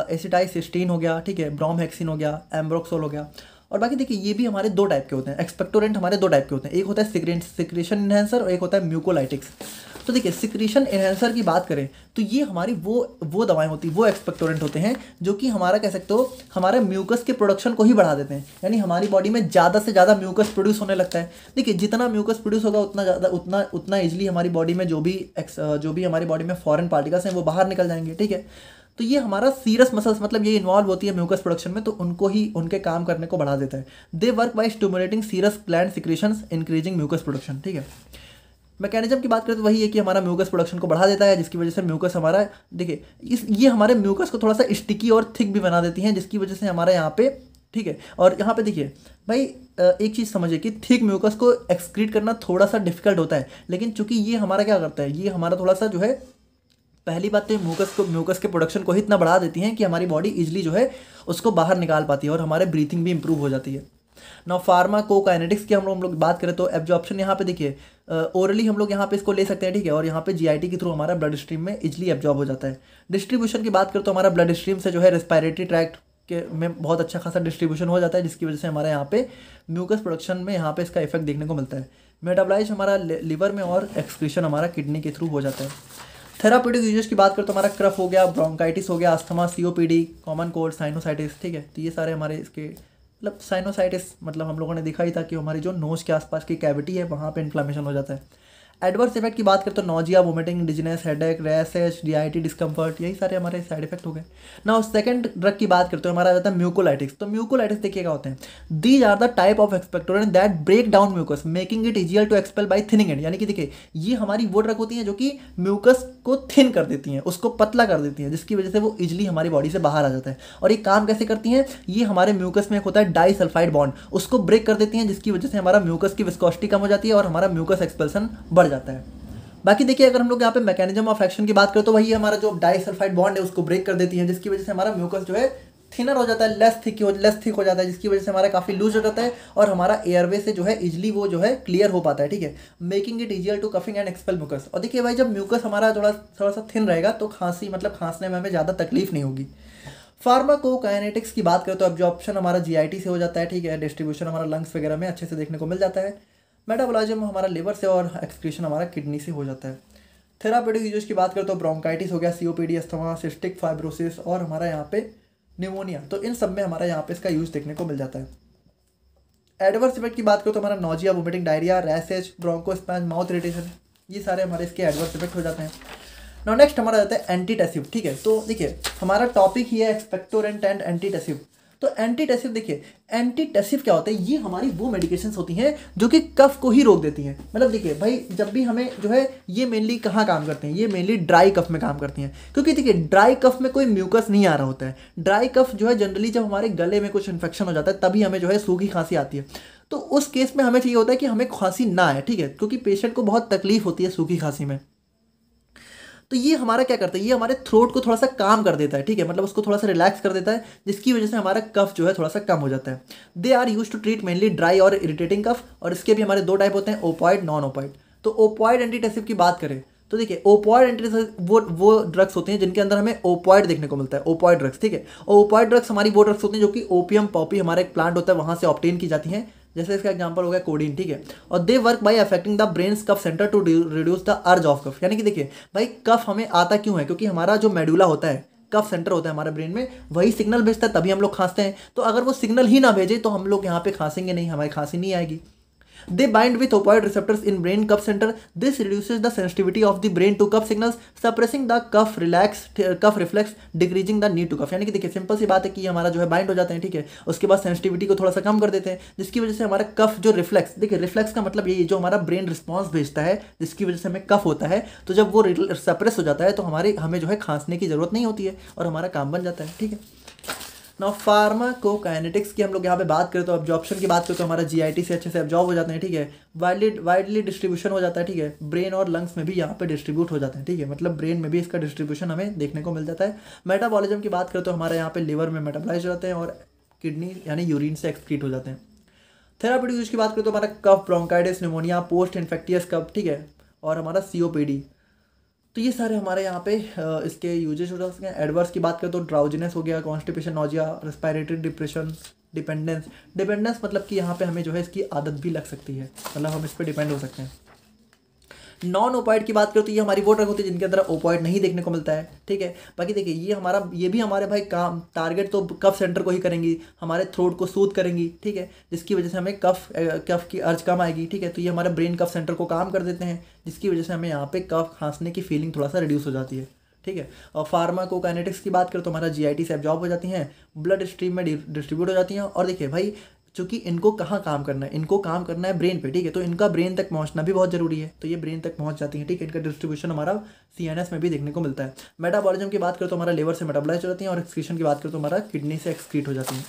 एसिटाइसिस्टीन हो गया, ठीक है, ब्रोमहेक्सिन हो गया, एम्ब्रोक्सोल हो गया। और बाकी देखिए ये भी हमारे 2 टाइप के होते हैं। एक्सपेक्टोरेंट हमारे 2 टाइप के होते हैं, एक होता है सिक्रेशन इन्हेंसर और एक होता है म्यूकोलाइटिक्स। तो देखिए सिक्रेशन इन्हेंसर की बात करें तो ये हमारी वो दवाएं होती हैं, वो एक्सपेक्टोरेंट होते हैं जो कि हमारा कह सकते हो हमारे म्यूकस के प्रोडक्शन को ही बढ़ा देते हैं। यानी हमारी बॉडी में ज़्यादा से ज़्यादा म्यूकस प्रोड्यूस होने लगता है। देखिए जितना म्यूकस प्रोड्यूस होगा उतना ईजिली हमारी बॉडी में जो भी हमारी बॉडी में फॉरेन पार्टिकल्स हैं वो बाहर निकल जाएंगे, ठीक है। तो ये हमारा सीरस मसल्स मतलब ये इन्वॉल्व होती है म्यूकस प्रोडक्शन में, तो उनको ही उनके काम करने को बढ़ा देता है। They work by stimulating serous gland secretions increasing mucus production. ठीक है, मैकेनिज्म की बात करें तो वही है कि हमारा म्यूकस प्रोडक्शन को बढ़ा देता है, जिसकी वजह से म्यूकस हमारा देखिए ये हमारे म्यूकस को थोड़ा सा स्टिकी और थिक भी बना देती हैं, जिसकी वजह से हमारा यहाँ पे ठीक है। और यहाँ पे देखिए भाई एक चीज़ समझिए कि थिक म्यूकस को एक्सक्रीट करना थोड़ा सा डिफिकल्ट होता है, लेकिन चूंकि ये हमारा क्या करता है, ये हमारा थोड़ा सा जो है पहली बात तो म्यूकस के प्रोडक्शन को ही इतना बढ़ा देती हैं कि हमारी बॉडी इजिली जो है उसको बाहर निकाल पाती है और हमारे ब्रीथिंग भी इंप्रूव हो जाती है। नाउ फार्माकोकाइनेटिक्स की हम लोग बात करें तो एब्जॉर्प्शन यहाँ पे देखिए ओरली हम लोग यहाँ पे इसको ले सकते हैं, ठीक है, और यहाँ पे जीआईटी के थ्रू हमारा ब्लड स्ट्रीम में इजिली एब्जॉर्ब हो जाता है। डिस्ट्रीब्यूशन की बात करें तो हमारा ब्लड स्ट्रीम से जो है रेस्पिरेटरी ट्रैक्ट के में बहुत अच्छा खासा डिस्ट्रीब्यूशन हो जाता है, जिसकी वजह से हमारे यहाँ पे म्यूकस प्रोडक्शन में यहाँ पे इसका इफेक्ट देखने को मिलता है। मेटाबॉलाइज हमारा लिवर में और एक्सक्रीशन हमारा किडनी के थ्रू हो जाता है। थेराप्यूटिक यूजेस की बात करें तो हमारा क्रफ हो गया, ब्रोंकाइटिस हो गया, asthma, COPD, common cold, sinusitis. ठीक है, तो ये सारे हमारे इसके मतलब साइनोसाइटिस मतलब हम लोगों ने देखा ही था कि हमारी जो नोज के आसपास की कैविटी है वहाँ पे इन्फ्लामेशन हो जाता है। एडवर्स इफेक्ट की बात करें तो nausea, vomiting, dizziness, headache, rashes, DIT, discomfort, यही सारे हमारे साइड इफेक्ट हो गए ना। सेकंड ड्रग की बात करते हैं हमारा आ जाता है म्यूकोलाइटिक्स। तो म्यूकोलाइटिक्स देखिए क्या होते हैं, these are the type of expectorant that break down mucus making it easier to expel by thinning it. यानी कि देखिए ये हमारी वो ड्रग होती हैं जो कि म्यूकस को थिन कर देती हैं, उसको पतला कर देती हैं, जिसकी वजह से वो इजिली हमारी बॉडी से बाहर आ जाता है। और ये काम कैसे करती हैं, ये हमारे म्यूकस में एक होता है डाइसल्फाइड बॉन्ड, उसको ब्रेक कर देती हैं, जिसकी वजह से हमारा म्यूकस की विस्कोसिटी कम हो जाती है और हमारा म्यूकस एक्सपेल्सन बढ़ जाता है। बाकी देखिए अगर हम लोग यहाँ पे मैकेनिज्म ऑफ एक्शन की बात करें तो वही हमारा जो डाइसल्फाइड बॉन्ड है उसको ब्रेक कर देती है, जिसकी वजह से हमारा म्यूकस जो है थिनर हो जाता है, लेस थिक हो जाता है, जिसकी वजह से हमारा काफ़ी लूज हो जाता है और हमारा एयरवे से जो है इजिली वो जो है क्लियर हो पाता है। ठीक है, making it easier to coughing and expel mucus. और देखिए भाई जब म्यूकस हमारा थोड़ा सा थिन रहेगा तो खांसी मतलब खांसने में हमें ज़्यादा तकलीफ नहीं होगी। फार्माकोकाइनेटिक्स की बात करें तो एब्जॉर्प्शन हमारा जीआईटी से हो जाता है, ठीक है, डिस्ट्रीब्यूशन हमारा लंग्स वगैरह में अच्छे से देखने को मिल जाता है। मेटाबॉलिज्म हमारा लिवर से और एक्सक्रीशन हमारा किडनी से हो जाता है। थेराप्यूटिक यूजेस की बात करें तो ब्रोंकाइटिस हो गया, सीओपीडी, अस्थमा, सिस्टिक फाइब्रोसिस और हमारा यहाँ पे न्यूमोनिया, तो इन सब में हमारा यहाँ पे इसका यूज देखने को मिल जाता है। एडवर्स इफेक्ट की बात करें तो हमारा nausea, vomiting, diarrhoea, rashes, bronchospasm, mouth irritation, ये सारे हमारे इसके एडवर्स इफेक्ट हो जाते हैं। नाउ नेक्स्ट हमारा जाता है एंटीटेसिव। ठीक है, तो देखिए हमारा टॉपिक ही है एक्सपेक्टोरेंट एंड एंटीटेसिव। तो एंटीटेसिव देखिए एंटीटेसिव क्या होता है, ये हमारी वो मेडिकेशंस होती हैं जो कि कफ को ही रोक देती हैं। मतलब देखिए भाई जब भी हमें जो है ये मेनली कहाँ काम करते हैं, ये मेनली ड्राई कफ में काम करती हैं, क्योंकि देखिए ड्राई कफ में कोई म्यूकस नहीं आ रहा होता है। ड्राई कफ जो है जनरली जब हमारे गले में कुछ इन्फेक्शन हो जाता है तभी हमें जो है सूखी खांसी आती है। तो उस केस में हमें चाहिए होता है कि हमें खांसी ना आए, ठीक है, क्योंकि पेशेंट को बहुत तकलीफ होती है सूखी खांसी में। तो ये हमारा क्या करता है, ये हमारे थ्रोट को थोड़ा सा काम कर देता है, ठीक है, मतलब उसको थोड़ा सा रिलैक्स कर देता है, जिसकी वजह से हमारा कफ जो है थोड़ा सा कम हो जाता है। They are use to treat mainly dry और इरिटेटिंग कफ, और इसके भी हमारे दो टाइप होते हैं, ओपॉइड, नॉन ओपॉइड। तो ओपॉइड एंटीटेसिव की बात करें तो देखिए ओपॉइड एंटीटेसिव वो ड्रग्स होते हैं जिनके अंदर हमें ओपॉइड देखने को मिलता है, ओपॉइड ड्रग्स, ठीक है। और ओपॉइड ड्रग्स हमारी वो ड्रग्स होती हैं जो कि ओपियम पॉपी हमारा एक प्लांट होता है वहाँ से ऑब्टेन की जाती हैं, जैसे इसका एग्जांपल हो गया कोडीन, ठीक है। और they work by affecting the brain's cough centre to reduce the urge of cough. यानी कि देखिए भाई कफ हमें आता क्यों है, क्योंकि हमारा जो मेडुला होता है, कफ सेंटर होता है हमारे ब्रेन में, वही सिग्नल भेजता है तभी हम लोग खांसते हैं। तो अगर वो सिग्नल ही ना भेजे तो हम लोग यहाँ पे खांसेंगे नहीं, हमारी खांसी नहीं आएगी। They bind with opioid receptors in brain cuff center. This reduces the sensitivity of the brain to cuff signals, suppressing the cuff reflex, decreasing the need to cuff. यानी कि देखिए सिंपल सी बात है कि हमारा जो है बाइंड हो जाते हैं, ठीक है, उसके बाद सेंसिटिविटी को थोड़ा सा कम कर देते हैं, जिसकी वजह से हमारा कफ जो रिफ्लेक्स, देखिए रिफ्लेक्स का मतलब यही जो हमारा ब्रेन रिस्पॉन्स भेजता है जिसकी वजह से हमें कफ होता है, तो जब वो सप्रेस हो जाता है तो हमें जो है खांसने की जरूरत नहीं होती है और हमारा काम बन जाता है, ठीक है। नाउ फार्माकोकाइनेटिक्स की हम लोग यहाँ पे बात करें तो एब्जॉर्प्शन की बात करें तो हमारा जीआईटी से अच्छे से एब्जॉर्ब हो जाते हैं, ठीक है, वाइडली डिस्ट्रीब्यूशन हो जाता है, ठीक है, ब्रेन और लंग्स में भी यहाँ पे डिस्ट्रीब्यूट हो जाते हैं, ठीक है, मतलब ब्रेन में भी इसका डिस्ट्रीब्यूशन हमें देखने को मिल जाता है। मेटाबॉलिज्म की बात करें तो हमारे यहाँ पे लिवर में मेटाबॉलाइज हो जाते हैं और किडनी यानी यूरिन से एक्सक्रीट हो जाते हैं। थेराप्यूटिक यूज की बात करें तो हमारा कफ, ब्रोंकाइटिस, निमोनिया, पोस्ट इन्फेक्टियस कफ, ठीक है, और हमारा सीओपीडी, तो ये सारे हमारे यहाँ पे इसके यूजेस हो सकते हैं। एडवर्स की बात करें तो ड्राउजीनेस हो गया, constipation, nausea, respiratory depression, dependence मतलब कि यहाँ पे हमें जो है इसकी आदत भी लग सकती है, मतलब हम इस पर डिपेंड हो सकते हैं। नॉन ओपॉइड की बात करें तो ये हमारी वो ड्रग होती है जिनके अंदर ओपॉइड नहीं देखने को मिलता है, ठीक है। बाकी देखिए ये भी हमारे भाई काम टारगेट तो कफ सेंटर को ही करेंगी, हमारे थ्रोट को सूद करेंगी, ठीक है, जिसकी वजह से हमें कफ की अर्ज कम आएगी, ठीक है। तो ये हमारे ब्रेन कफ सेंटर को काम कर देते हैं, जिसकी वजह से हमें यहाँ पे कफ खांसने की फीलिंग थोड़ा सा रिड्यूस हो जाती है। ठीक है। और फार्माकोकाइनेटिक्स की बात करें तो हमारा जीआईटी से एब्जॉर्ब हो जाती हैं, ब्लड स्ट्रीम में डिस्ट्रीब्यूट हो जाती हैं। और देखिए भाई, चूंकि इनको कहाँ काम करना है, इनको काम करना है ब्रेन पे, ठीक है, तो इनका ब्रेन तक पहुंचना भी बहुत जरूरी है, तो ये ब्रेन तक पहुंच जाती है, ठीक है। इनका डिस्ट्रीब्यूशन हमारा सीएनएस में भी देखने को मिलता है। मेटाबॉलिज्म की बात करें तो हमारा लिवर से मेटाबोलाइज हो जाती है, और एक्सक्रीशन की बात करें तो हमारा किडनी से एक्सक्रीट हो जाती है।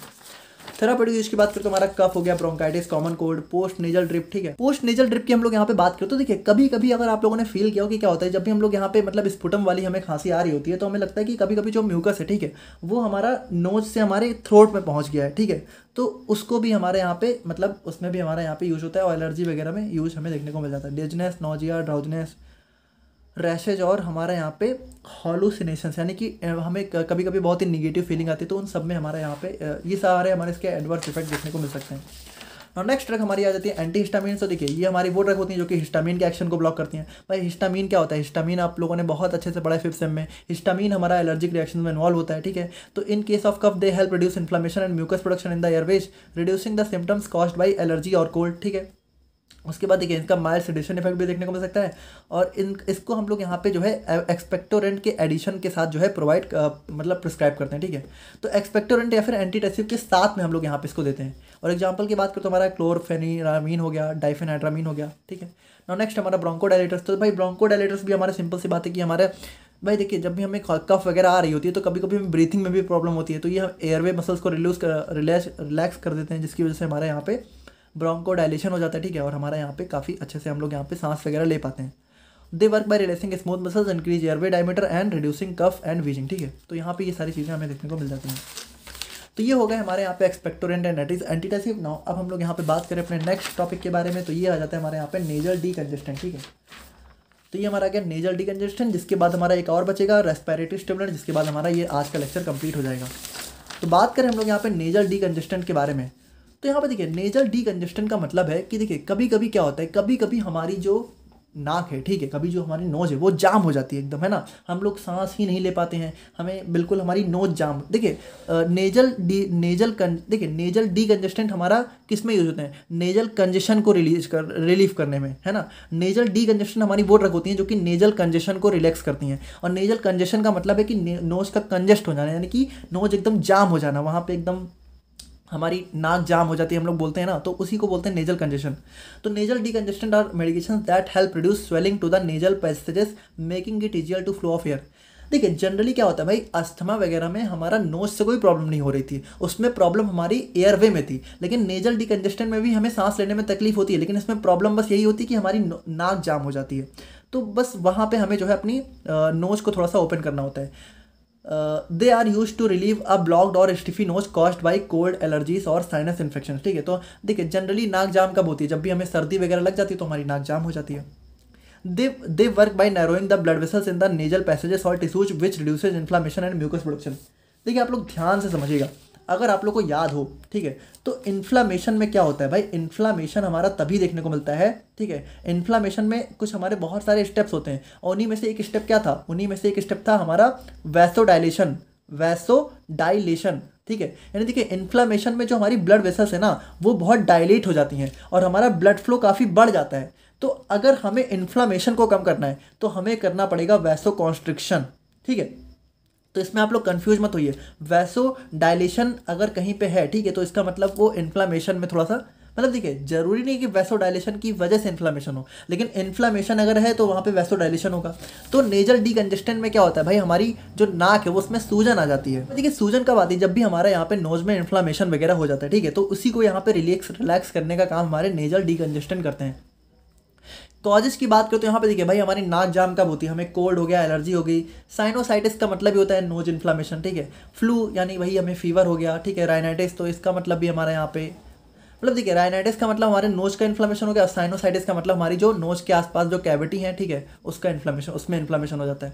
थेरापेटिक यूज की बात करें तो हमारा कफ हो गया, bronchitis, common cold, post nasal drip, ठीक है। पोस्ट नेजल ड्रिप की हम लोग यहाँ पे बात करें तो देखिए, कभी कभी अगर आप लोगों ने फील किया हो कि क्या होता है, जब भी हम लोग यहाँ पे मतलब स्पुटम वाली हमें खांसी आ रही होती है, तो हमें लगता है कि कभी कभी जो म्यूकस है, ठीक है, वो हमारा नोज से हमारे थ्रोट में पहुंच गया है, ठीक है, तो उसको भी हमारे यहाँ पे मतलब उसमें भी हमारा यहाँ पे यूज होता है, और एलर्जी वगैरह में यूज हमें देखने को मिल जाता है। डिजनेस, नोजिया, ड्राउजनेस, रैशेज, और हमारे यहाँ पे हॉलुसिनेशंस, यानी कि हमें कभी कभी बहुत ही निगेटिव फीलिंग आती है, तो उन सब में हमारे यहाँ पे ये सारे हमारे इसके एडवर्स इफेक्ट देखने को मिल सकते हैं। और नेक्स्ट ड्रग हमारी आ जाती है एंटी हिस्टामिन। तो देखिए, ये हमारी वो ड्रग होती हैं जो कि हिस्टामिन के एक्शन को ब्लॉक करती हैं। भाई हिस्टामिन क्या होता है? हिस्टामिन आप लोगों ने बहुत अच्छे से पढ़ा है 5th सेम में। हिस्टामिन हमारा एलर्जिक रिएक्शन में इन्वॉल्व होता है, ठीक है। तो in case of cough they help reduce inflammation and mucus production in the airways, reducing the symptoms caused by allergy और कोल्ड, ठीक है। उसके बाद देखिए, इनका माइल्ड सेडेशन इफेक्ट भी देखने को मिल सकता है, और इसको हम लोग यहाँ पे जो है एक्सपेक्टोरेंट के एडिशन के साथ जो है प्रोवाइड मतलब प्रिस्क्राइब करते हैं, ठीक है। तो एक्सपेक्टोरेंट या फिर एंटीटेसिव के साथ में हम लोग यहाँ पे इसको देते हैं। और एग्जांपल की बात करें तो हमारा क्लोरफेनिरामीन हो गया, डाइफेनाइड्रामीन हो गया, ठीक है। नाउ नेक्स्ट हमारा ब्रोंकोडायलेटर्स। तो भाई ब्रोंकोडायलेटर्स भी हमारे सिंपल सी बात है कि हमारे भाई देखिए, जब भी हमें कफ वगैरह आ रही होती है तो कभी कभी हमें ब्रीथिंग में भी प्रॉब्लम होती है, तो ये एयरवे मसल्स को रिलैक्स कर देते हैं, जिसकी वजह से हमारे यहाँ पे ब्रोंको डायलेशन हो जाता है, ठीक है। और हमारा यहाँ पे काफ़ी अच्छे से हम लोग यहाँ पे सांस वगैरह ले पाते हैं। They work by relaxing smooth muscles, increase airway diameter and reducing cough and wheezing, ठीक है। तो यहाँ पे ये सारी चीज़ें हमें देखने को मिल जाती हैं। तो ये हो गए हमारे यहाँ पे एक्सपेक्टोरेंट एंड एंटीटेसिव। नाउ अब हम लोग यहाँ पे बात करें अपने नेक्स्ट टॉपिक के बारे में, तो ये आ जाता है हमारे यहाँ पे नेजल डीकंजेस्टेंट, ठीक है। तो ये हमारा गया नेजल डीकंजेस्टेंट, जिसके बाद हमारा एक और बचेगा रेस्पिरेटरी स्टिमुलेंट, जिसके बाद हमारा ये आज का लेक्चर कंप्लीट हो जाएगा। तो बात करें हम लोग यहाँ पे नेजल डीकंजेस्टेंट के बारे में, तो यहाँ पे देखिए, नेजल डीकंजेस्टेंट का मतलब है कि देखिए, कभी कभी क्या होता है, कभी कभी हमारी जो नाक है, ठीक है, कभी जो हमारी नोज है वो जाम हो जाती है एकदम, है ना। हम लोग सांस ही नहीं ले पाते हैं, हमें बिल्कुल हमारी नोज जाम। देखिए नेजल डीकंजेस्टेंट हमारा किस में यूज होते हैं? नेजल कंजेशन को रिलीफ करने में, है ना। नेजल डीकंजेस्टेंट हमारी वो ड्रग होती हैं जो कि नेजल कंजेशन को रिलैक्स करती हैं। और नेजल कंजेशन का मतलब है कि नोज का कंजेस्ट हो जाना, यानी कि नोज एकदम जाम हो जाना, वहाँ पे एकदम हमारी नाक जाम हो जाती है, हम लोग बोलते हैं ना, तो उसी को बोलते हैं नेजल कंजेशन। तो nasal decongestant are medication that help reduce swelling to the nasal passages, making it easier to flow of air. देखिए, जनरली क्या होता है भाई, अस्थमा वगैरह में हमारा नोज से कोई प्रॉब्लम नहीं हो रही थी, उसमें प्रॉब्लम हमारी एयरवे में थी। लेकिन नेजल डीकंजेस्टेंट में भी हमें सांस लेने में तकलीफ होती है, लेकिन इसमें प्रॉब्लम बस यही होती है कि हमारी नाक जाम हो जाती है। तो बस वहाँ पे हमें जो है अपनी नोज को थोड़ा सा ओपन करना होता है। They are use to relieve a blocked और stuffy nose caused by cold, allergies और साइनस इन्फेक्शन, ठीक है। तो देखिए, जनरली नाक जाम कब होती है? जब भी हमें सर्दी वगैरह लग जाती है तो हमारी नाक जाम हो जाती है। They work by narrowing the blood vessels in the nasal passages और tissues which reduces inflammation and mucus production. देखिए, आप लोग ध्यान से समझिएगा, अगर आप लोग को याद हो, ठीक है, तो इन्फ्लामेशन में क्या होता है भाई? इन्फ्लामेशन हमारा तभी देखने को मिलता है, ठीक है। इन्फ्लामेशन में कुछ हमारे बहुत सारे स्टेप्स होते हैं, और उन्हीं में से एक स्टेप क्या था? उन्हीं में से एक स्टेप था हमारा वैसोडाइलेशन, ठीक है। यानी देखिए, इन्फ्लामेशन में जो हमारी ब्लड वेसल्स है ना, वो बहुत डायलेट हो जाती हैं और हमारा ब्लड फ्लो काफ़ी बढ़ जाता है। तो अगर हमें इन्फ्लामेशन को कम करना है तो हमें करना पड़ेगा वैसो कॉन्स्ट्रिक्शन, ठीक है। तो इसमें आप लोग कंफ्यूज मत होइए, वैसो डायलेशन अगर कहीं पे है, ठीक है, तो इसका मतलब वो इन्फ्लामेशन में थोड़ा सा, मतलब देखिए, जरूरी नहीं कि वैसो डायलेशन की वजह से इन्फ्लामेशन हो, लेकिन इन्फ्लामेशन अगर है तो वहाँ पे वैसो डायलेशन होगा। तो नेजल डीकंजेस्टेंट में क्या होता है भाई, हमारी जो नाक है वो उसमें सूजन आ जाती है। देखिए, सूजन कब आती है? जब भी हमारे यहाँ पे नोज में इन्फ्लामेशन वगैरह हो जाता है, ठीक है, तो उसी को यहाँ पे रिलैक्स करने का काम हमारे नेजल डीकंजेस्टेंट करते हैं। कॉजेस की बात करें तो यहाँ पे देखिए भाई, हमारी नाक जाम कब होती है? हमें कोल्ड हो गया, एलर्जी हो गई। साइनोसाइटिस का मतलब भी होता है नोज इन्फ्लामेशन, ठीक है। फ्लू यानी भाई हमें फीवर हो गया, ठीक है। राइनाइटिस, तो इसका मतलब भी हमारे यहाँ पे, मतलब देखिए, राइनाइटिस का मतलब हमारे नोज का इन्फ्लामेशन हो गया, साइनोसाइटिस का मतलब हमारी जो नोज के आसपास जो कैविटी है, ठीक है, उसका इन्फ्लामेशन, उसमें इन्फ्लामेशन हो जाता है।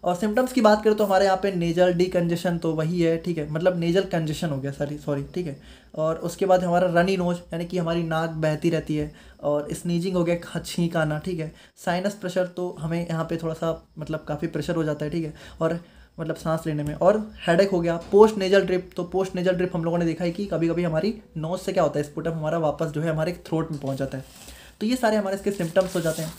और सिम्टम्स की बात करें तो हमारे यहाँ पे नेजल डीकंजेशन तो वही है, ठीक है, मतलब नेजल कंजेशन हो गया, सॉरी, ठीक है। और उसके बाद हमारा रनी नोज, यानी कि हमारी नाक बहती रहती है, और स्नीजिंग हो गया, छींक आना, ठीक है। साइनस प्रेशर, तो हमें यहाँ पे थोड़ा सा मतलब काफ़ी प्रेशर हो जाता है, ठीक है, और मतलब सांस लेने में। और हेडेक हो गया। पोस्ट नेजल ड्रिप, तो पोस्ट नेजल ड्रिप हम लोगों ने देखा है कि कभी कभी हमारी नोज से क्या होता है, स्पुटम हमारा वापस जो है हमारे थ्रोट में पहुँच जाता है। तो ये सारे हमारे इसके सिम्टम्स हो जाते हैं।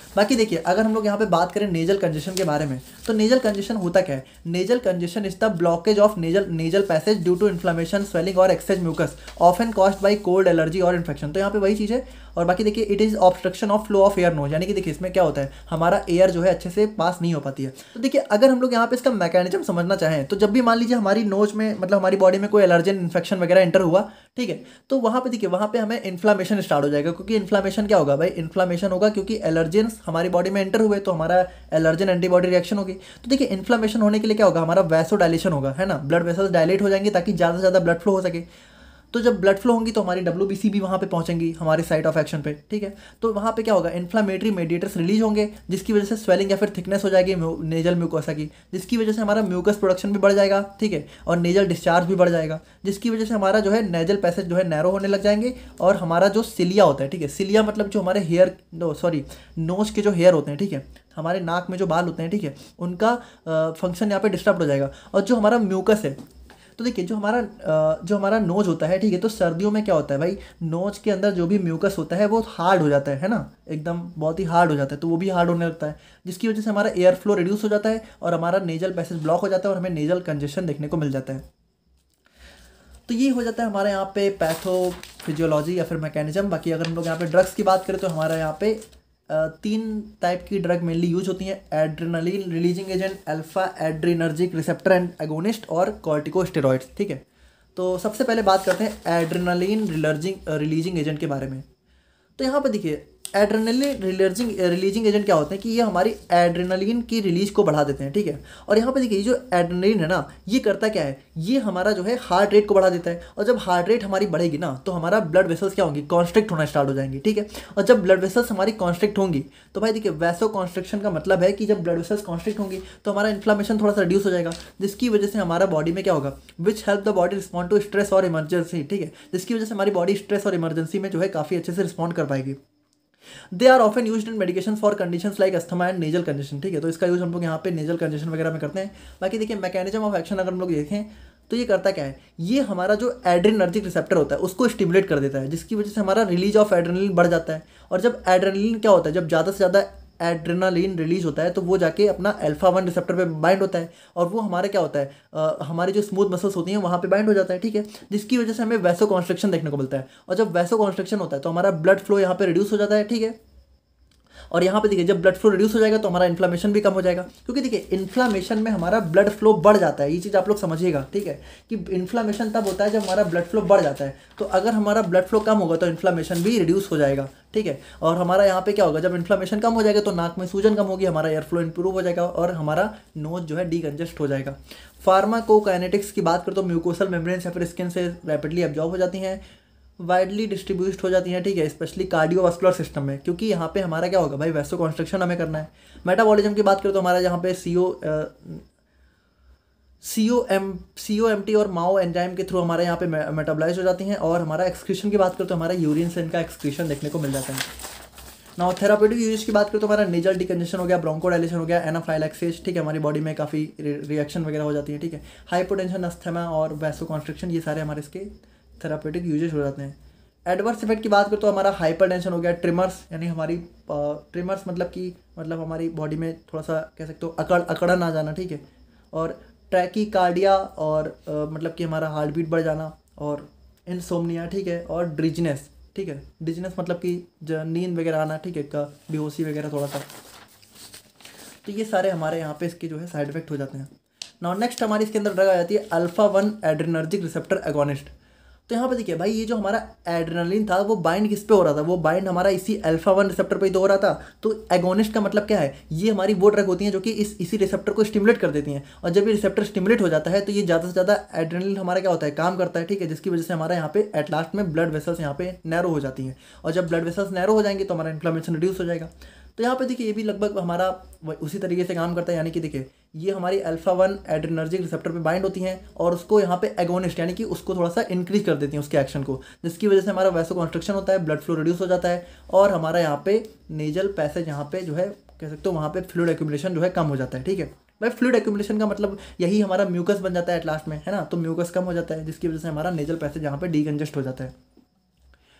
बाकी देखिए अगर हम लोग यहाँ पे बात करें नेजल कंजेशन के बारे में, तो नेजल कंजेशन होता क्या है? Nasal congestion is the blockage of nasal passage due to inflammation, swelling और excess mucus often caused by cold, allergy और इन्फेक्शन। तो यहाँ पे वही चीज़ है। और बाकी देखिए it is obstruction of flow of air nose, यानी कि देखिए इसमें क्या होता है, हमारा एयर जो है अच्छे से पास नहीं हो पाती है। तो देखिए अगर हम लोग यहाँ पे इसका मैकेनिज्म समझना चाहें, तो जब भी मान लीजिए हमारी नोज में मतलब हमारी बॉडी में कोई एलर्जन इन्फेक्शन वगैरह एंटर हुआ, ठीक है, तो वहाँ पे देखिए वहाँ पे हमें इन्फ्लामेशन स्टार्ट हो जाएगा। क्योंकि इन्फ्लामेशन क्या होगा भाई, इन्फ्लामेशन होगा क्योंकि एलर्जेंस हमारी बॉडी में एंटर हुए तो हमारा एलर्जन एंटीबॉडी रिएक्शन होगी। तो देखिए इन्फ्लामेशन होने के लिए क्या होगा, हमारा वैसो डायलेशन होगा, है ना, ब्लड वेसल्स डायलेट हो जाएंगे ताकि ज़्यादा से ज़्यादा ब्लड फ्लो हो सके। तो जब ब्लड फ्लो होंगी तो हमारी WBC भी वहाँ पे पहुँचेंगी हमारे साइट ऑफ एक्शन पे, ठीक है। तो वहाँ पे क्या होगा, इन्फ्लामेटरी मेडिएटर्स रिलीज होंगे, जिसकी वजह से स्वेलिंग या फिर थिकनेस हो जाएगी नेजल म्यूकोसा की, जिसकी वजह से हमारा म्यूकस प्रोडक्शन भी बढ़ जाएगा, ठीक है, और नेजल डिस्चार्ज भी बढ़ जाएगा, जिसकी वजह से हमारा जो है नेजल पैसेज जो है नैरो होने लग जाएंगे। और हमारा जो सिलिया होता है, ठीक है, सिलिया मतलब जो हमारे हेयर नोज के जो हेयर होते हैं, ठीक है, हमारे नाक में जो बाल होते हैं, ठीक है, उनका फंक्शन यहाँ पे डिस्टर्ब हो जाएगा। और जो हमारा म्यूकस है, तो देखिए जो हमारा नोज होता है, ठीक है, तो सर्दियों में क्या होता है भाई, नोज के अंदर जो भी म्यूकस होता है वो हार्ड हो जाता है ना, एकदम बहुत ही हार्ड हो जाता है, तो वो भी हार्ड होने लगता है, जिसकी वजह से हमारा एयर फ्लो रिड्यूस हो जाता है और हमारा नेजल पैसेज ब्लॉक हो जाता है और हमें नेजल कंजेशन देखने को मिल जाता है। तो ये हो जाता है हमारे यहाँ पे पैथोफिजियोलॉजी या फिर मैकेनिज्म। बाकी अगर हम लोग यहाँ पे ड्रग्स की बात करें तो हमारा यहाँ पे 3 टाइप की ड्रग मेनली यूज होती हैं, adrenaline releasing agent, alpha adrenergic receptor and agonist और कॉर्टिकोस्टेरॉइड्स, ठीक है। तो सबसे पहले बात करते हैं एड्रेनालिन रिलीजिंग एजेंट के बारे में। तो यहाँ पर देखिए एड्रेनालिन रिलीजिंग एजेंट क्या होते हैं कि ये हमारी एड्रेनालिन की रिलीज को बढ़ा देते हैं, ठीक है। और यहाँ पे देखिए जो एड्रेनालिन है ना, ये करता क्या है, ये हमारा जो है हार्ट रेट को बढ़ा देता है। और जब हार्ट रेट हमारी बढ़ेगी ना तो हमारा ब्लड वेसल्स क्या होंगी, कॉन्स्ट्रिक्ट होना स्टार्ट हो जाएंगी, ठीक है। और जब ब्लड वेसल्स हमारी कॉन्स्ट्रिक्ट होंगी तो भाई देखिए वैसो कॉन्स्ट्रिक्शन का मतलब है कि जब ब्लड वेसल्स कॉन्स्ट्रिक्ट होंगी तो हमारा इन्फ्लामेशन थोड़ा सा रिड्यूस हो जाएगा, जिसकी वजह से हमारा बॉडी में क्या होगा, which help the body respond to stress और इमरजेंसी, ठीक है, जिसकी वजह से हमारी बॉडी स्ट्रेस और इमरजेंसी में जो है काफ़ी अच्छे से रिस्पॉन्ड कर पाएगी। They are often used in medication for conditions like asthma and nasal congestion, ठीक है। तो इसका यूज हम लोग यहाँ पे नेजल कंजेशन वगैरह में करते हैं। बाकी देखिए मैकेनिज्म ऑफ एक्शन अगर हम लोग देखें तो ये करता क्या है, ये हमारा जो एड्रेनर्जिक रिसेप्टर होता है उसको स्टिमुलेट कर देता है, जिसकी वजह से हमारा रिलीज ऑफ एड्रेनलिन बढ़ जाता है। और जब एड्रेनलिन क्या होता है, जब ज़्यादा से ज़्यादा एड्रेनालिन रिलीज होता है तो वो जाके अपना अल्फा 1 रिसेप्टर पे बाइंड होता है और वो हमारे क्या होता है, हमारी जो स्मूथ मसल्स होती हैं वहाँ पे बाइंड हो जाता है, ठीक है, जिसकी वजह से हमें वैसो कॉन्स्ट्रिक्शन देखने को मिलता है। और जब वैसो कॉन्स्ट्रिक्शन होता है तो हमारा ब्लड फ्लो यहाँ पे रिड्यूस हो जाता है, ठीक है। और यहाँ पे देखिए जब ब्लड फ्लो रिड्यूस हो जाएगा तो हमारा इन्फ्लामेशन भी कम हो जाएगा, क्योंकि देखिए इन्फ्लामेशन में हमारा ब्लड फ्लो बढ़ जाता है। ये चीज़ आप लोग समझिएगा, ठीक है, कि इन्फ्लामेशन तब होता है जब हमारा ब्लड फ्लो बढ़ जाता है। तो अगर हमारा ब्लड फ्लो कम होगा तो इन्फ्लामेशन भी रिड्यूस हो जाएगा, ठीक है। और हमारा यहाँ पे क्या होगा, जब इन्फ्लामेशन कम हो जाएगा तो नाक में सूजन कम होगी, हमारा एयर फ्लो इंप्रूव हो जाएगा और हमारा नोज जो है डीकंजेस्ट हो जाएगा। फार्माकोकाइनेटिक्स की बात करें तो म्यूकोसल मेम्ब्रेन या फिर स्किन से रैपिडली एब्जॉर्ब हो जाती हैं, वाइडली डिस्ट्रीब्यूट हो जाती हैं, ठीक है, स्पेशली कार्डियोवास्कुलर सिस्टम में, क्योंकि यहाँ पे हमारा क्या होगा भाई, वैसो कॉन्स्ट्रिक्शन हमें करना है। मेटाबॉलिज्म की बात करें तो हमारा यहाँ पे COMT और माओ एंजाइम के थ्रू हमारे यहाँ पे मेटाबोलाइज हो जाती हैं। और हमारा एक्सक्रीशन की बात करें तो हमारा यूरिन से इनका एक्सक्रीशन देखने को मिल जाता है। नाउ थेरापेटिक यूज की बात करें तो हमारा नेजल डिकंजेशन हो गया, ब्रोंकोडाइलेशन हो गया, एनाफाइलैक्सिस, ठीक है, हमारी बॉडी में काफ़ी रिएक्शन वगैरह हो जाती है, ठीक है, हाइपोटेंशन, अस्थमा और वैसो कॉन्स्ट्रिक्शन, ये सारे हमारे इसके थेरापेटिक यूजेज हो जाते हैं। एडवर्स इफेक्ट की बात करें तो हमारा हाइपरटेंशन हो गया, ट्रिमर्स, यानी हमारी ट्रिमर्स मतलब हमारी बॉडी में थोड़ा सा कह सकते हो अकड़न आ जाना, ठीक है, और ट्रैकीकार्डिया और मतलब कि हमारा हार्ट बीट बढ़ जाना, और इनसोम्निया, ठीक है, और ड्रिजनेस, ठीक है, ड्रिजनेस मतलब कि नींद वगैरह आना, ठीक है, का बेहोशी वगैरह थोड़ा सा। तो ये सारे हमारे यहाँ पे इसके जो है साइड इफेक्ट हो जाते हैं। नाउ नेक्स्ट हमारी इसके अंदर ड्रग आ जाती है अल्फा 1 एड्रेनर्जिक रिसेप्टर एगोनिस्ट। तो यहाँ पे देखिए भाई ये जो हमारा एड्रेनलिन था वो बाइंड किस पे हो रहा था, वो बाइंड हमारा इसी अल्फा 1 रिसेप्टर पे ही तो हो रहा था। तो एगोनिस्ट का मतलब क्या है, ये हमारी वो ड्रग होती हैं जो कि इसी रिसेप्टर को स्टिमुलेट कर देती हैं। और जब ये रिसेप्टर स्टिमुलेट हो जाता है तो ये ज़्यादा से ज़्यादा एड्रेनलिन हमारा क्या होता है, काम करता है, ठीक है, जिसकी वजह से हमारा यहाँ पे एट लास्ट में ब्लड वेसल्स यहाँ पे नैरो हो जाती हैं। और जब ब्लड वेसल्स नैरो हो जाएंगे तो हमारा इन्फ्लेमेशन रिड्यूस हो जाएगा। तो यहाँ पे देखिए ये भी लगभग हमारा उसी तरीके से काम करता है, यानी कि देखिए ये हमारी अल्फा 1 एड्रेनर्जिक रिसेप्टर पे बाइंड होती हैं और उसको यहाँ पे एगोनिस्ट यानी कि उसको थोड़ा सा इंक्रीज कर देती हैं उसके एक्शन को, जिसकी वजह से हमारा वैसो कॉन्स्ट्रिक्शन होता है, ब्लड फ्लो रिड्यूस हो जाता है और हमारा यहाँ पे नेजल पैसेज यहाँ पे जो है कह सकते हो वहाँ पे फ्लूइड एक्यूमुलेशन जो है कम हो जाता है, ठीक है भाई। फ्लूइड एक्यूमुलेशन का मतलब यही हमारा म्यूकस बन जाता है एट लास्ट में, है ना, तो म्यूकस कम हो जाता है जिसकी वजह से हमारा नेजल पैसेज यहाँ पे डीकंजेस्ट हो जाता है।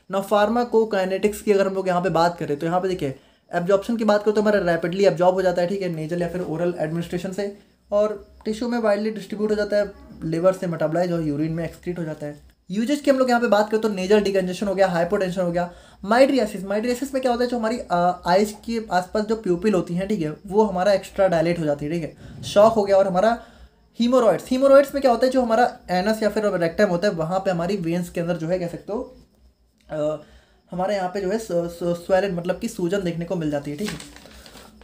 ना फार्माकोकाइनेटिक्स की अगर हम लोग यहाँ पे बात करें तो यहाँ पे देखिए एब्जॉर्प्शन की बात करो तो हमारा रैपिडली एब्जॉर्ब हो जाता है, ठीक है, नेजल या फिर ओरल एडमिनिस्ट्रेशन से, और टिश्यू में वाइडली डिस्ट्रीब्यूट हो जाता है, लिवर से मेटाबलाइज और यूरिन में एक्सक्रीट हो जाता है। यूजेज की हम लोग यहाँ पे बात करें तो नेजल डिकंजेशन हो गया, हाइपोटेंशन हो गया, माइड्रियासिस। माइड्रियासिस में क्या होता है, जो हमारी आइज के आसपास जो प्यूपिल होती हैं, ठीक है, वो हमारा एक्स्ट्रा डायलेट हो जाती है, ठीक है। शॉक हो गया। और हमारा हीमोरॉइड्स में क्या होता है, जो हमारा एनस या फिर रेक्टम होता है वहाँ पे हमारी वेन्स के अंदर जो है कह सकते हो हमारे यहाँ पे जो है स्वेलन मतलब कि सूजन देखने को मिल जाती है, ठीक है।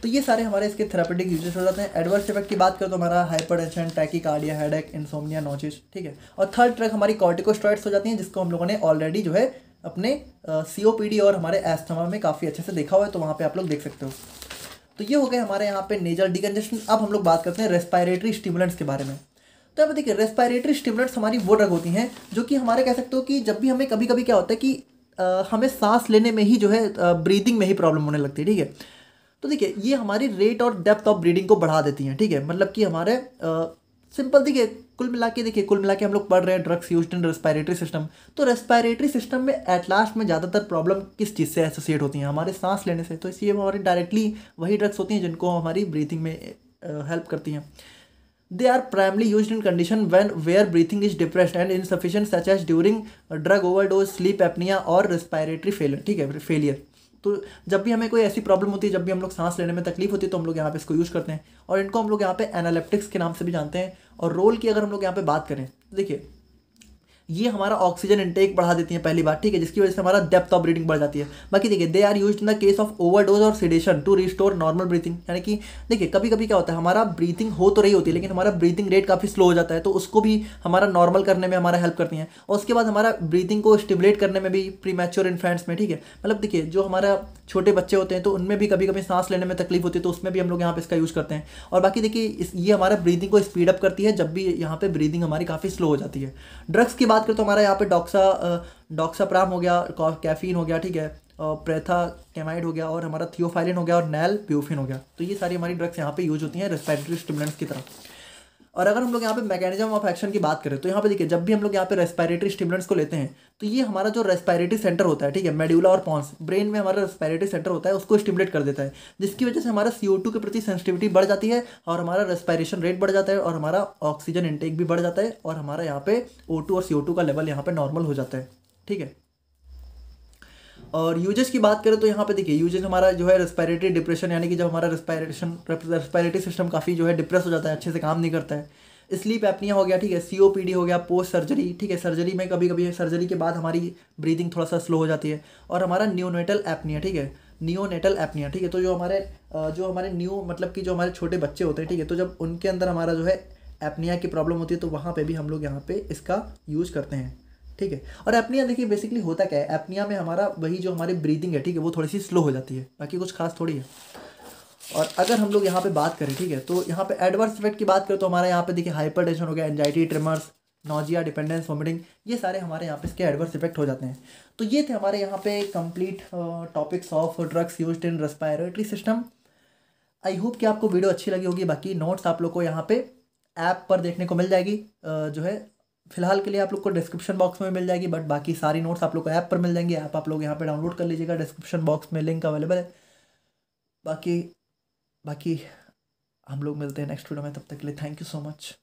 तो ये सारे हमारे इसके थेरापेटिक यूजेस हो जाते हैं। एडवर्स इफेक्ट की बात करें तो हमारा hypertension, tachycardia, headache, insomnia, notches, ठीक है। और थर्ड ड्रग हमारी कॉर्टिकोस्टेरॉइड्स हो जाती हैं, जिसको हम लोगों ने ऑलरेडी जो है अपने COPD और हमारे एस्थमा में काफ़ी अच्छे से देखा हुआ है, तो वहाँ पे आप लोग देख सकते हो। तो ये हो गए हमारे यहाँ पे नेजल डिकंजेशन। अब हम लोग बात करते हैं रेस्पिरेटरी स्टिमुलेंट्स के बारे में। तो अब देखिए, रेस्पिरेटरी स्टिमुलेंट्स हमारी वो ड्रग होती हैं जो कि हमारे कह सकते हो कि जब भी हमें कभी कभी क्या होता है कि हमें सांस लेने में ही जो है ब्रीदिंग में ही प्रॉब्लम होने लगती है, ठीक है। तो देखिए, ये हमारी रेट और डेप्थ ऑफ ब्रीदिंग को बढ़ा देती हैं, ठीक है। मतलब कि हमारे सिंपल देखिए, कुल मिला के हम लोग पढ़ रहे हैं drugs used in respiratory system. तो रेस्पिरेटरी सिस्टम में एट लास्ट में ज़्यादातर प्रॉब्लम किस चीज़ से एसोसिएट होती हैं, हमारे सांस लेने से। तो इसलिए हमारी डायरेक्टली वही ड्रग्स होती हैं जिनको हमारी ब्रीथिंग में हेल्प करती हैं। They are primarily used in condition where breathing is depressed and insufficient, such as during drug overdose, sleep apnea और respiratory failure, ठीक है, failure। तो जब भी हमें कोई ऐसी प्रॉब्लम होती है, जब भी हम लोग सांस लेने में तकलीफ होती है, तो हम लोग यहाँ पे इसको यूज़ करते हैं, और इनको हम लोग यहाँ पे एनालिप्टिक्स के नाम से भी जानते हैं। और रोल की अगर हम लोग यहाँ पे बात करें तो देखिए, ये हमारा ऑक्सीजन इनटेक बढ़ा देती है पहली बात, ठीक है, जिसकी वजह से हमारा डेप्थ ऑफ ब्रीथिंग बढ़ जाती है। बाकी देखिए, they are used in the case of overdose और sedation to restore normal breathing. यानी कि देखिए, कभी कभी क्या होता है, हमारा ब्रीथिंग हो तो रही होती है लेकिन हमारा ब्रीथिंग रेट काफ़ी स्लो हो जाता है, तो उसको भी हमारा नॉर्मल करने में हमारा हेल्प करती हैं। और उसके बाद हमारा ब्रीथिंग को स्टिमुलेट करने में भी प्रीमैच्योर इन्फेंट्स में, ठीक है, मतलब देखिए जो हमारा छोटे बच्चे होते हैं तो उनमें भी कभी कभी सांस लेने में तकलीफ होती है, तो उसमें भी हम लोग यहाँ पे इसका यूज़ करते हैं। और बाकी देखिए, ये हमारा ब्रीदिंग को स्पीड अप करती है जब भी यहाँ पे ब्रीदिंग हमारी काफ़ी स्लो हो जाती है। ड्रग्स की बात करें तो हमारा यहाँ पे डॉक्साप्राम हो गया, कैफीन हो गया, ठीक है, प्रेथाकेमाइड हो गया, और हमारा थियोफाइलिन हो गया, और नैलब्यूफिन हो गया। तो ये सारी हमारी ड्रग्स यहाँ पे यूज होती हैं रेस्पिरेटरी स्टिमुलेंट्स की तरह। और अगर हम लोग यहाँ पे मैकेनिज्म ऑफ एक्शन की बात करें तो यहाँ पे देखिए, जब भी हम लोग यहाँ पे रेस्पिरेटरी स्टिमुलेंट्स को लेते हैं तो ये हमारा जो रेस्पिरेटरी सेंटर होता है, ठीक है, मेडुला और पॉन्स, ब्रेन में हमारा रेस्पिरेटरी सेंटर होता है, उसको स्टिमुलेट कर देता है, जिसकी वजह से हमारा CO2 के प्रति सेंसिटिविटी बढ़ जाती है, और हमारा रेस्पिरेशन रेट बढ़ जाता है, और हमारा ऑक्सीजन इंटेक भी बढ़ जाता है, और हमारा यहाँ पे O2 और CO2 का लेवल यहाँ पे नॉर्मल हो जाता है, ठीक है। और यूजेस की बात करें तो यहाँ पे देखिए, यूजेस हमारा जो है रेस्पिरेटरी डिप्रेशन, यानी कि जब हमारा रेस्पिरेटरी सिस्टम काफ़ी जो है डिप्रेस हो जाता है, अच्छे से काम नहीं करता है। स्लीप एपनिया हो गया, ठीक है, COPD हो गया, पोस्ट सर्जरी, ठीक है, सर्जरी में कभी कभी सर्जरी के बाद हमारी ब्रीदिंग थोड़ा सा स्लो हो जाती है। और हमारा नियोनेटल एपनिया, ठीक है, नियोनेटल एपनिया, ठीक है, तो जो हमारे न्यू मतलब कि जो हमारे छोटे बच्चे होते हैं, ठीक है, तो जब उनके अंदर हमारा जो है एपनिया की प्रॉब्लम होती है, तो वहाँ पे भी हम लोग यहाँ पे इसका यूज़ करते हैं, ठीक है। और एपनिया देखिए बेसिकली होता क्या है, एपनिया में हमारा वही जो हमारी ब्रीदिंग है, ठीक है, वो थोड़ी सी स्लो हो जाती है, बाकी कुछ खास थोड़ी है। और अगर हम लोग यहाँ पे बात करें, ठीक है, तो यहाँ पे एडवर्स इफेक्ट की बात करें तो हमारे यहाँ पे देखिए हाइपरटेंशन हो गया, anxiety, trimmers, nausea, dependence, vomiting, ये सारे हमारे यहाँ पे इसके एडवर्स इफेक्ट हो जाते हैं। तो ये थे हमारे यहाँ पे complete topics of drugs used in respiratory system. I hope कि आपको वीडियो अच्छी लगी होगी। बाकी नोट्स आप लोग को यहाँ पे ऐप पर देखने को मिल जाएगी, जो है फिलहाल के लिए आप लोग को डिस्क्रिप्शन बॉक्स में मिल जाएगी, बट बाकी सारी नोट्स आप लोग को ऐप पर मिल जाएंगी। ऐप आप लोग यहाँ पे डाउनलोड कर लीजिएगा, डिस्क्रिप्शन बॉक्स में लिंक अवेलेबल है। बाकी बाकी हम लोग मिलते हैं नेक्स्ट वीडियो में, तब तक के लिए थैंक यू सो मच।